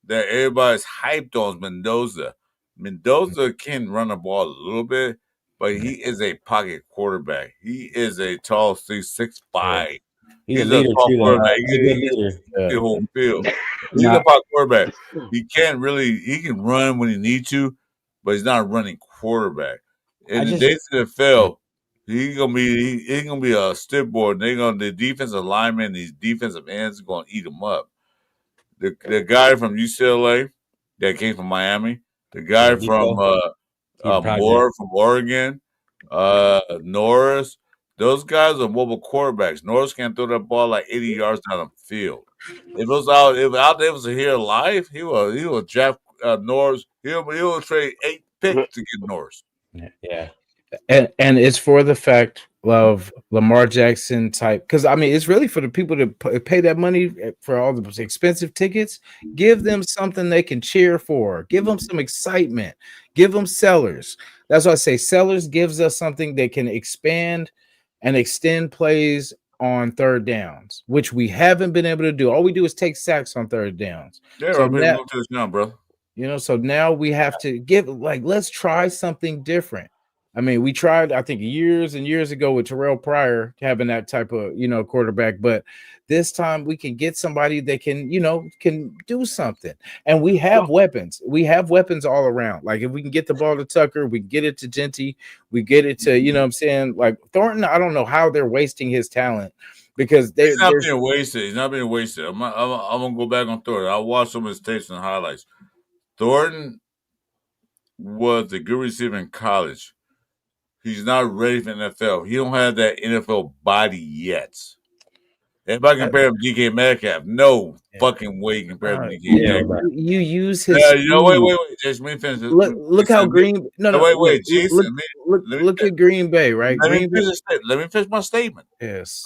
that everybody's hyped on is Mendoza. Mendoza can run the ball a little bit, but he is a pocket quarterback. He is a tall 6'5". He's a leader tall too. quarterback. He's a good leader. The whole field. He's a pocket quarterback. He can run when he needs to, but he's not a running quarterback. In the days of the NFL, he's gonna be a stiff board. The defensive linemen, these defensive ends are gonna eat him up. The guy from UCLA that came from Miami, the guy from Moore from Oregon, Norris, those guys are mobile quarterbacks. Norris can throw that ball like 80 yards down the field. If out there was here live, he will draft Norris. He'll trade 8 picks to get Norris. Yeah. And it's for the fact of Lamar Jackson type, because I mean it's really for the people to pay that money for all the expensive tickets. Give them something they can cheer for. Give them some excitement. Give them Sellers. That's why I say Sellers gives us something that can expand and extend plays on third downs, which we haven't been able to do. All we do is take sacks on third downs. Yeah, so now, bro. So now we have to let's try something different. I mean, we tried, I think, years and years ago with Terrell Pryor having that type of, quarterback. But this time we can get somebody that can do something. And we have weapons. We have weapons all around. Like if we can get the ball to Tucker, we get it to Genty, we get it to, what I'm saying? Like Thornton, I don't know how they're wasting his talent because he's not being wasted. He's not being wasted. I'm going to go back on Thornton. I watched some of his tapes and highlights. Thornton was a good receiver in college. He's not ready for NFL. He don't have that NFL body yet. Everybody compare him to DK Metcalf. No fucking way you compare him to DK Metcalf. You use his. Wait. Jason, let me finish. Look how Green. Wait. Jason, look at Green Bay, right? Let me finish my statement. Yes.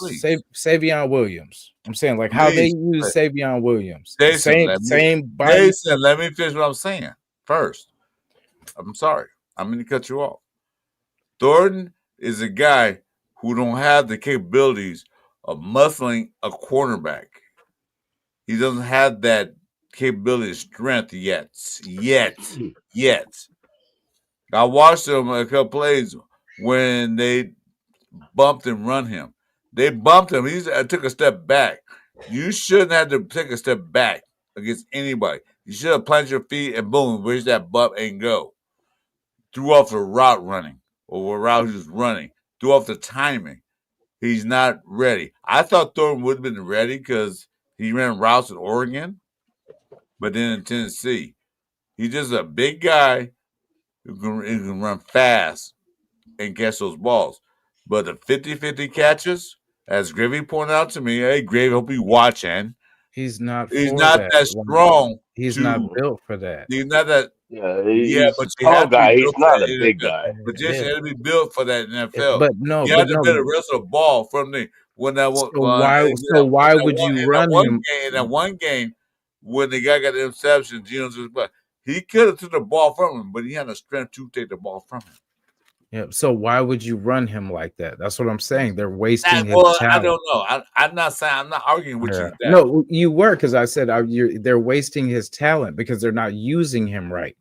Savion Williams. I'm saying like how they use Savion Williams. Jason, same body. Jason, let me finish what I'm saying first. I'm sorry. I'm going to cut you off. Thornton is a guy who don't have the capabilities of muscling a cornerback. He doesn't have that capability of strength yet. I watched him a couple plays when they bumped and run him. They bumped him. He took a step back. You shouldn't have to take a step back against anybody. You should have planted your feet and boom, reach that bump and go. Threw off the route running. Or what route he was running, threw off the timing. He's not ready. I thought Thornton would have been ready because he ran routes in Oregon, but then in Tennessee. He's just a big guy who can run fast and catch those balls. But the 50-50 catches, as Gravy pointed out to me, hey, Gravy, hope you watching. He's not that strong. He's not built for that. He's not that. He's but you have guy. He's not a big guy. But just had to be built for that NFL. But no, you had to better wrestle the ball from the when that one. Why would you run him in that one game when the guy got the interception? He could have took the ball from him, but he had the strength to take the ball from him. Yeah. So why would you run him like that? That's what I'm saying. They're wasting his Well, I talent. don't know. I'm not saying I'm not arguing with you Yeah. with that. No, you were because I said they're wasting his talent because they're not using him right.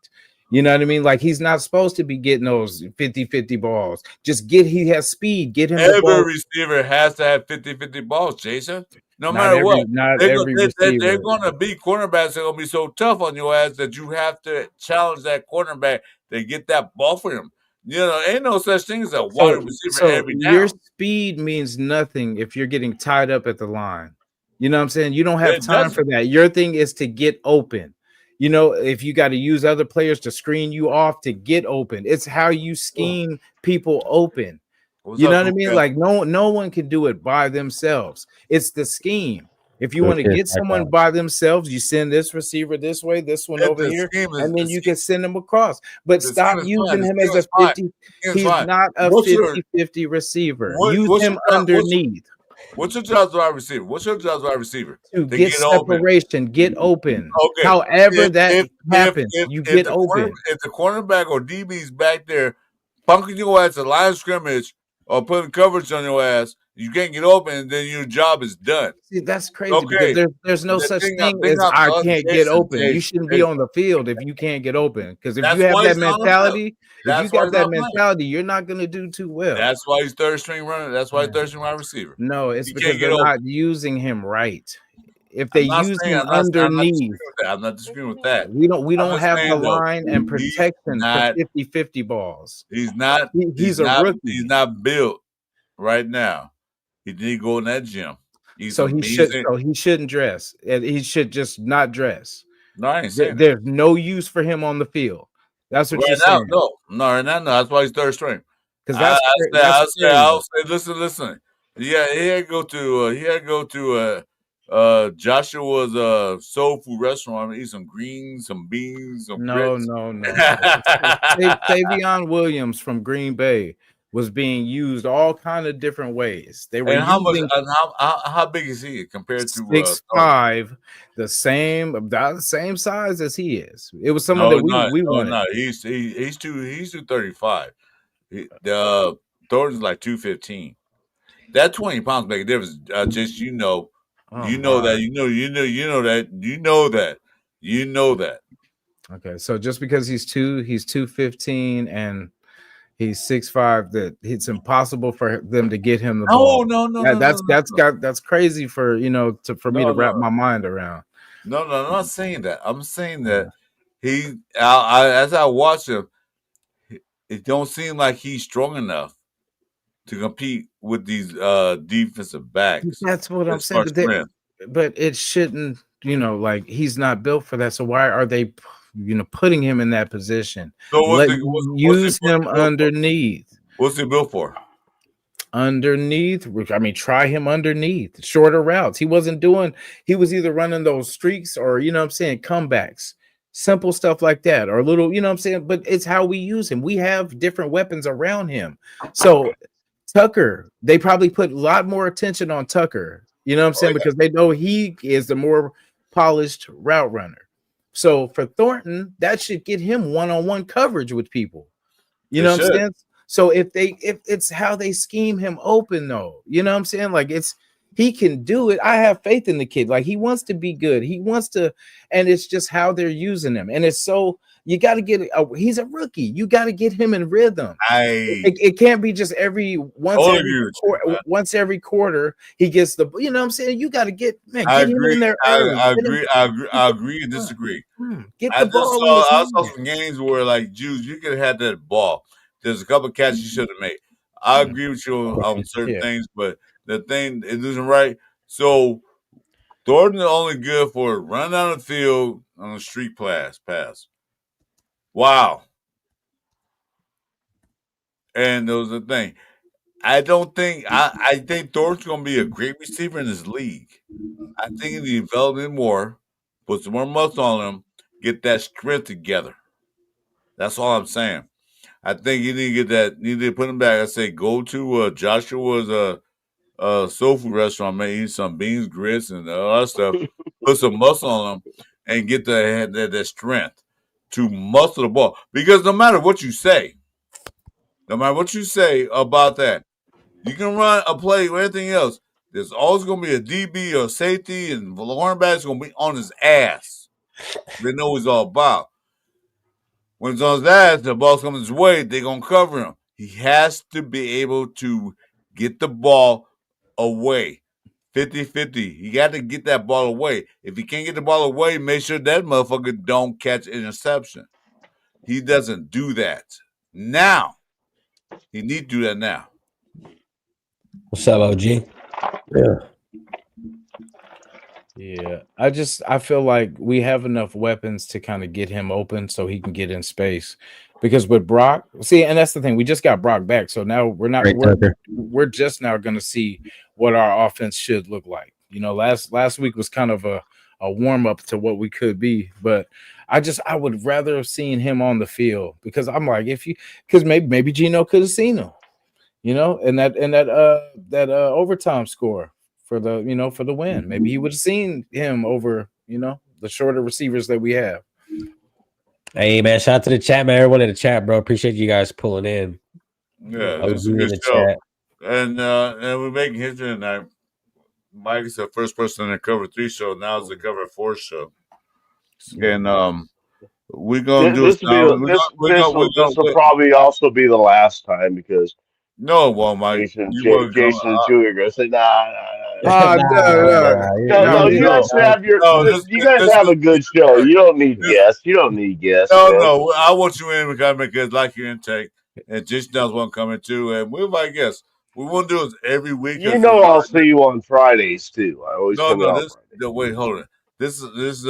You know what I mean? Like he's not supposed to be getting those 50-50 balls. Just he has speed. Get him the Every ball. receiver has to have 50-50 balls, Jason. No Not matter what. not They're, every they're receiver. going to be cornerbacks that are going to be so tough on your ass that you have to challenge that cornerback to get that ball for him. You know, ain't no such thing as a wide receiver So every your down. speed means nothing if you're getting tied up at the line. You know what I'm saying? You don't have It time doesn't. for that. Your thing is to get open. You know, if you got to use other players to screen you off to get open, it's how you scheme people open. What's You know up, what I mean? Luka? Like no one can do it by themselves. It's the scheme. If you want to get someone by themselves, you send this receiver this way, this one over The here, scheme is- and then the you scheme- can send them across. But the stop scheme is using fine. The him scheme as a is fine. 50. The scheme is He's fine. not a What's your- 50-50 receiver. What- Use what's him your job- underneath What's your job as a wide receiver? What's your job as a wide receiver? to To get get open. separation, get open. Okay. However that happens, you get the open. If the cornerback or DB's back there punking your ass at the line of scrimmage or putting coverage on your ass, you can't get open, and then your job is done. See, that's crazy Okay. because there's no The such thing thing I'm- as I can't get Jason, open. You Jason, shouldn't be Jason. on the field if you can't get open. Because if That's you have why that he's not on the field. mentality, if you That's why got he's that not playing. mentality, you're not going to do too well. That's why he's third string runner. That's why he's third string wide receiver. No, it's He because can't get they're open. not using him right. If they I'm not use saying him I'm not underneath, disagreeing with that. I'm not disagreeing with that. we don't just have saying, the though, line and he's protection not- for 50-50 balls. He's not. He's a rookie. He's not built right now. He did go in that gym. So he shouldn't dress. And he should just not dress. No, I ain't saying that. There's no use for him on the field. That's what Right you're now, saying. no, right now, no. That's why he's third string. Because I'll say, listen. Yeah, he had to go to Joshua's soul food restaurant and eat some greens, some beans, some grits. No. Tavion Williams from Green Bay was being used all kind of different ways. They were And how much? using And how big is he compared to 6'5", the same size as he is. It was someone that we wanted. No, he's 235. Thornton's like 215. That 20 pounds make a difference. Just you know that. Okay, so just because he's 215 and he's 6'5", that it's impossible for them to get him the ball. That's crazy for me to wrap my mind around. No, I'm not saying that. I'm saying that as I watch him, it don't seem like he's strong enough to compete with these defensive backs. That's what I'm saying. But it shouldn't, like he's not built for that. So why are they, putting him in that position? So use him underneath. What's he built for? Underneath, I mean, try him underneath shorter routes. He was either running those streaks or comebacks, simple stuff like that, or little, but it's how we use him. We have different weapons around him. So Tucker, they probably put a lot more attention on Tucker, because they know he is the more polished route runner. So for Thornton, that should get him one-on-one coverage with people. You know what I'm saying? So if it's how they scheme him open, though, you know what I'm saying? Like he can do it. I have faith in the kid. Like he wants to be good. He wants to, and it's just how they're using him. And it's so you got to he's a rookie. You got to get him in rhythm. It can't be just once every quarter he gets the. You know what I'm saying? You got to get him in there early. I agree and disagree. Get the ball. I saw some games where like Juice, you could have had that ball. There's a couple of catches you should have made. I agree with you on certain things, but the thing it isn't right. So Thornton is only good for run down the field on a street pass. Wow. And that was the thing. I think Thornton's gonna be a great receiver in this league. I think he needs to develop him more, put some more muscle on him, get that strength together. That's all I'm saying. I think you need to get that. You need to put him back. I say go to Joshua's soul food restaurant, man. Eat some beans, grits, and other stuff. Put some muscle on him and get that strength to muscle the ball. Because no matter what you say, No matter what you say about that, you can run a play or anything else. There's always going to be a DB or a safety, and the cornerback's going to be on his ass. They know what he's all about. When it's on his ass, the ball's coming his way, they're going to cover him. He has to be able to get the ball away. 50-50. You got to get that ball away. If he can't get the ball away, make sure that motherfucker don't catch interception. He doesn't do that. Now. He need to do that now. What's up, OG? Yeah, I feel like we have enough weapons to kind of get him open so he can get in space. Because with Brock, see, and that's the thing, we just got Brock back, so now we're just now going to see what our offense should look like. You know, last week was kind of a warm up to what we could be, but I would rather have seen him on the field because I'm like, because maybe Gino could have seen him, you know, and that overtime score for the win. Maybe he would have seen him over, you know, the shorter receivers that we have. Hey man, shout out to the chat, man. Everyone in the chat, bro. Appreciate you guys pulling in. Yeah, it's a good show. And we're making history tonight. Mike is the first person in the Cover 3 show. Now it's the Cover 4 show. And we're gonna do this will probably also be the last time because no, well, Mike, Jason and Chuy are gonna say, nah. No, you guys have you guys have a good show. You don't need guests. You don't need guests. No, I want you in because like your intake, and Jason does one coming too, and we're my guests. We won't do it every week. You know, I'll see you on Fridays too. I always come out. Wait, hold on. This is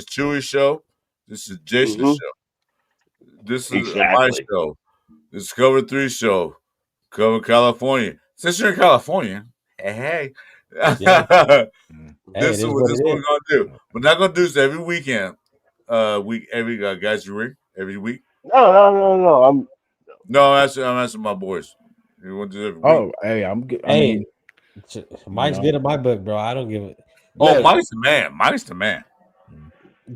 Chuy's show. This is Jason's show. This is my show. This is Cover 3 show. Cover California. Since you're in California, hey. Yeah. This is what we're gonna do. We're not gonna do this every weekend. Every guys you ring every week. No. I'm asking my boys. You want to do it every week? Hey, Mike's good in my book, bro. I don't give it. Oh, Mike's the man. Mike's the man.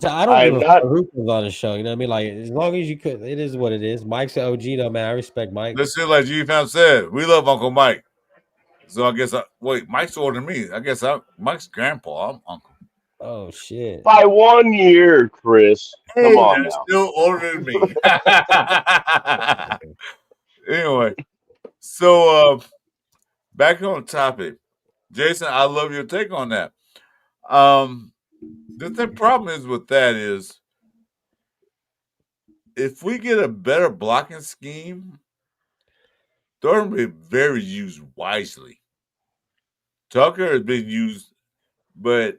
I don't give a fuck who comes on the show. You know what I mean? Like, as long as you could, it is what it is. Mike's an OG, though, man. I respect Mike. Listen, like G-Fam said, we love Uncle Mike. So I guess Mike's older than me. I guess Mike's grandpa. I'm uncle. Oh shit! By 1 year, Chris. Come on, now. Still older than me. Anyway, so back on topic, Jason. I love your take on that. The problem is with that is if we get a better blocking scheme, they're going to be very used wisely. Tucker has been used, but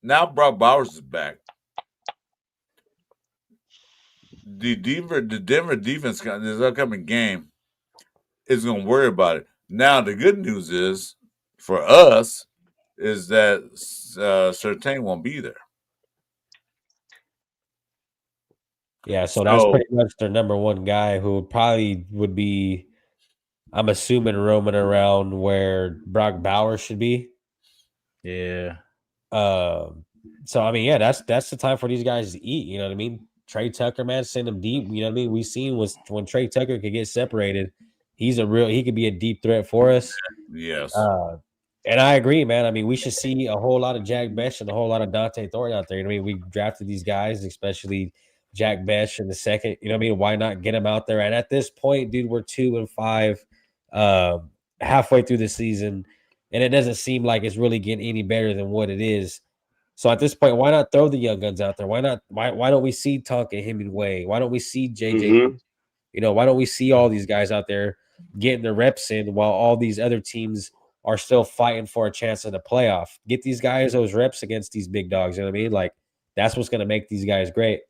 now Brock Bowers is back. The Denver defense in this upcoming game is going to worry about it. Now, the good news is for us is that Surtain won't be there. Yeah, so that's pretty much their number one guy who probably would be, I'm assuming, roaming around where Brock Bowers should be. Yeah. So I mean, yeah, that's the time for these guys to eat. You know what I mean? Trey Tucker, man, send him deep. You know what I mean? We've seen when Trey Tucker could get separated, he could be a deep threat for us. Yes. And I agree, man. I mean, we should see a whole lot of Jack Besh and a whole lot of Dante Thornton out there. You know what I mean? We drafted these guys, especially Jack Besh in the second. You know what I mean? Why not get him out there? And at this point, dude, we're 2-5, halfway through the season, and it doesn't seem like it's really getting any better than what it is. So at this point, why not throw the young guns out there? Why not? Why don't we see Tonka Hemingway? Why don't we see JJ? Mm-hmm. You know, why don't we see all these guys out there getting the reps in while all these other teams are still fighting for a chance in the playoff? Get these guys those reps against these big dogs. You know what I mean? Like, that's what's going to make these guys great.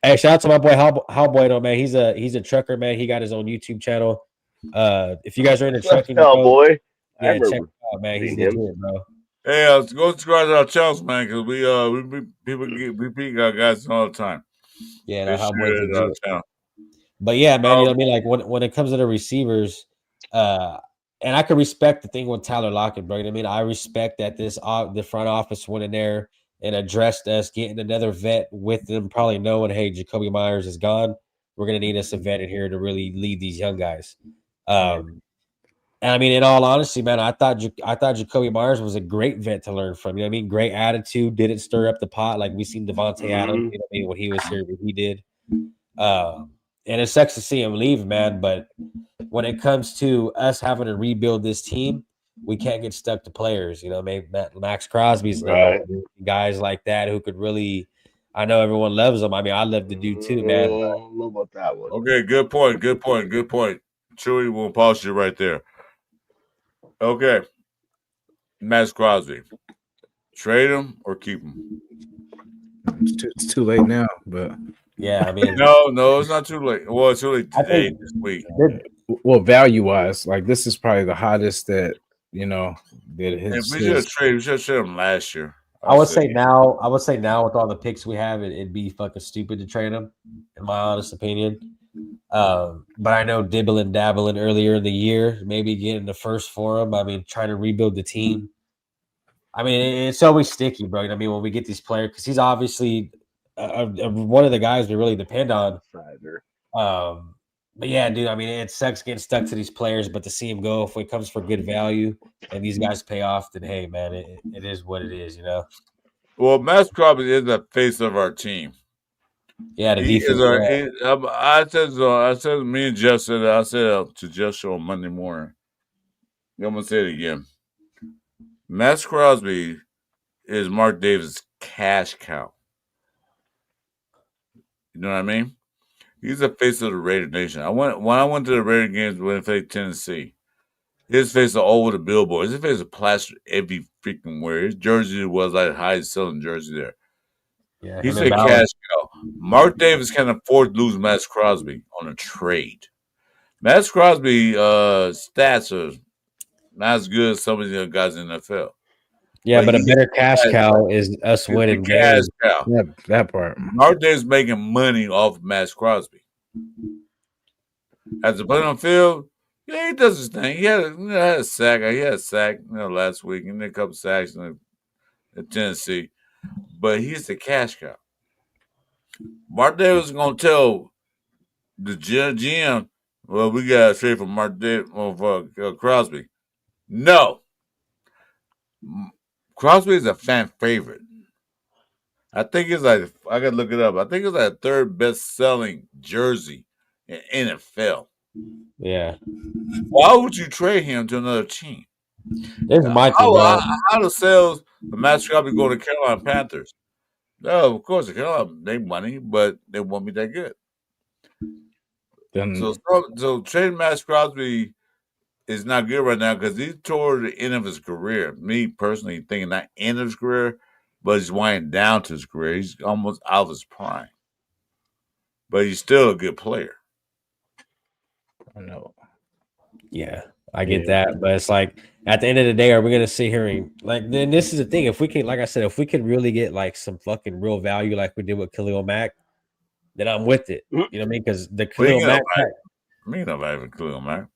Hey, shout out to my boy Howboy, though, man. He's a trucker, man. He got his own YouTube channel. If you guys are into trucking, boy, yeah, check it out, man. He's legit, bro. Hey, go subscribe to our channels, man, because we beat our guys all the time. Yeah, no, Howboy's legit. But yeah, man, you know what I mean? Like when it comes to the receivers, and I can respect the thing with Tyler Lockett, bro. You know what I mean? I respect that the front office went in there and addressed us, getting another vet with them, probably knowing, hey, Jakobi Meyers is gone. we're gonna need us a vet in here to really lead these young guys. And I mean, in all honesty, man, I thought Jakobi Meyers was a great vet to learn from. You know what I mean? Great attitude, didn't stir up the pot like we seen Devontae Adams. You know what I mean? When he was here, what he did. And it sucks to see him leave, man. But when it comes to us having to rebuild this team, we can't get stuck to players. You know, maybe Max Crosby's Right. guys like that who could really. I know everyone loves him. I mean, I love the dude too, man. I don't know about that one. Okay, good point. Chuy, we'll pause you right there. Okay. Max Crosby. Trade him or keep him? It's too late now, but Yeah, I mean, No, it's not too late. Well, it's too late I today, think- this week. well, value wise, like this is probably the hottest that that If we should have traded him last year. I would say now with all the picks we have, it'd be fucking stupid to trade him, in my honest opinion. But I know dibbling dabbling earlier in the year, maybe getting the first for him. I mean, trying to rebuild the team. I mean, it's always sticky, bro. I mean, when we get these players, because he's obviously one of the guys we really depend on. But yeah, dude, I mean, it sucks getting stuck to these players, but to see him go, if it comes for good value and these guys pay off, then hey, man, it is what it is, you know? Well, Max Crosby is the face of our team. Yeah, the He defense. is I said, me and Jeff said that. I said to Jeff show on Monday morning. I'm going to say it again. Max Crosby is Mark Davis' cash cow. You know what I mean? He's the face of the Raider Nation. When I went to the Raider games when they played Tennessee, his face was all over the billboard. His face was plastered every freaking where. His jersey was like the highest selling jersey there. Yeah, He's a cash cow. Mark Davis can't afford to lose Max Crosby on a trade. Max Crosby stats are not as good as some of the other guys in the NFL. Yeah, but a he's better cash cow is us winning cash games. cow. that part. Mark Davis making money off of Max Crosby. As a player on the field, yeah, he does his thing. He had a sack. He had a sack last week, and then a couple sacks in Tennessee. But he's the cash cow. Mark Davis is going to tell the GM, well, we got to trade for Mark Davis for Crosby. No. Crosby is a fan favorite. I think it's like, I got to look it up. I think it's like the third best selling jersey in NFL. Yeah. Why would you trade him to another team? This is my team, bro. How the sales the Max Crosby go to Carolina Panthers? No, of course, the Carolina make money, but they won't be that good. So trading Max Crosby is not good right now because he's toward the end of his career. Me personally thinking not end of his career, but he's winding down to his career. He's almost out of his prime. But he's still a good player. I know. Yeah, I get that, but it's like at the end of the day, are we gonna sit here and then this is the thing. If we can, like I said, if we can really get like some fucking real value like we did with Khalil Mack, then I'm with it. You know what I mean? Because the Khalil Mack, me not having Khalil Mack.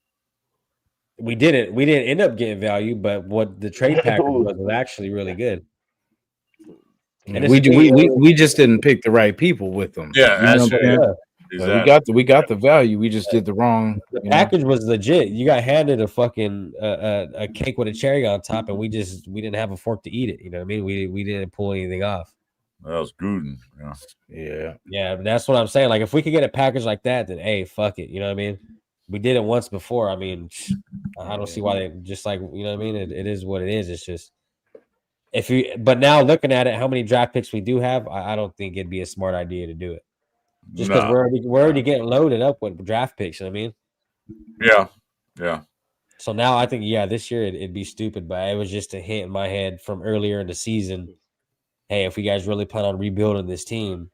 We didn't end up getting value, but what the trade package was actually really good. And we just didn't pick the right people with them. Yeah, that's true. Exactly. We got the value. We just did the wrong. The package was legit. You got handed a fucking a cake with a cherry on top, and we didn't have a fork to eat it. You know what I mean? We didn't pull anything off. That was Gruden. Yeah. But that's what I'm saying. Like if we could get a package like that, then hey, fuck it. You know what I mean? We did it once before. I mean, I don't see why they just like you know what I mean. It is what it is. It's just but now looking at it, how many draft picks we do have, I don't think it'd be a smart idea to do it. Just because we're already getting loaded up with draft picks. You know what I mean? Yeah. So now I think this year it'd be stupid, but it was just a hint in my head from earlier in the season. Hey, if we guys really plan on rebuilding this team,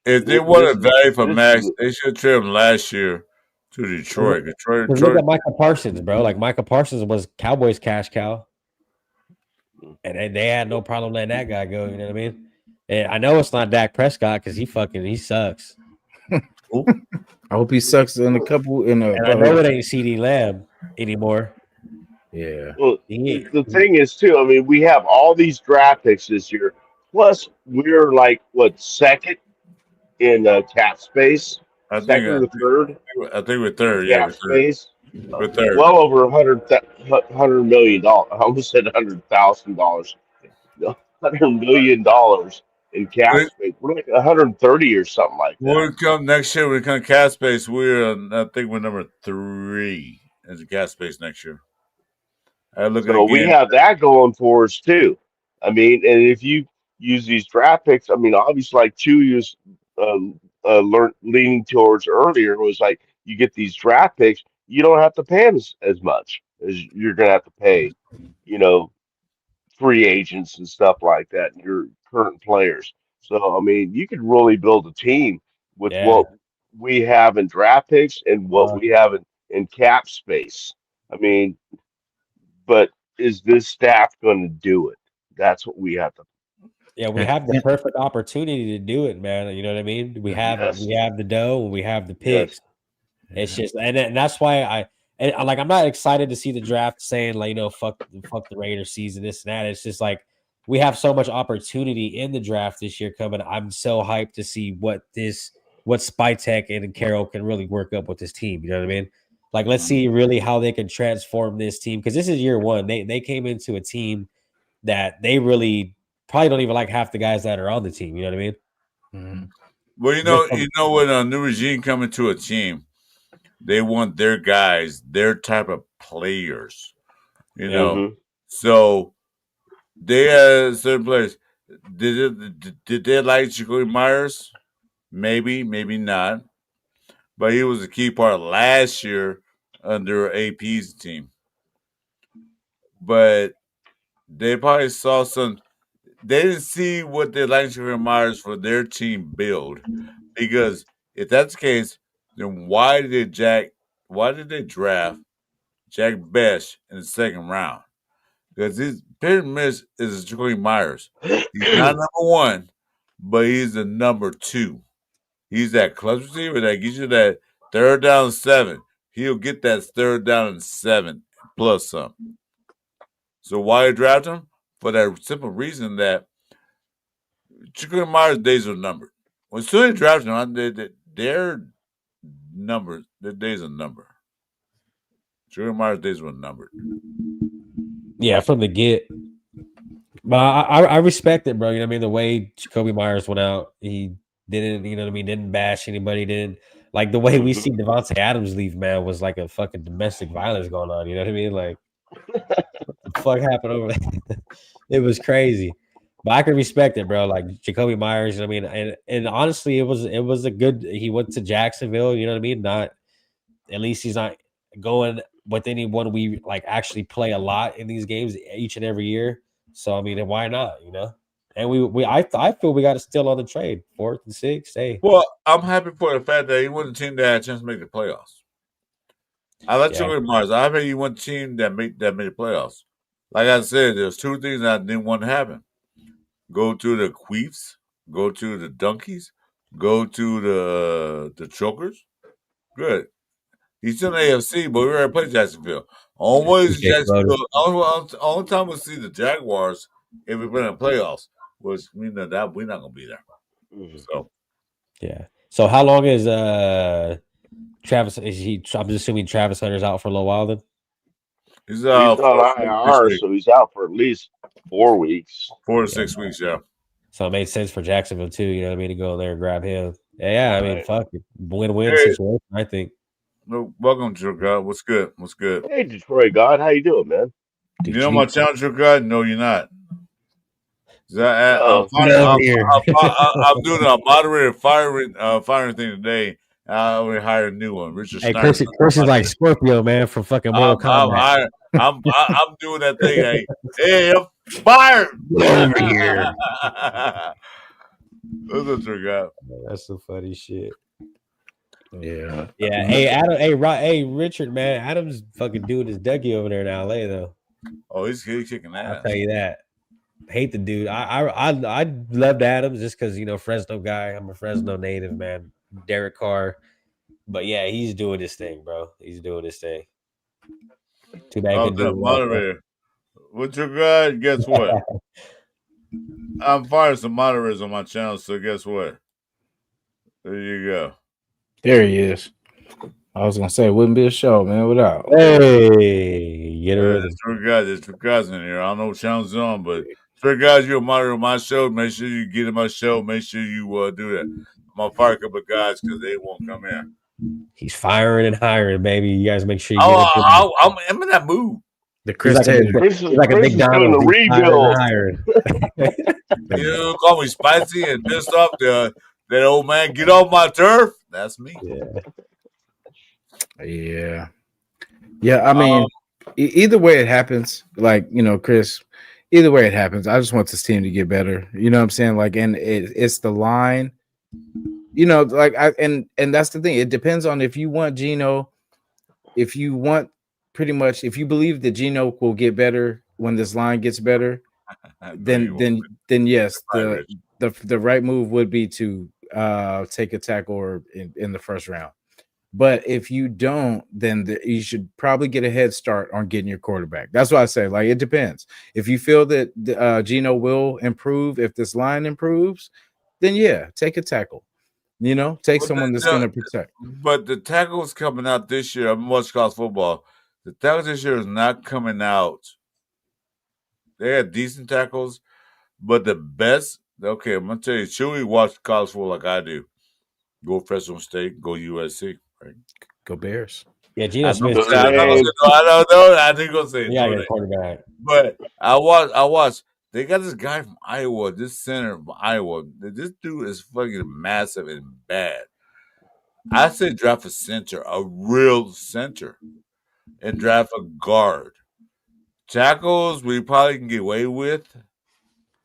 if they wanted value for Max, they should trade him last year to Detroit. Detroit. Look at Micah Parsons, bro. Like Micah Parsons was Cowboys cash cow, and they had no problem letting that guy go. You know what I mean? And I know it's not Dak Prescott because he sucks. I hope he sucks in a couple. And I know it ain't CD Lamb anymore. Yeah. Well, the thing is too. I mean, we have all these draft picks this year. Plus, we're like second in cap space, I think second or third I think we're in third. Yeah, cap we're third. space. We're third. Well over $100 million. I almost said $100,000. $100 million in cap When space. We're like 130 or something like when that. it comes next year, when it comes to cat space, I think we're number 3 as a cat space next year. I look So we again. have that going for us too. I mean, and if you use these draft picks, I mean, obviously, like Chew was leaning towards earlier, was like you get these draft picks, you don't have to pay them as much as you're going to have to pay, you know, free agents and stuff like that, and your current players. So, I mean, you could really build a team with Yeah. what we have in draft picks and what Uh, we have in cap space. I mean, but is this staff going to do it? That's what we have to. yeah, we And, have the perfect opportunity to do it, man. You know what I mean? Yes, We have the dough, and we have the yes. picks. It's just, and that's why like I'm not excited to see the draft saying like fuck the Raiders season this and that. It's just like we have so much opportunity in the draft this year coming. I'm so hyped to see what Spytek and Carroll can really work up with this team. You know what I mean? Like let's see really how they can transform this team because this is year one. They came into a team that they really probably don't even like half the guys that are on the team. You know what I mean? Mhm. Well, Just you know when a new regime coming to a team, they want their guys, their type of players. You yeah, know, Hmm. so they had certain players. Did they like Jakobi Meyers? Maybe, maybe not. But he was a key part last year under AP's team. But they probably saw some. They didn't see what they liked Jakobi Meyers for their team build. Because if that's the case, then why did they draft Jack Best in the second round? Because his pyramid is Jacoby Myers. He's not number one, but he's the number 2. He's that clutch receiver that gets you that third down and 7. He'll get that third down and 7 plus some. So why draft him? For that simple reason that Jacoby Myers' days are numbered. When soon as drafted him, their numbers, their days are numbered. Jacoby Myers' days were numbered. yeah, from the get. But I respect it, bro. You know what I mean? The way Jacoby Myers went out, he didn't, you know what I mean, didn't bash anybody, didn't like the way we Hmm. see Devontae Adams leave, man, was like a fucking domestic violence going on. You know what I mean? Like what the fuck happened over there? It was crazy. But I can respect it, bro. Like Jacoby Myers, you know what I mean? And honestly, it was a good he went to Jacksonville, you know what I mean? Not at least he's not going with anyone we like actually play a lot in these games each and every year. So I mean, why not? You know, and I feel we got to still on the trade 4th and 6th. Hey, Well, I'm happy for the fact that he wasn't a team that had a chance to make the playoffs. I like yeah, Chuy Mars. I bet you one team that made the playoffs. Like I said, there's 2 things I didn't want to happen. Go to the Queefs, go to the Donkeys, go to the Chokers. Good. He's still in the AFC, but we already played Jacksonville. Always appreciate you, brother. Jacksonville. Only time we see the Jaguars if we play in the playoffs was that we're not gonna be there. Hmm. So Yeah. So how long is Travis? Is he? I'm just assuming Travis Hunter's out for a little while then. he's He's on for 6 IR, weeks, so he's out for at least 4 weeks. 4 to Yeah. 6 weeks. Yeah. So it made sense for Jacksonville too. You know what I mean? To go in there and grab him. Yeah. I mean, Right. fuck it. Win-win Hey, situation. I think. no, welcome, Joe God. What's good? What's good? Hey, Detroit God, how you doing, man? You know my channel, Joe God? No, you're not. Oh, Get over here. I'm doing a moderator firing thing today. I already hired a new one, Richard Hey, Snyder. Chris is like Scorpio, man, from fucking Mortal I'm Kombat. hired. I'm doing that thing. Hey, I'm fired. Get over here. What's up, Joe God? That's some funny shit. Yeah. Yeah. Hey, Adam. Hey, Richard, man. Adam's fucking doing his Dougie over there in LA, though. Oh, he's kicking I'll ass. tell you that. Hate the dude. I loved Adams just because Fresno guy. I'm a Fresno native, man. Derek Carr. But yeah, he's doing this thing, bro. He's doing this thing. Too bad he I'm couldn't do the it. moderator. What's your God? Guess what? I'm firing some moderators on my channel, so guess what? There you go. There he is. I was gonna say it wouldn't be a show, man, without. Hey, get rid of There's three guys in here. I don't know what channel's on, but three guys, you're a monitor of my show. Make sure you get in my show. Make sure you do that. I'm gonna fire a couple of guys because they won't come in. He's firing and hiring, babe. You guys make sure you get I'm in that mood. The Chris Taylor. He's like a Chris is doing McDonald's. the He's rebuild. hiring. You call me spicy and pissed off. That old man, get off my turf. That's me. Yeah. I mean, either way it happens, like, Chris, either way it happens, I just want this team to get better. You know what I'm saying? Like, and it's the line, like and that's the thing. It depends on if you want Geno, if you believe that Geno will get better when this line gets better, then yes, the right move would be to take a tackle in the first round. But if you don't, then you should probably get a head start on getting your quarterback. That's what I say. Like, it depends. If you feel that Geno will improve, if this line improves, then yeah, take a tackle. Take someone that's going to protect. But the tackles coming out this year, I'm watching college football. The tackles this year is not coming out. They had decent tackles, but the best. Okay, I'm gonna tell you, Chuy watched college football like I do. Go Fresno State, go USC. Right? Go Bears. Yeah, Geno Smith. I don't know. I think gonna say yeah, quarterback. But I watched. They got this guy from Iowa, this center from Iowa. This dude is fucking massive and bad. I say draft a center, a real center, and draft a guard. Tackles we probably can get away with,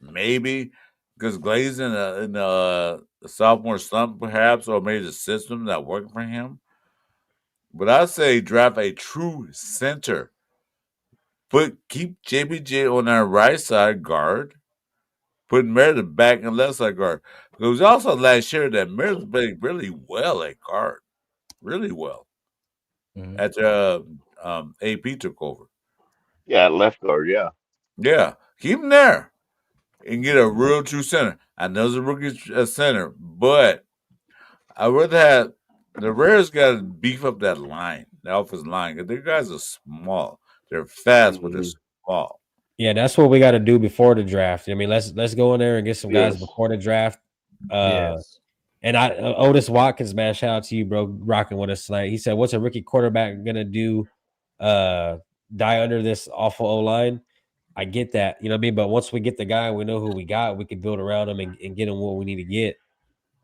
maybe because Glaze in a sophomore slump, perhaps, or maybe the system not working for him. But I say draft a true center. Keep JBJ on our right side guard. Put Meredith back and left side guard. It was also last year that Meredith played really well at guard. Really well. Mm-hmm. After AP took over. Yeah, left guard, yeah. Yeah. Keep him there. And get a real true center. I know it's a rookie center, but I would have the Rares got to beef up that line, the offensive line, because their guys are small. They're fast, but they're small. Yeah, that's what we got to do before the draft. I mean, let's go in there and get some guys before the draft. And Otis Watkins, man, shout out to you, bro, rocking with us tonight. He said, "What's a rookie quarterback gonna do? Die under this awful O line." I get that, you know what I mean. But once we get the guy, we know who we got. We can build around him and get him what we need to get.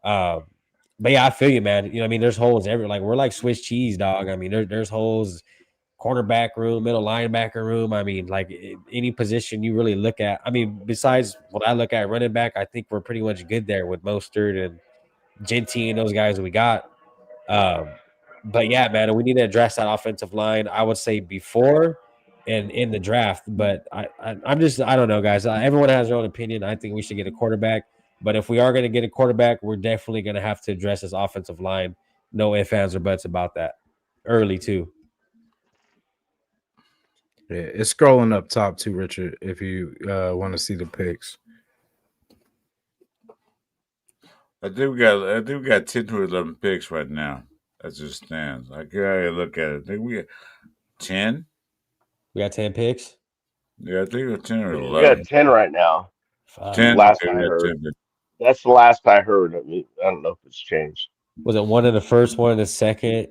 But yeah, I feel you, man. You know what I mean. There's holes everywhere. Like, we're like Swiss cheese, dog. I mean, there's holes. Cornerback room, middle linebacker room. I mean, like, any position you really look at. I mean, besides what I look at, running back, I think we're pretty much good there with Mostert and Genty and those guys that we got. But yeah, man, we need to address that offensive line. I would say before and in the draft. But I don't know, guys. Everyone has their own opinion. I think we should get a quarterback. But if we are going to get a quarterback, we're definitely going to have to address this offensive line. No ifs, ands, or buts about that. Early too. Yeah, it's scrolling up top too, Richard, if you want to see the picks. I think we got 10 to 11 picks right now. That just stands. I gotta look at it. I think we got 10. We got 10 picks. Yeah, I think we're 10 or 11. We got 10 right now. 10. Last Okay, I heard. 10. That's the last I heard. I don't know if it's changed. Was it one in the first, one in the second?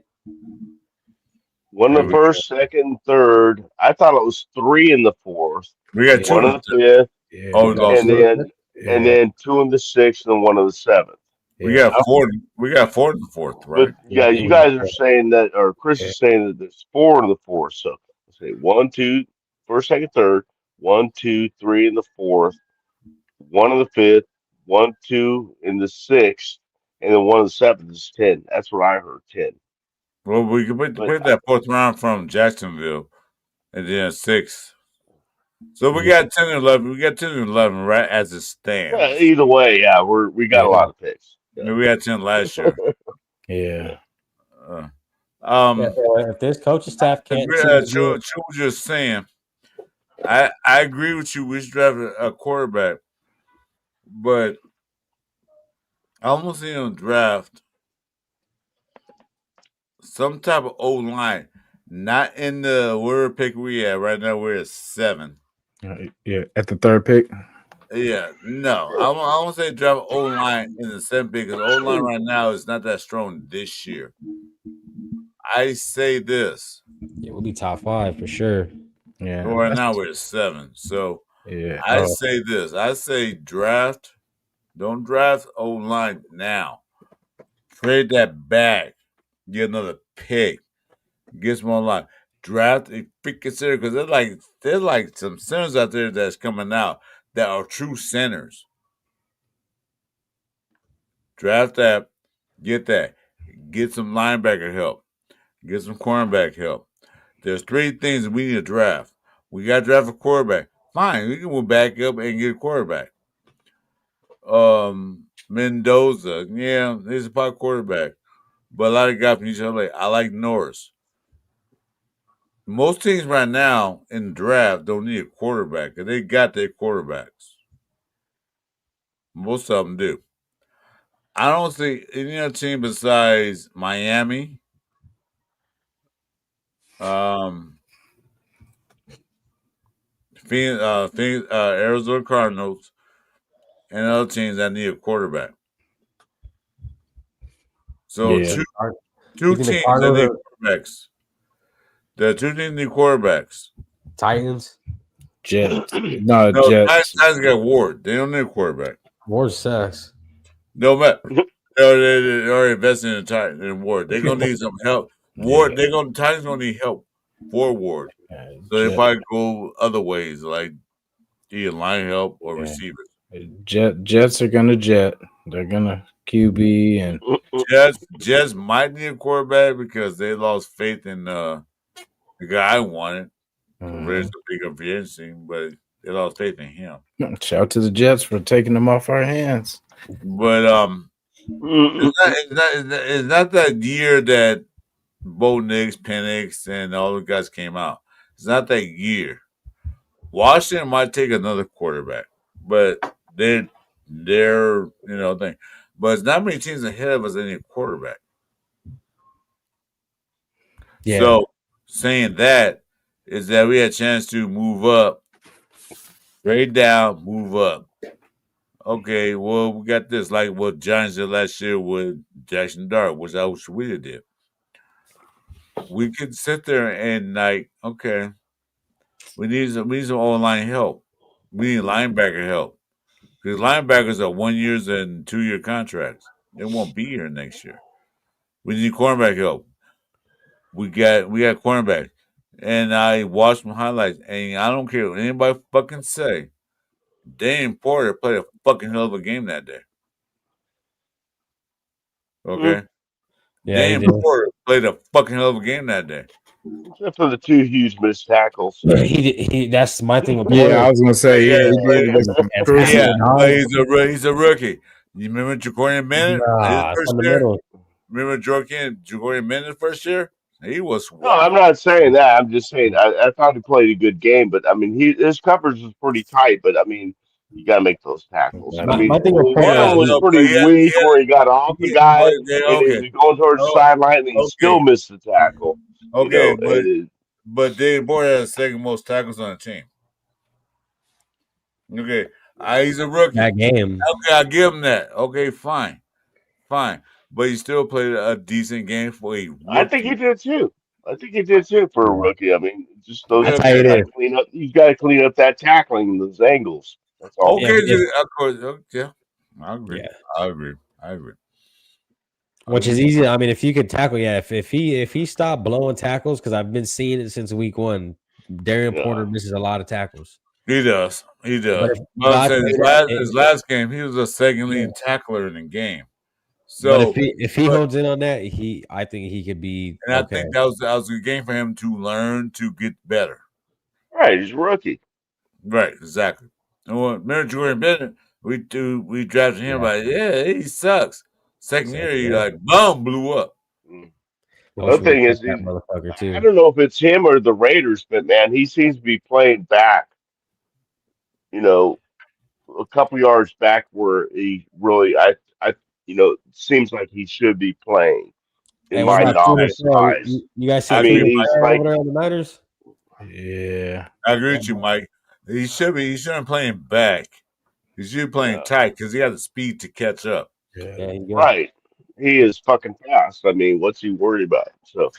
One in the first, second, third. I thought it was 3 in the fourth. We got 2 in the fifth. Yeah. And then 2 in the sixth and 1 in the seventh. We got 4. We got 4 in the fourth, right? But yeah, you guys are saying that, or Chris is saying that there's 4 in the fourth. So let's say 1, 2, first, second, third. 1, 2, 3 in the fourth. 1 in the fifth. 1, 2 in the sixth, and then 1 in the seventh is 10. That's what I heard. 10. Well, we can put that fourth round from Jacksonville, and then 6. So we got 10 and 11. We got 10 and 11 right as it stands. Either way, yeah, we got a lot of picks. Yeah. We had 10 last year. Yeah. If this coaching staff can't, Joe was just saying. I agree with you. We should draft a quarterback, but I almost see him draft some type of O line. Not in the where pick we at right now. We're at 7. Yeah, at the third pick. Yeah, no, I won't say draft O line in the 7th pick because O line right now is not that strong this year. I say this. Yeah, we'll be top 5 for sure. Yeah. Well, right now we're at 7. So Yeah. I say this. I say draft. Don't draft O line now. Trade that back. Get another pick. Get some line. Draft if we consider because there's like some centers out there that's coming out that are true centers. Draft that. Get some linebacker help. Get some cornerback help. There's 3 things we need to draft. We got to draft a quarterback. Fine, we can move back up and get a quarterback. Mendoza, yeah, he's a pot quarterback. But a lot of guys from each other, I like Norris. Most teams right now in the draft don't need a quarterback, and they got their quarterbacks. Most of them do. I don't see any other team besides Miami, Arizona Cardinals, and other teams that need a quarterback. So Yeah. two teams that need quarterbacks. There are 2 teams that need quarterbacks. Titans. Jets. No, Jets. Titans got Ward. They don't need a quarterback. Ward sucks. No matter. They're already investing in Ward. They're gonna need some help. Ward, Titans gonna need help for Ward. So they probably go other ways, like either line help or receivers. Jets are gonna jet. They're gonna QB and Jets might need a quarterback because they lost faith in the guy I wanted to raise the bigger free agency, but they lost faith in him. Shout out to the Jets for taking them off our hands. But it's not that year that Bo Nix, Penix, and all the guys came out. It's not that year. Washington might take another quarterback, but they're thing. But it's not many teams ahead of us that need a quarterback. Yeah. So saying that is that we had a chance to move up, trade down, move up. Okay, well, we got this, like what Giants did last year with Jackson Dart, which I wish we did. We could sit there and okay, we need some online help. We need linebacker help because linebackers are 1 year and 2 year contracts. They won't be here next year. We need cornerback help. We got cornerback, and I watched some highlights, and I don't care what anybody fucking say. Dane Porter played a fucking hell of a game that day. Okay. Yeah, Dane Porter played a fucking hell of a game that day. Except for the 2 huge missed tackles. Yeah, he that's my thing with Porter. Yeah, I was gonna say he's a rookie. You remember Jacorian Bennett? Remember Jacorian Bennett first year? He was. No, I'm not saying that. I'm just saying I thought he played a good game, but I mean his coverage was pretty tight. But I mean you got to make those tackles. I mean, one was pretty weak where he got off the guy and he was going towards the sideline and he still missed the tackle. Okay, but Dane Porter had the 2nd most tackles on the team. Okay, he's a rookie. That game. Okay, I'll give him that. Okay, fine. But he still played a decent game for a rookie. I think he did too. For a rookie. I mean, just those. You got to clean up that tackling and those angles. That's all. Okay, of course. Yeah, I agree. Yeah. I agree. Which is easy. I mean, if you could tackle, if he stopped blowing tackles, because I've been seeing it since week 1. Darian Porter misses a lot of tackles. He does. His last game, he was a second leading tackler in the game. So, but if he holds in on that, I think he could be. And I think that was a good game for him to learn to get better. Right, he's a rookie. Right, exactly. And remember Jordan Bennett? We drafted him he sucks. Second year, he boom, blew up. The other thing is, I don't know if it's him or the Raiders, but man, he seems to be playing back. A couple yards back where he really, seems like he should be playing. in Hey, what my about Tua novice Farrell? eyes. You guys I see I agree, mean, Tua he's Mike. Farrell like, over there on the Niners? Yeah. I agree with you, Mike. He shouldn't be playing back. He should be playing yeah, tight because he has the speed to catch up. Yeah. Yeah, he's good. right. He is fucking fast. I mean, what's he worried about? So,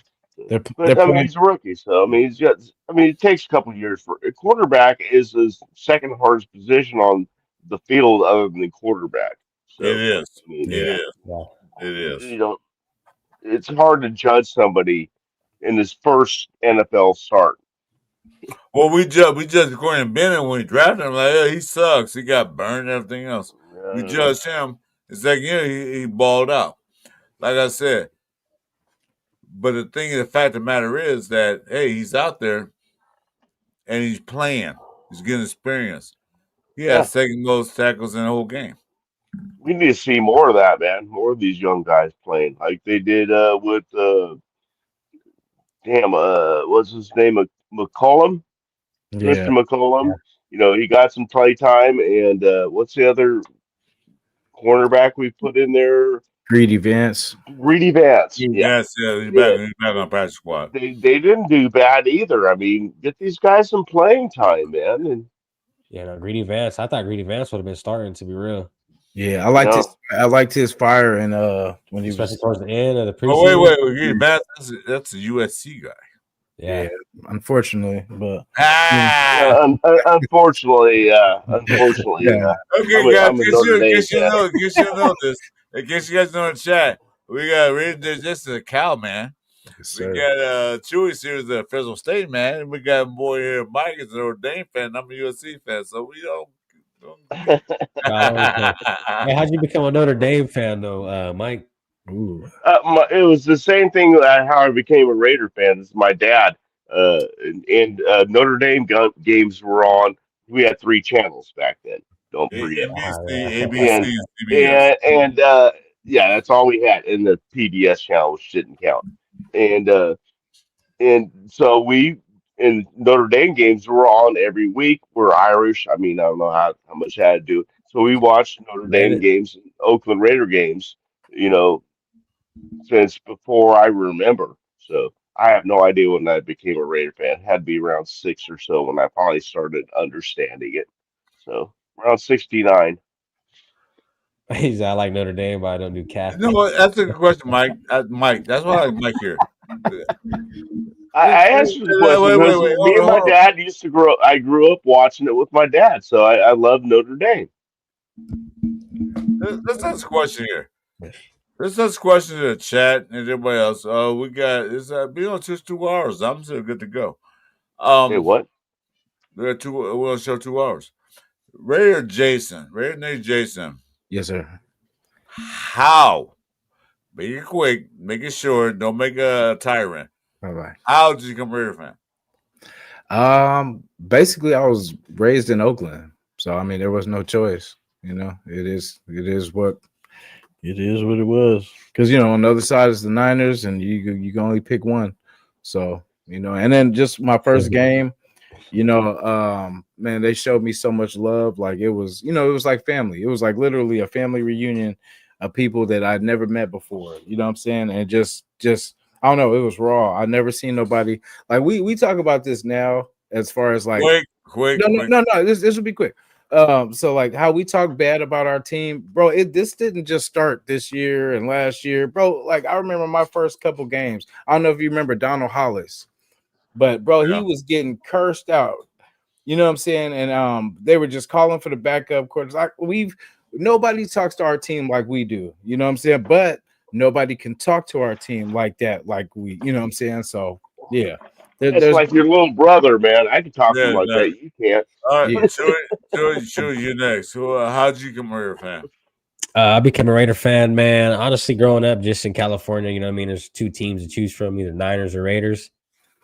They're but I mean, playing. he's a rookie. So, I mean, he's got. I mean, it takes a couple of years for a quarterback is his second hardest position on the field other than the quarterback. It So, is. I mean, It Yeah. is. Yeah. It is. you know, it's hard to judge somebody in his first NFL start. Well, we judged Gordon Bennett when we drafted him. Like, yeah, he sucks. He got burned and everything else. We Uh, judged him. The second year, he balled out. Like I said, but the fact of the matter is that hey, he's out there and he's playing. He's getting experience. He yeah, has second most tackles in the whole game. we need to see more of that, man. More of these young guys playing like they did with what's his name, McCollum, Yeah. Christian Yeah. McCollum. You know, he got some play time, and what's the other cornerback we put in there? Greedy Vance. Reedy Vance. Yeah, Yes, yeah, yeah. he's back on practice squad. They didn't do bad either. I mean, get these guys some playing time, man, and Yeah, no, Greedy Vance. I thought Greedy Vance would have been starting, to be real, Yeah, you know, I liked his fire and when he especially was towards the end of the Oh preseason. wait, that's a USC guy. Yeah. unfortunately, but Ah, unfortunately, yeah, okay, guys. I'm a Notre In Dame case you fan. know, in case you know this, in case you guys know in the chat, we got this is a cow man. yes, We sir. got Chuy here is a Fresno State man, and we got a boy here, Mike is an Notre Dame fan. I'm a USC fan, so we don't get. Hey, how'd you become a Notre Dame fan, though, Mike? Ooh, It was the same thing how I became a Raider fan. This is my dad. And Notre Dame games were on. We had three channels back then. Don't forget. NBC, ABC, And and CBS. yeah, that's all we had. And the PBS channel, which didn't count. And so we in Notre Dame games were on every week. We're Irish. I mean, I don't know how much I had to do. So we watched Notre Man, Dame games, Oakland Raider games. You know, since before I remember. So I have no idea when I became a Raider fan. It had to be around six or so when I finally started understanding it. So around 69. he's I like Notre Dame, but I don't do You know Catholic. what? That's a good question, Mike. Mike, that's why I like Mike here. I answered the question Wait, because me and my hold on. dad used to grow. I grew up watching it with my dad, so I love Notre Dame. Let's ask a question here. Let's ask a question to the chat and everybody else. We got it's be on just 2 hours. I'm still good to go. Hey, Um, what? we got two. We'll show 2 hours. Raider Nate Jason. yes, sir. How? Make it quick. Make it short. Don't make a tyrant. Bye bye. How did you become a Raider fan? Basically, I was raised in Oakland, so I mean, there was no choice. You know, it is what it was. Because on the other side is the Niners, and you can only pick one. So and then just my first game, man, they showed me so much love. Like it was like family. It was like literally a family reunion of people that I'd never met before. You know what I'm saying? And just I don't know, it was raw. I never seen nobody like we talk about this now as far as like Quick. no. This will be quick. So like how we talk bad about our team, bro. This didn't just start this year and last year, bro. Like I remember my first couple games. I don't know if you remember Donald Hollis, but bro, he was getting cursed out. You know what I'm saying? And they were just calling for the backup quarters. Like nobody talks to our team like we do. You know what I'm saying? But nobody can talk to our team like that, like we. You know what I'm saying? So yeah. It's like your little brother, man. I can talk to him like No. that. You can't. All right, Yeah. Sure, you next. How'd you become a Raider fan? I became a Raider fan, man. Honestly, growing up just in California, you know what I mean? There's two teams to choose from, either Niners or Raiders.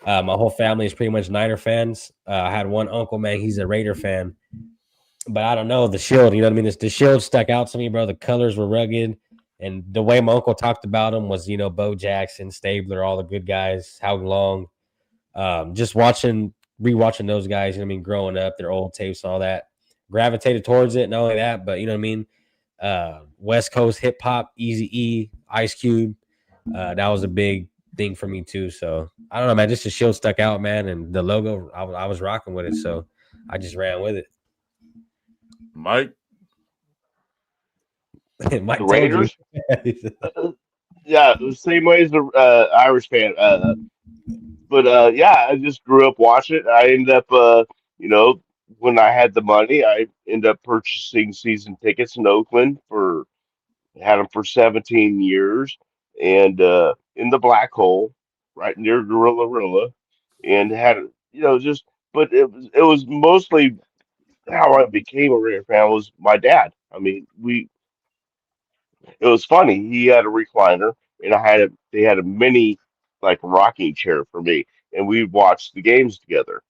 My whole family is pretty much Niner fans. I had one uncle, man, he's a Raider fan. But I don't know, the shield, you know what I mean? The shield stuck out to me, bro. The colors were rugged. And the way my uncle talked about them was, Bo Jackson, Stabler, all the good guys, how long. Just rewatching those guys, you know what I mean, growing up, their old tapes and all that, gravitated towards it. Not only that, but you know what I mean, West Coast hip hop, Eazy-E, Ice Cube, That was a big thing for me too. So I don't know, man. Just the shield stuck out, man, and the logo. I was rocking with it, so I just ran with it. Mike, Mike The told you. Raiders. Yeah, the same way as the Irish fan. But yeah, I just grew up watching it. I ended up, you know, when I had the money, I ended up purchasing season tickets in Oakland for had them for 17 years, and in the black hole, right near Gorilla, and had just. But it was mostly how I became a Raider fan was my dad. I mean, it was funny. He had a recliner, and they had a mini like rocking chair for me, and we watched the games together.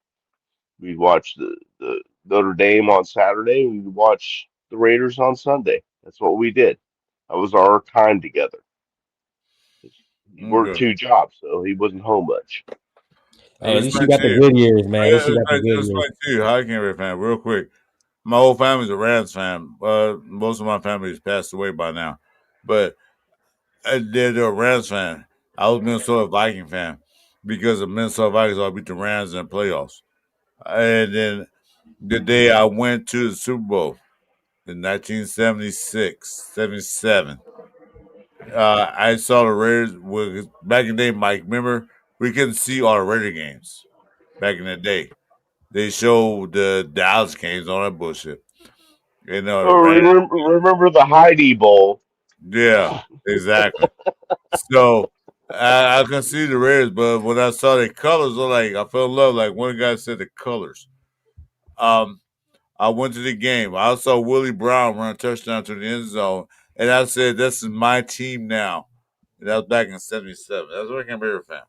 We'd watch the Notre Dame on Saturday, and we'd watch the Raiders on Sunday. That's what we did. That was our time together. He I'm worked good. two jobs, so he wasn't home much. Hey, at least you Respect got to the you. good years, man. At least you got the good years. Respect to you. How can Raider fan? Real quick. My whole family's a Rams fan. Most of my family has passed away by now, but they're a Rams fan. I was a Minnesota Viking fan because the Minnesota Vikings all beat the Rams in the playoffs. And then the day I went to the Super Bowl in 1976, 77, I saw the Raiders. Back in the day, Mike, remember, we couldn't see all the Raider games back in the day. They showed the Dallas games on that bullshit. You know, the Oh, Rams. remember the Heidi Bowl? Yeah, exactly. So I can see the Raiders, but when I saw the colors, I fell in love. Like one guy said, the colors. Um, I went to the game. I saw Willie Brown run a touchdown to the end zone, and I said, "This is my team now." And that was back in '77. That's what I became a Raider fan.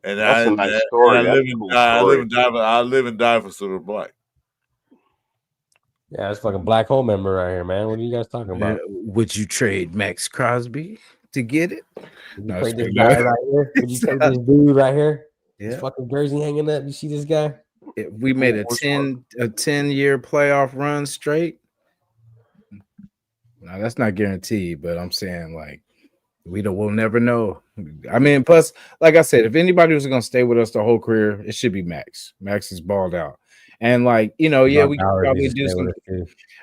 And That's I a and nice I story. That's live a and cool die. story. I live and die for Silver Black. Yeah, it's fucking black hole member right here, man. What are you guys talking about? Would you trade Max Crosby to get it? Would you No, trade this it's guy right here? Would you trade this dude right here? This Yeah. fucking jersey hanging up. You see this guy? If we made a Which one? 10-year playoff run straight. Now that's not guaranteed, but I'm saying like we'll never know. I mean, plus, like I said, if anybody was gonna stay with us the whole career, it should be Max. Max is balled out. And yeah, we could probably do some.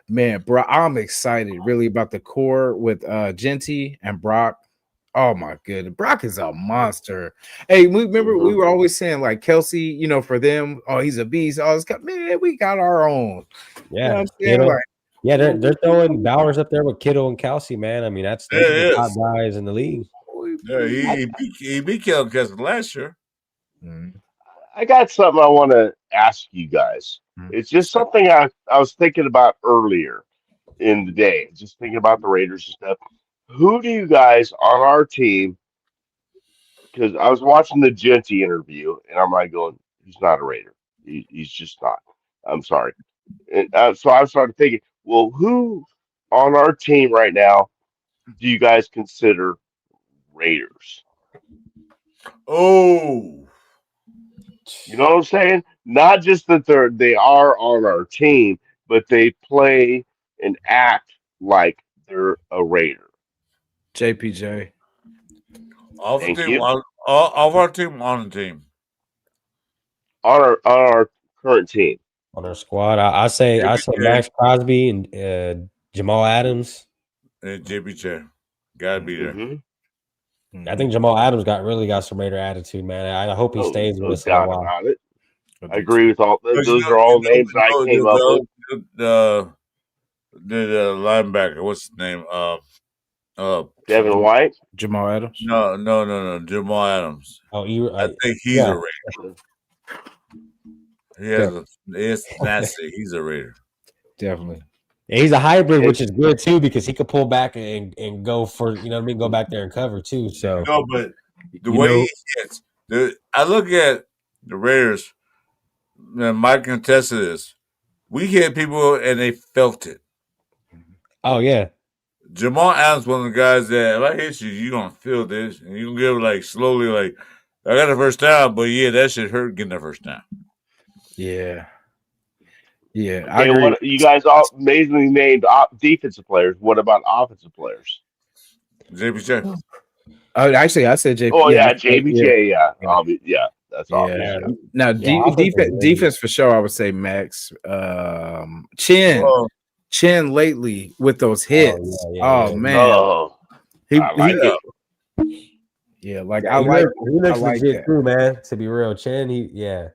Man, bro, I'm excited really about the core with Genty and Brock. Oh my goodness, Brock is a monster. Hey, we remember we were always saying like Kelsey, for them, oh, he's a beast. Oh, man, we got our own. Yeah, You know what I'm saying? Like, yeah, they're throwing Bowers up there with Kittle and Kelsey, man. I mean, those are the top guys in the league. Yeah, he beat Kelsey last year. I got something I want to ask you guys. It's just something I was thinking about earlier in the day, just thinking about the Raiders and stuff. Who do you guys on our team? Because I was watching the Genty interview, and I'm like going, he's not a Raider. He's just not. I'm sorry. And, so I started thinking, well, who on our team right now do you guys consider Raiders? Oh, You know what I'm saying? Not just that they are on our team, but they play and act like they're a Raider. JPJ. off Thank team, you. off our team, on the team. On our current team. On our squad, I say Max Crosby and Jamal Adams. And JPJ. Gotta be there. Mm-hmm. I think Jamal Adams really got some Raider attitude, man. I hope he stays with us for a while. About it. I agree with all those. Are all names I came up with. The linebacker, what's his name? Devin White. Jamal Adams. No. Jamal Adams. Oh, I think he's a Raider. It's nasty. He's a Raider. Definitely. Yeah, he's a hybrid, which is good too because he could pull back and go for go back there and cover too. So no, but the way he hits, I look at the Raiders. And Mike can attest to this. We hit people and they felt it. Oh yeah. Jamal Adams, one of the guys that if I hit you, you're gonna feel this, and you can give it slowly, I got the first down, but yeah, that shit hurt getting the first down. Yeah. Yeah. Okay, what you guys all amazingly named defensive players. What about offensive players? JPJ. Oh, actually, I said JP. Oh Yeah, yeah, JBJ. Yeah, that's obvious. yeah. Yeah. Now, Yeah, defense for sure. I would say Max. Chin, Oh, lately with those Oh hits. yeah, Oh yeah. man, Oh, I like he yeah. it. yeah. Like Yeah, he I looks like legit that. too, man. To be real, Chin, yeah.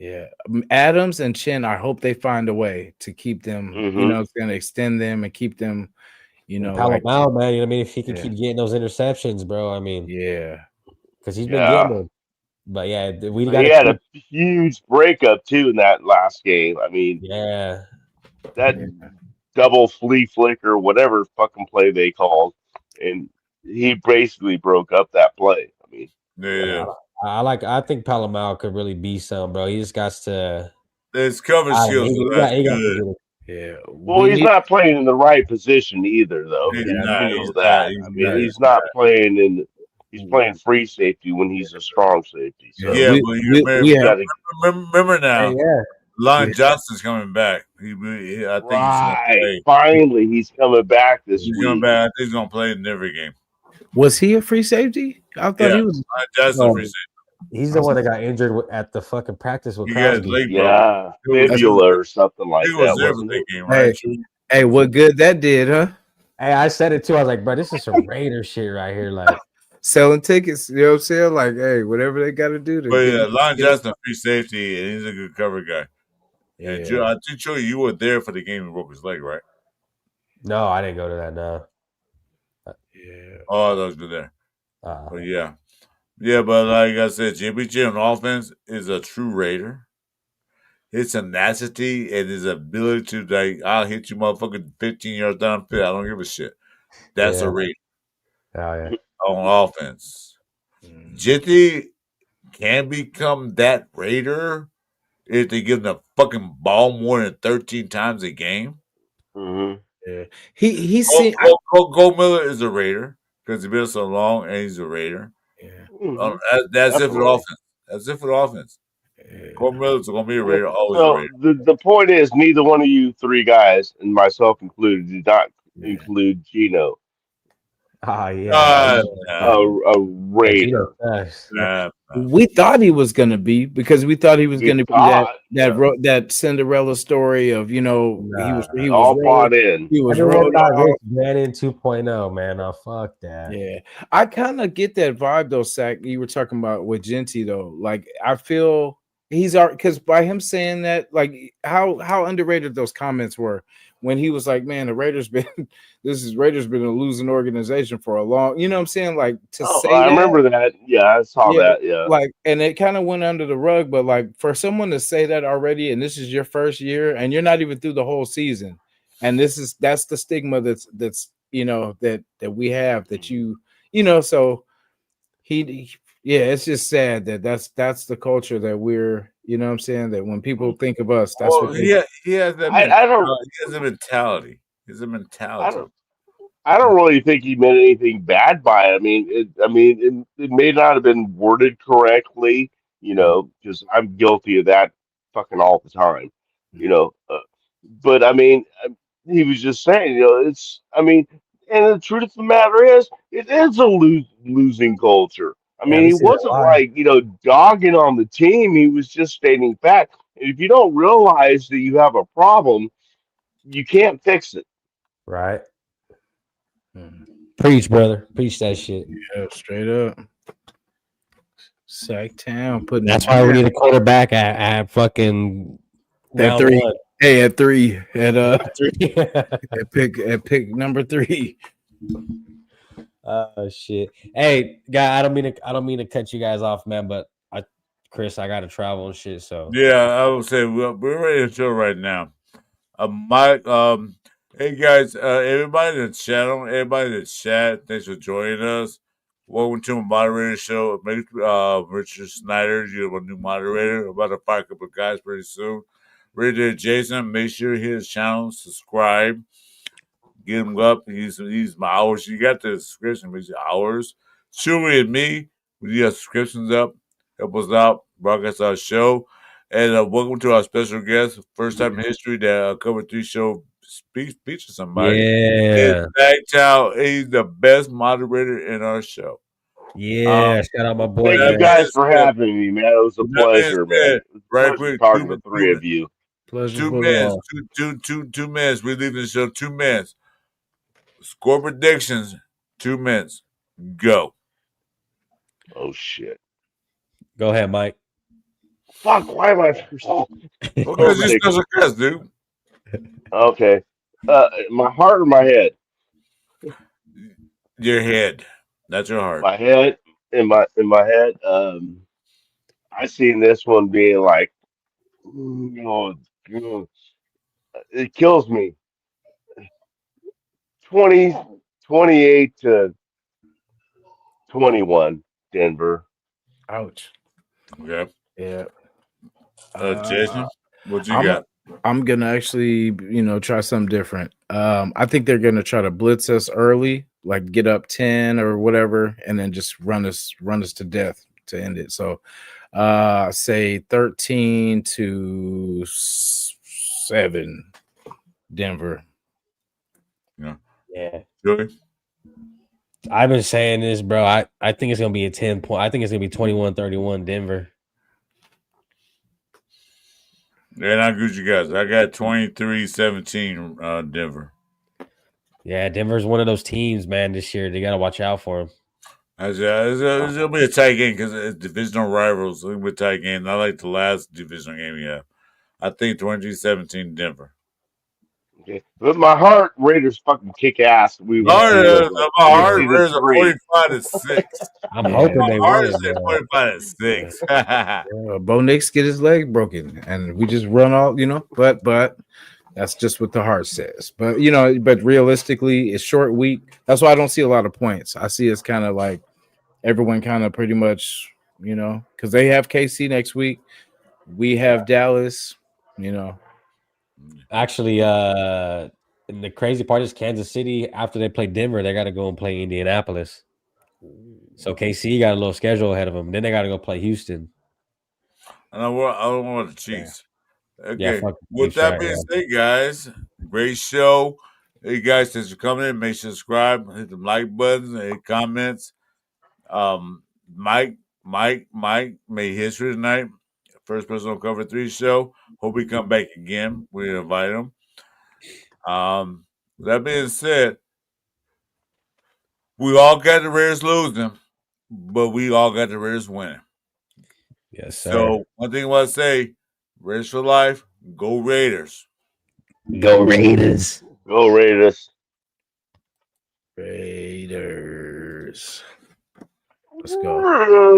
Yeah, Adams and Chin. I hope they find a way to keep them. You Mm-hmm. know, it's going to extend them and keep them. You And know, like Palomar, man. You know what I mean? If he can yeah, keep getting those interceptions, bro. I mean, yeah, because he's been getting Yeah, them. But yeah, we got he to had keep. a huge breakup too in that last game. I mean, Yeah, that yeah. double flea flicker, whatever fucking play they called, and he basically broke up that play. I mean, Yeah. I think Palomar could really be some, bro. He just got to. His cover I don't know, skills are that's he got to good. get it. Yeah, well, we he's need. not playing in the right position either, though. He's Yeah, not. You He's know not. that. He's I mean, not. he's not playing in. He's playing free safety when he's a strong safety. yeah, So Yeah, but you we you have. got to remember Hey, now, yeah. Lon Yeah, Johnson's coming back. I think he's gonna right. play. Finally, he's coming back this He's coming week. back. I think he's gonna play in every game. was he a free safety? I thought Yeah, he was. Lon Johnson free Um, safety. he's the one that got injured at the fucking practice with He got his Crosby. leg broken. Yeah, That's, fibula or something He like was that, there for wasn't that it? game, hey, right? Chuy? hey, what good that did, huh? Hey, I said it too. I was like, bro, this is some Raider shit right here. Like, Selling tickets, you know what I'm saying? Like, hey, whatever they got to do to But get. yeah, Lon get Johnson free safety, and he's a good cover guy. And yeah, I think Chuy, you were there for the game he broke his leg, right? no, I didn't go to that. No. yeah. Oh, those were there. Uh, But yeah, but like I said, JBJ on offense is a true Raider. His tenacity and his ability to like, I'll hit you, motherfucking 15 yards downfield. I don't give a shit. That's yeah. a Raider Oh yeah. on offense. Mm. Jitty can become that Raider if they give him the fucking ball more than 13 times a game. Hmm. Yeah. He's seen. I, Gold Miller is a Raider because he's been so long and he's a Raider. yeah, Hmm. That's it for the Definitely. offense. That's it for the offense. yeah. Gold Miller's going to be a Yeah. Raider, always a So Raider. the point is, neither one of you three guys, and myself included, did not Yeah. include Gino, Oh yeah. Nah, a Yeah, Raider. Gino Cash. nah. We thought he was going to be because we thought he was going We to be thought, yeah, that Cinderella story of he Nah. was all bought in. Everyone rolling thought off. Rich Gannon 2.0, man. Oh, fuck that. Yeah, I kind of get that vibe though, Sack. You were talking about with Genty though. Like I feel he's because by him saying that, like how underrated those comments were when he was like, "Man, the Raiders been Raiders been a losing organization for a long." You know what I'm saying? Like to Oh, say I that, remember that. Yeah, I saw yeah, that. Yeah. like, and it kind of went under the rug. But like for someone to say that already, and this is your first year, and you're not even through the whole season, and that's the stigma that's that we have that so yeah, it's just sad that that's the culture that we're what I'm saying, that when people think of us, that's Well, what they he has that I don't. he has a mentality. He has a I mentality. don't. I don't really think he meant anything bad by it. I mean, it may not have been worded correctly, because I'm guilty of that fucking all the time, you know. But I mean, he was just saying, I mean, and the truth of the matter is, it is a losing culture. I Yeah, mean, we he see that wasn't live. like, dogging on the team. He was just stating fact. And if you don't realize that you have a problem, you can't fix it. Right. Mhm. Preach, brother. Preach that shit. Yeah, straight up. Sack Town putting That's it why we down. need a quarterback at fucking At round 3. one. Hey, at 3. Three. At pick number 3. Oh shit. Hey, guy, I don't mean to cut you guys off, man, but Chris, I gotta travel and shit. So Yeah, I would say we're ready to show right now. Mike, hey guys, everybody in the chat, thanks for joining us. Welcome to my moderator show. Richard Snyder, you're a new moderator. About to fire a couple of guys pretty soon. Right there, Jason. Make sure you hit his channel, subscribe, get him up. He's my hours. You got the subscription, but he's hours. Chuy and me, we got subscriptions up. Help us out, broadcast our show. And welcome to our special guest, first time in history that Cover 3 show speech to somebody. Yeah. He's the best moderator in our show. Yeah. Shout out my boy, Thank you That man. guys being for said, having me, man. It was a that being pleasure, man. said, It was a right pleasure quick, talking to the three of you. Pleasure. 2 for minutes, all. two minutes. We leave the show 2 minutes. Score predictions, 2 minutes. Go. Oh shit! Go ahead, Mike. Fuck! Why am I first? Well, because you're Okay. special guest, dude. Okay. My heart or my head? Your head. That's your heart. My head. In my head. I seen this one being like, you know, it kills me. 20, 28 to 21, Denver. Ouch. Okay. Yeah. Jason, what you I'm got? I'm gonna actually, try something different. I think they're gonna try to blitz us early, like get up 10 or whatever, and then just run us to death to end it. So say 13-7 Denver. Yeah. Yeah. Joey? I've been saying this, bro. I think it's gonna be a 10 point. I think it's gonna be 21-31 Denver. And I got you guys. I got 23-17 Denver. Yeah, Denver's one of those teams, man, this year. They gotta watch out for them. It'll be a tight game because it's divisional rivals. It'll be a tight game. I like the last divisional game we have. I think 23-17 Denver. Okay. But my heart Raiders fucking kick ass. We My would be like heart 60 to is a 3. 45-6. I'm Yeah. hoping My they heart win, is at bro. 45-6. Bo Nix get his leg broken, and we just run all, But that's just what the heart says. But but realistically, it's short week. That's why I don't see a lot of points. I see it's kind of like everyone kind of pretty much, because they have KC next week. We have Dallas. Actually, and the crazy part is Kansas City, after they play Denver, they gotta go and play Indianapolis. So KC got a little schedule ahead of them. Then they gotta go play Houston. I don't want the Chiefs. Yeah, Okay. fuck the With Chiefs, that right? being Yeah. said, guys, great show. Hey guys, thanks for coming in. Make sure to subscribe, hit the like buttons, hit comments. Mike made history tonight. First person on Cover 3 show. Hope we come back again. We invite him. That being said, we all got the Raiders losing, but we all got the Raiders winning. Yes, sir. So one thing I want to say, Raiders for life, go Raiders. Go Raiders. Go Raiders. Raiders. Let's go.